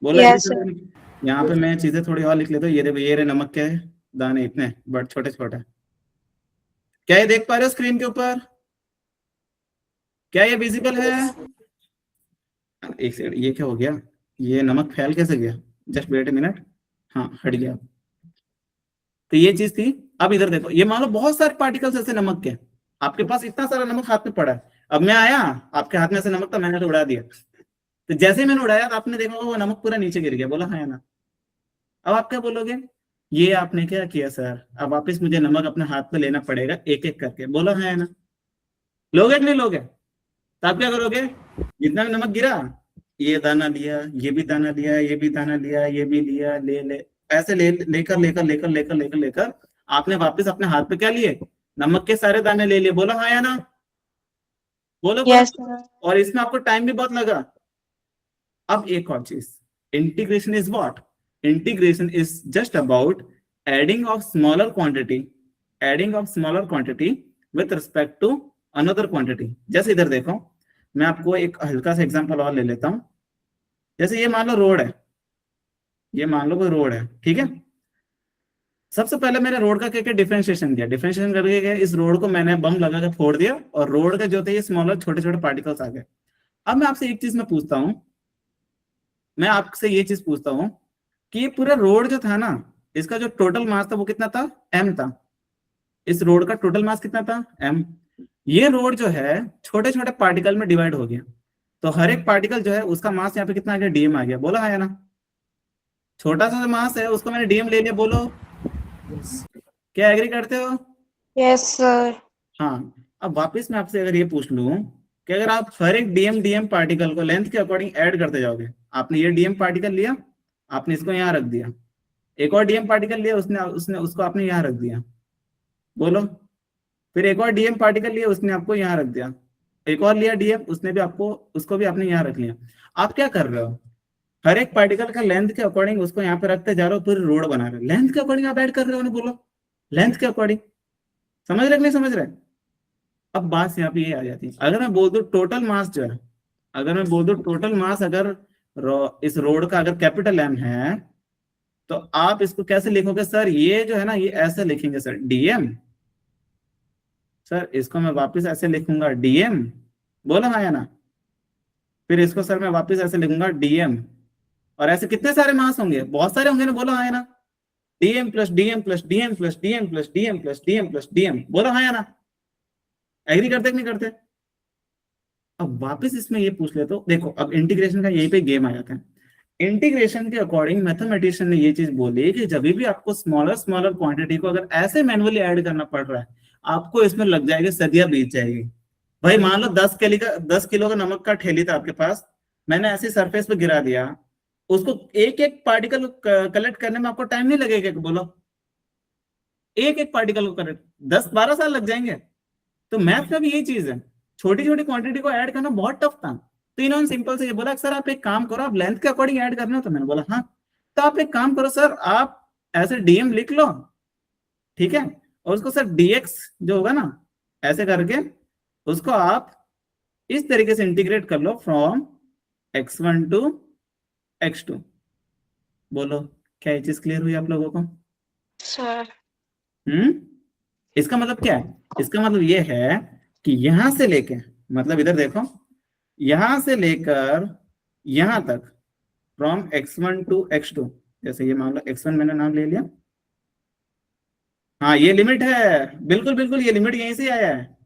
बोलो Yes, यहाँ पे मैं चीजें थोड़ी और लिख लेता हूँ। ये रे नमक के दाने इतने बट छोटे छोटे। क्या ये देख पा रहे हो स्क्रीन के ऊपर? क्या ये विजिबल है? एक सेकंड, ये क्या हो गया? ये नमक फैल कैसे गया? Just wait a minute. हाँ, हट गया। तो ये चीज थी। अब इधर देखो, ये मान लो बहुत सारे पार्टिकल्स ऐसे नमक के, आपके पास इतना सारा नमक हाथ में पड़ा है। अब मैं आया, आपके हाथ में से नमक था, मैंने तो उड़ा दिया। तो जैसे ही मैंने उड़ाया तो आपने देखा वो नमक पूरा नीचे गिर गया। बोला हाँ या ना? अब आप क्या बोलोगे? ये आपने क्या किया सर? अब वापिस मुझे नमक अपने हाथ पे लेना पड़ेगा एक एक करके। बोलो हाँ या ना? लोगे कि नहीं लोगे? तो आप क्या करोगे? जितना भी नमक गिरा, ये दाना लिया, ये भी दाना लिया, ये भी दाना लिया, ये भी लिया, ले ऐसे लेकर लेकर लेकर लेकर लेकर लेकर आपने वापस अपने हाथ पे क्या लिए? नमक के सारे दाने ले लिए। बोलो हाँ या ना? बोलो Yes, बोलो। sir. और इसमें आपको टाइम भी बहुत लगा। अब एक और चीज, integration is what? Integration is just about adding of smaller quantity with respect to another quantity. जैसे इधर देखो, मैं आपको एक हल्का सा एग्जांपल और ले लेता हूं। जैसे ये मान लो रोड है, ये मान लो कोई रोड है, ठीक है? सबसे पहले मैंने रोड का क्या डिफरेंशिएशन दिया, डिफरेंशिएशन करके इस रोड को मैंने बम लगा के फोड़ दिया और रोड के जो थे ये स्मॉलर छोटे छोटे पार्टिकल्स आ गए। अब मैं आपसे एक चीज में पूछता हूं, मैं आपसे ये चीज पूछता हूं कि ये पूरा रोड जो था ना, इसका जो टोटल मास था वो कितना था? m था। इस रोड का टोटल मास कितना था? m। ये रोड जो है छोटे छोटे पार्टिकल में डिवाइड हो गया, तो हर एक पार्टिकल जो है उसका मास यहाँ पे कितना आ गया? dm आ गया। बोला है ना? छोटा सा मास है उसको मैंने dm ले लिया। बोलो क्या एग्री करते हो? Yes sir. हाँ, अब वापस मैं आपसे अगर ये पूछ लूं कि अगर आप हर एक डीएम पार्टिकल को लेंथ के अकॉर्डिंग ऐड करते जाओगे, आपने ये डीएम पार्टिकल लिया, आपने इसको यहाँ रख दिया, एक और डीएम पार्टिकल लिया, उसने उसने उसको आपने यहाँ रख दिया, बोलो, फिर एक और डीएम पार्टिकल लिया, उसने आपको यहाँ रख दिया, एक और लिया डीएम, उसने भी आपको, उसको भी आपने यहाँ रख लिया। आप क्या कर रहे हो? हर एक पार्टिकल का लेंथ के अकॉर्डिंग उसको यहाँ पे रखते जा रहे हो, पूरी रोड बना रहे हो, लेंथ के अकॉर्डिंग आप ऐड कर रहे हो ना, बोलो, लेंथ के अकॉर्डिंग। समझ रहे कि नहीं समझ रहे? अब बात यहाँ पे ये आ जाती है, अगर मैं बोल दूं टोटल मास जो है, अगर मैं बोल दूं टोटल मास अगर इस रोड का अगर कैपिटल एम है, तो आप इसको कैसे लिखोगे सर? ये जो है ना, ये ऐसे लिखेंगे सर, डीएम। सर इसको मैं वापस ऐसे लिखूंगा, डीएम, बोलो हाँ या ना? फिर इसको सर मैं वापस ऐसे लिखूंगा, डीएम। और ऐसे कितने सारे मास होंगे? बहुत सारे होंगे ना, बोलो हाँ या ना? DM plus DM plus DM plus DM plus DM plus DM plus DM, बोलो हाँ या ना? एग्री करते कि नहीं करते? अब वापस इसमें ये पूछ ले, तो देखो अब इंटीग्रेशन का यहीं पे गेम आ जाता है। इंटीग्रेशन के अकॉर्डिंग मैथमेटिशियन ने ये चीज बोली कि जब भी आपको स्मॉलर क्वांटिटी को अगर ऐसे मैनुअली ऐड करना पड़ रहा है, आपको इसमें लग जाएगी सदियां बीत जाएगी। भाई मान लो 10 किलो का नमक का ठेली था आपके पास, मैंने ऐसे सरफेस पे गिरा दिया, उसको एक एक पार्टिकल कलेक्ट करने में आपको टाइम नहीं लगेगा? बोलो, एक एक पार्टिकल को कलेक्ट 10-12 साल लग जाएंगे। तो मैथ में भी यही चीज है, छोटी छोटी क्वांटिटी को ऐड करना बहुत टफ था। तो इन्होंने सिंपल से ये बोला सर आप एक काम करो, आप लेंथ के अकॉर्डिंग ऐड करना हो। तो मैंने बोला हाँ, तो आप एक काम करो सर, आप ऐसे डीएम लिख लो, ठीक है, और उसको सर डीएक्स जो होगा ना, ऐसे करके उसको आप इस तरीके से इंटीग्रेट कर लो, फ्रॉम x1 टू x2। बोलो, क्या ये चीज क्लियर हुई आप लोगों को? सर इसका मतलब क्या है? इसका मतलब ये है कि यहां से लेके, मतलब इधर देखो, यहां से लेकर यहां तक, फ्रॉम x1 टू x2, जैसे ये मान लो x1 मैंने नाम ले लिया, हाँ ये लिमिट है, बिल्कुल बिल्कुल ये लिमिट यहीं से आया है।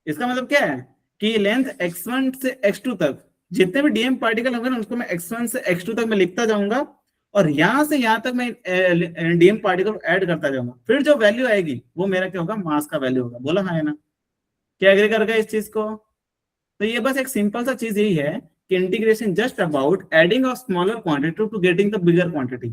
इसका मतलब क्या है कि लेंथ x1 से x2 तक जितने भी डीएम पार्टिकल होंगे ना, उसको मैं x1 से x2 तक मैं लिखता जाऊंगा, और यहां से यहां तक मैं डीएम पार्टिकल ऐड करता जाऊंगा। फिर जो वैल्यू आएगी वो मेरा क्या होगा? मास का वैल्यू होगा। बोला हाँ है ना? क्या एग्री कर गए इस चीज को? तो ये बस एक सिंपल सा चीज यही है कि integration just about adding of smaller quantity to getting the bigger quantity.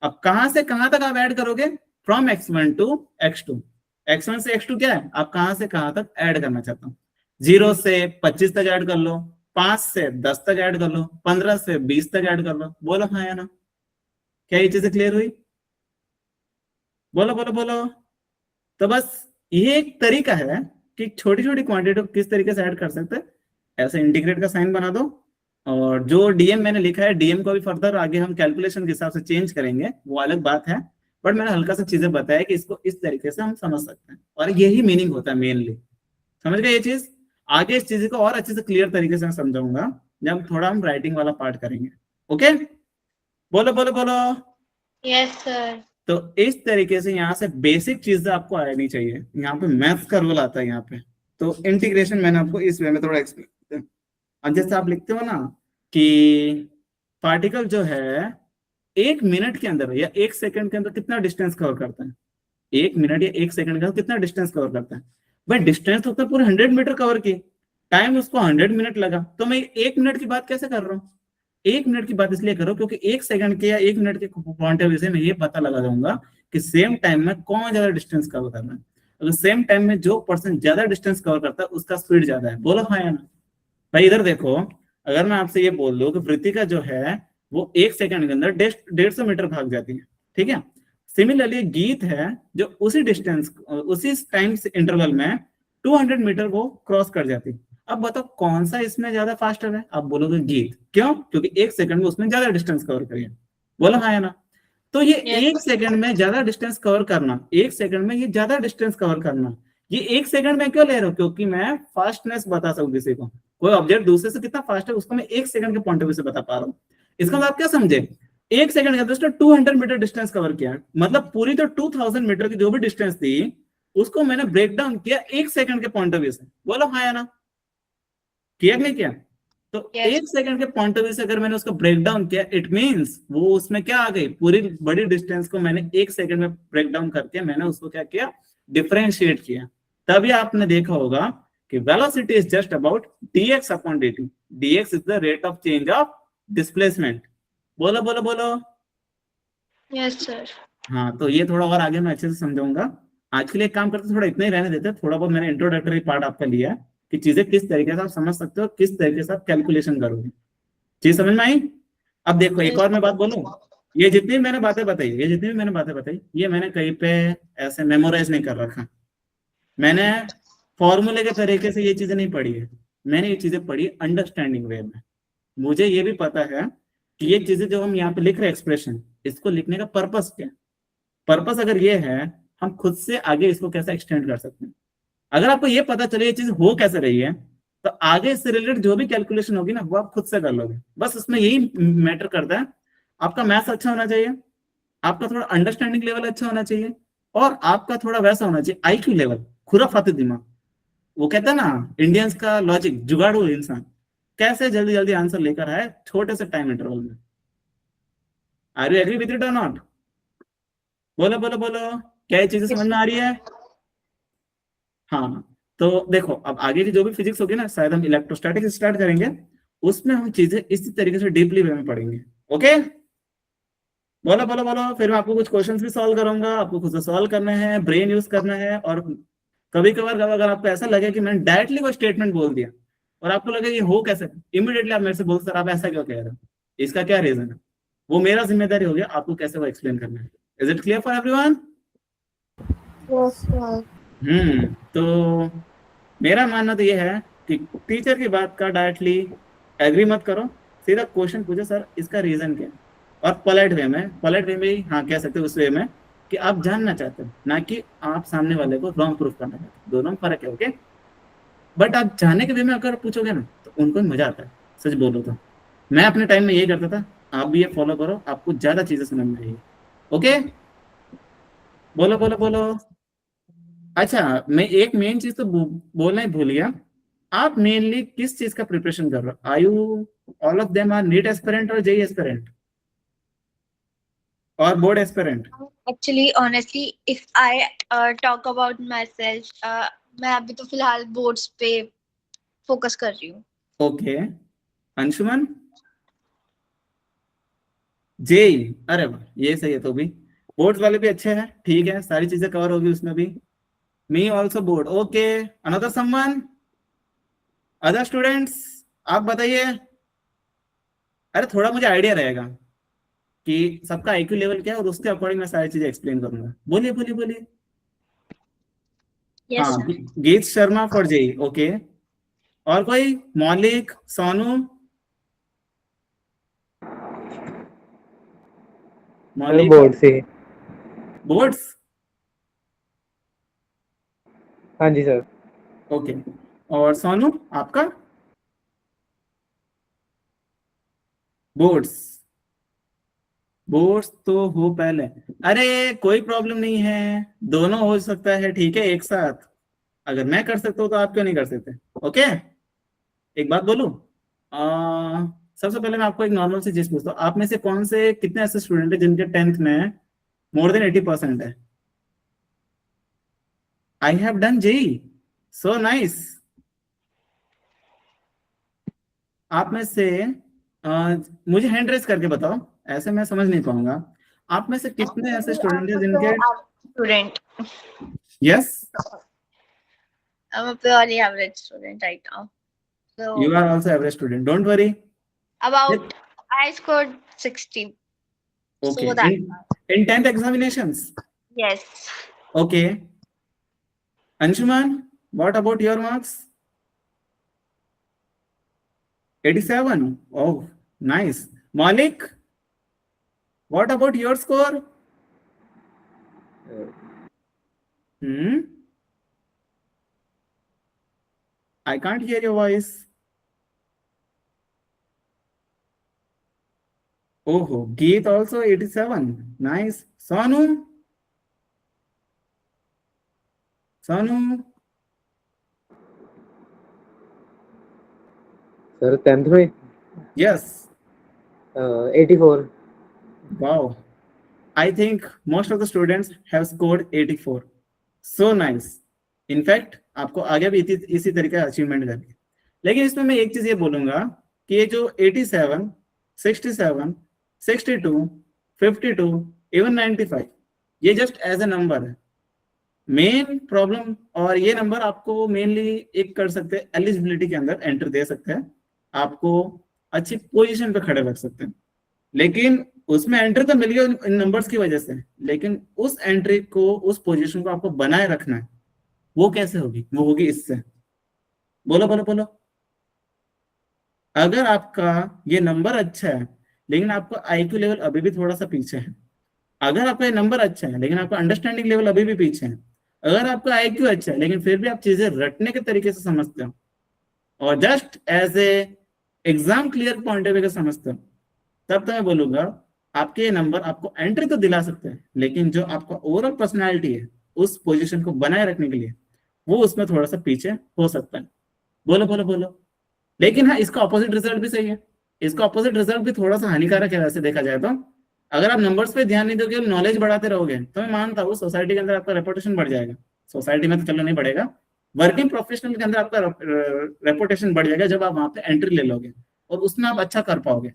अब कहां से कहां तक आप ऐड करोगे? From x1 to x2। x1 से x2 क्या है? आप कहां से कहां तक ऐड करना चाहता हूं। 0 से 25 तक ऐड कर लो, 5 से 10 तक ऐड कर लो, 15 से 20 तक ऐड कर लो। बोलो हाँ या ना? क्या ये चीजें क्लियर हुई? बोलो बोलो बोलो। तो बस ये एक तरीका है कि छोटी छोटी क्वांटिटी को किस तरीके से ऐड कर सकते हैं। ऐसे इंटीग्रेट का साइन बना दो, और जो डीएम मैंने लिखा है, डीएम को भी फर्दर आगे हम कैलकुलेशन के हिसाब से चेंज करेंगे, वो अलग बात है, बट मैंने हल्का सा चीजें बताया कि इसको इस तरीके से हम समझ सकते हैं, और यही मीनिंग होता है मेनली। समझ गए ये चीज? आगे इस चीज को और अच्छे से क्लियर तरीके से मैं समझाऊंगा जब थोड़ा हम राइटिंग वाला पार्ट करेंगे। ओके, बोलो बोलो बोलो। Yes sir. तो इस तरीके से यहाँ से बेसिक चीजें आपको आनी चाहिए। यहाँ पे मैथ्स का रोल आता है यहाँ पे। तो इंटीग्रेशन मैंने आपको इस वे में थोड़ा एक्सप्लेन, अब जैसे आप लिखते हो ना कि पार्टिकल जो है 1 मिनट के अंदर या 1 सेकंड के अंदर कितना डिस्टेंस कवर करता है, 1 मिनट या 1 सेकंड के अंदर कितना डिस्टेंस कवर करता है। भाई डिस्टेंस तो होता है पूरे 100 मीटर कवर की, टाइम उसको 100 मिनट लगा, तो मैं 1 मिनट की बात कैसे कर रहा हूँ? 1 मिनट की बात इसलिए करो क्योंकि 1 सेकंड के या 1 मिनट के पॉइंट ऑफ व्यू से मैं ये पता लगा दूंगा कि सेम टाइम में कौन ज्यादा डिस्टेंस कवर कर रहा है। अगर सेम टाइम में जो पर्सन ज्यादा डिस्टेंस कवर करता है उसका स्पीड ज्यादा है। बोलो हाँ या ना? भाई इधर देखो, अगर मैं आपसे ये बोल दूं कि वृत्तिका जो है वो 1 सेकंड के अंदर 150 मीटर भाग जाती है, ठीक है। सिमिलरली गीत है जो उसी डिस्टेंस, उसी टाइम इंटरवल में 200 मीटर वो क्रॉस कर जाती है। अब बताओ कौन सा इसमें ज्यादा फास्टर है? आप बोलोगे गीत। क्यों? क्योंकि 1 सेकंड में उसमें ज्यादा डिस्टेंस कवर करिए। बोलो हाँ या ना? तो ये 1 सेकंड में ज्यादा डिस्टेंस कवर करना, 1 सेकंड में ये ज्यादा डिस्टेंस कवर करना, ये 1 सेकंड में क्यों ले रहा हूँ? क्योंकि मैं फास्टनेस बता सकूं किसी को, कोई ऑब्जेक्ट दूसरे से कितना फास्ट है उसको मैं 1 सेकंड के पॉइंट ऑफ व्यू से बता पा रहा हूँ। इसका मतलब आप क्या समझे? 1 सेकंड के अंदर उसने 200 मीटर डिस्टेंस कवर किया, मतलब पूरी तो 2000 मीटर की जो भी डिस्टेंस थी उसको मैंने ब्रेक डाउन किया 1 सेकंड के पॉइंट ऑफ व्यू से। बोलो हाँ या ना? किया नहीं किया? तो Yes. 1 सेकंड के पॉइंट ऑफ व्यू से अगर मैंने उसको ब्रेक डाउन किया, इट मींस वो उसमें क्या आ गई, पूरी बड़ी डिस्टेंस को मैंने 1 सेकंड में ब्रेक डाउन करके मैंने उसको क्या किया, डिफरेंशिएट किया। तभी आपने देखा होगा कि velocity is just about dx upon dt। dx is the rate of change of displacement. बोलो बोलो बोलो। Yes, sir. हाँ, तो ये थोड़ा और आगे मैं अच्छे से समझाऊंगा। आज के लिए एक काम करते, थोड़ा इतना ही रहने देते हैं। थोड़ा बहुत मैंने इंट्रोडक्टरी पार्ट आपका लिया है कि चीजें किस तरीके से आप समझ सकते हो, किस तरीके से आप कैलकुलेशन करोगे। चीज समझ में आई? अब देखो एक और मैं बात बोलूं, ये जितनी भी मैंने बातें बताई, ये मैंने कहीं पे ऐसे मेमोराइज नहीं कर रखा। मैंने फॉर्मूले के तरीके से ये चीजें नहीं पढ़ी है, मैंने ये चीजें पढ़ी अंडरस्टैंडिंग वे में। मुझे ये भी पता है कि ये चीजें जो हम यहाँ पे लिख रहे हैं एक्सप्रेशन, इसको लिखने का पर्पस क्या है। पर्पस अगर ये है, हम खुद से आगे इसको कैसे एक्सटेंड कर सकते हैं। अगर आपको ये पता चले ये चीज हो कैसे रही है, तो आगे इससे रिलेटेड जो भी कैलकुलेशन होगी ना, वो आप खुद से कर लोगे। बस उसमें यही मैटर करता है, आपका मैथ्स अच्छा होना चाहिए, आपका थोड़ा अंडरस्टैंडिंग लेवल अच्छा होना चाहिए, और आपका थोड़ा वैसा होना चाहिए आईक्यू लेवल, खुराफाती दिमाग। वो कहता है ना इंडियंस का लॉजिक, जुगाड़ू इंसान कैसे जल्दी जल्दी आंसर लेकर आए छोटे से टाइम इंटरवल में। Are you agree with it और नॉट? बोलो बोलो बोलो, क्या ये चीजें समझ में आ रही है? हाँ, तो देखो अब आगे की जो भी फिजिक्स होगी ना, शायद हम इलेक्ट्रोस्टैटिक्स स्टार्ट करेंगे, उसमें हम चीजें इसी तरीके से डीपली वे में पढ़ेंगे। ओके, बोलो बोलो बोलो। फिर मैं आपको कुछ क्वेश्चंस भी सॉल्व करूंगा, आपको खुद से सॉल्व करना है, ब्रेन यूज करना है। और कभी कभार अगर आपको ऐसा लगे कि मैंने डायरेक्टली कोई स्टेटमेंट बोल दिया और आपको लगे ये हो कैसे, इमीडिएटली आप मेरे से बोल, सर आप ऐसा क्यों कह रहे हो, इसका क्या रीजन है, वो मेरा जिम्मेदारी हो गया आपको कैसे वो एक्सप्लेन करना है। Is it clear for everyone? Yes, sir. तो मेरा मानना तो ये है कि टीचर की बात का डायरेक्टली एग्री मत करो, सीधा क्वेश्चन पूछो, सर इसका रीजन क्या है। और पोलाइट वे में ही हाँ कह सकते हो, उस वे में कि आप जानना चाहते हो, ना कि आप सामने वाले को रॉन्ग प्रूफ करना चाहते हो। दोनों में फर्क है। ओके, बट आप जानने के वे में अगर पूछोगे ना, तो उनको भी मजा आता है। सच बोलो तो मैं अपने टाइम में यही करता था, आप भी ये फॉलो करो, आपको ज्यादा चीजें समझ में आएगी। ओके, बोलो बोलो बोलो। अच्छा, मैं एक मेन चीज तो बोलना ही भूल गया, आप मेनली किस चीज का प्रिपरेशन कर रहे हो? Are you all of them are NEET aspirant और जेई एस्पिरेंट और board aspirant? Actually, honestly, if I talk about myself, मैं अभी तो फिलहाल बोर्ड्स पे फोकस कर रही हूँ। ओके, अंशुमन जेई, अरे वाह ये सही है। तो भी बोर्ड्स वाले भी अच्छे हैं, ठीक है, सारी चीजें कवर होगी उसमें भी। Me also board. Okay, another someone, other students, आप बताइए। अरे थोड़ा मुझे आइडिया रहेगा कि सबका आईक्यू लेवल क्या है, और उसके अकॉर्डिंग मैं सारी चीजें एक्सप्लेन करूंगा। बोलिए बोलिए बोलिए। Yes, हाँ, sir. गीत शर्मा फॉर जेई। ओके, और कोई? मौलिक, सोनू? सर मौलिक बोर्ड से। बोर्ड्स। हाँ जी सर। ओके, और सोनू आपका? बोर्ड्स। बोर्ड्स तो हो पहले, अरे कोई प्रॉब्लम नहीं है, दोनों हो सकता है, ठीक है, एक साथ। अगर मैं कर सकता हूँ तो आप क्यों नहीं कर सकते? ओके, एक बात बोलूं, सबसे पहले मैं आपको एक नॉर्मल सी चीज पूछता हूँ, आप में से कौन से कितने ऐसे स्टूडेंट हैं जिनके 10th में मोर देन 80% है? I have done JEE, so nice. आप में से मुझे हैंड रेस करके बताओ, ऐसे मैं समझ नहीं पाऊंगा। आप में से कितने ऐसे स्टूडेंट हैं जिनके? Student. Yes, I'm a purely average student right now. So you are also average student, don't worry. about I scored 60. Okay, So that इन 10th examinations? yes. Okay, Anshuman, what about your marks? 87? Oh, nice. Malik, what about your score? Hmm? I can't hear your voice. Oh, Geet also 87. Nice. Sonu? Sonu? Sir 10th में yes 84. Wow, I think most of the students have scored 84. So nice. In fact आपको आगे भी इसी तरीके का अचीवमेंट करनी है। लेकिन इसमें मैं एक चीज ये बोलूंगा कि ये जो 87, 67, 62, 52, इवन 95, ये जस्ट एज ए नंबर है। मेन प्रॉब्लम, और ये नंबर आपको मेनली एक कर सकते हैं एलिजिबिलिटी के अंदर एंटर दे सकते हैं, आपको अच्छी पोजीशन पे खड़े रख सकते हैं। लेकिन उसमें एंट्री तो मिल गया इन नंबर्स की वजह से, लेकिन उस एंट्री को, उस पोजीशन को आपको बनाए रखना है। वो कैसे होगी? वो होगी इससे। बोलो बोलो बोलो। अगर आपका ये नंबर अच्छा है लेकिन आपका आईक्यू लेवल अभी भी थोड़ा सा पीछे है, अगर आपका ये नंबर अच्छा है लेकिन आपका अंडरस्टैंडिंग लेवल अभी भी पीछे है, अगर आपका आईक्यू अच्छा है लेकिन फिर भी आप चीजें रटने के तरीके से समझते हो और just as a exam clear point of view समझते हो, तब तो मैं बोलूंगा आपके ये नंबर आपको एंट्री तो दिला सकते हैं, लेकिन जो आपका ओवरऑल पर्सनालिटी है उस पोजीशन को बनाए रखने के लिए वो उसमें थोड़ा सा पीछे हो सकता है। बोलो बोलो बोलो। लेकिन हाँ, इसका ऑपोजिट रिजल्ट भी सही है। इसका ऑपोजिट रिजल्ट भी थोड़ा सा हानिकारक है वैसे देखा जाए तो। अगर आप नंबर्स पे ध्यान नहीं दोगे, नॉलेज बढ़ाते रहोगे, तो मैं मानता हूँ सोसाइटी के अंदर आपका रेपुटेशन बढ़ जाएगा। सोसाइटी में तो चलो नहीं बढ़ेगा, वर्किंग प्रोफेशनल के अंदर आपका रेपुटेशन बढ़ जाएगा जब आप वहां पे एंट्री ले लोगे और उसमें आप अच्छा कर पाओगे।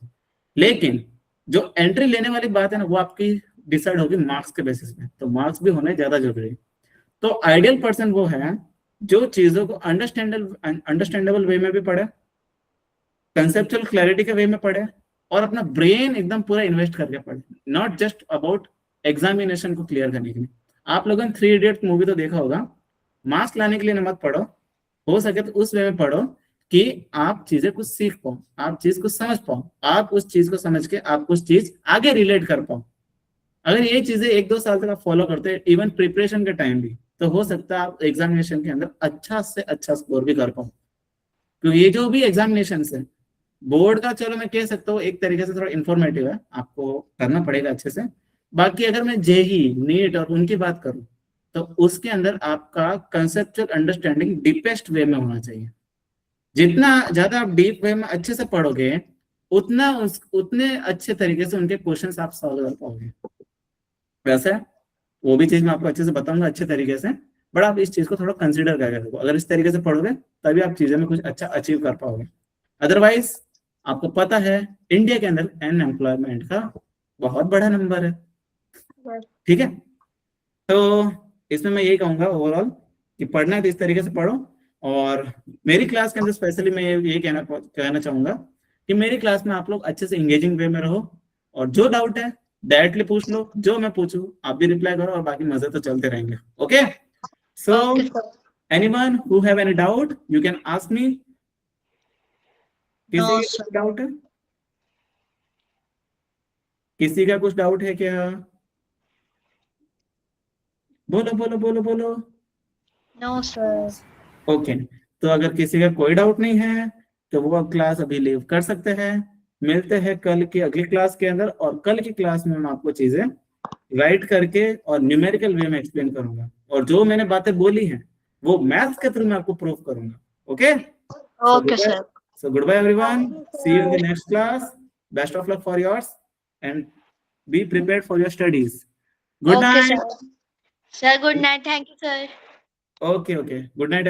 लेकिन जो एंट्री लेने वाली बात है ना, वो आपकी डिसाइड होगी मार्क्स के बेसिस पे, तो मार्क्स भी होने ज्यादा जरूरी है। तो आइडियल पर्सन वो है जो चीजों को अंडरस्टैंडेबल वे में भी पढ़े, कंसेप्चुअल क्लैरिटी के वे में पढ़े और अपना ब्रेन एकदम पूरा इन्वेस्ट करके पढ़े, नॉट जस्ट अबाउट एग्जामिनेशन को क्लियर करने के लिए। आप लोगों ने 3 इडियट मूवी तो देखा होगा। मार्क्स लाने के लिए मत पढ़ो, हो सके तो उस वे में पढ़ो कि आप चीजें कुछ सीख पाओ, आप चीज को समझ पाओ, आप उस चीज को समझ के आप कुछ चीज आगे रिलेट कर पाओ। अगर ये चीजें 1-2 साल तक आप फॉलो करते हैं, इवन प्रिपरेशन के टाइम भी, तो हो सकता है आप एग्जामिनेशन के अंदर अच्छा से अच्छा स्कोर भी कर पाओ। क्योंकि ये जो भी एग्जामिनेशन है बोर्ड का, चलो मैं कह सकता हूँ एक तरीके से थोड़ा इंफॉर्मेटिव है, आपको करना पड़ेगा अच्छे से। बाकी अगर मैं जेई, नीट और उनकी बात करूं तो उसके अंदर आपका कंसेप्चुअल अंडरस्टैंडिंग डीपेस्ट वे में होना चाहिए। जितना ज्यादा आप डीप वे में अच्छे से पढ़ोगे उतने अच्छे तरीके से उनके क्वेश्चंस आप सॉल्व कर पाओगे। वैसे वो भी चीज मैं आपको अच्छे से बताऊंगा अच्छे तरीके से, बट आप इस चीज को थोड़ा कंसीडर करके देखो। अगर इस तरीके से पढ़ोगे तभी आप चीजें में कुछ अच्छा अचीव कर पाओगे। अदरवाइज आपको पता है इंडिया के अंदर अनएम्प्लॉयमेंट का बहुत बड़ा नंबर है, ठीक है। तो इसमें मैं यही कहूंगा ओवरऑल कि पढ़ना है तो इस तरीके से पढ़ो। और मेरी क्लास के अंदर स्पेशली मैं ये कहना चाहूंगा कि मेरी क्लास में आप लोग अच्छे से इंगेजिंग वे में रहो और जो डाउट है डायरेक्टली पूछ लो, जो मैं पूछूं आप भी रिप्लाई करो और बाकी मजे तो चलते रहेंगे। Okay, so anyone who have any doubt you can ask मी। किसी का कुछ डाउट है? किसी का कुछ डाउट है क्या? बोलो बोलो बोलो बोलो। No sir. ओके, तो अगर किसी का कोई डाउट नहीं है तो वो क्लास अभी लीव कर सकते हैं। मिलते हैं कल की अगली क्लास के अंदर, और कल की क्लास में मैं आपको चीजें राइट करके और न्यूमेरिकल वे में एक्सप्लेन करूंगा, और जो मैंने बातें बोली हैं वो मैथ्स के थ्रू मैं आपको प्रूव करूंगा। Okay okay sir. So goodbye everyone. See you in the next class. Best of luck for yours and be prepared for your studies. Good Okay, night. sir. Sir, good night. Thank you, sir. Okay. Good night.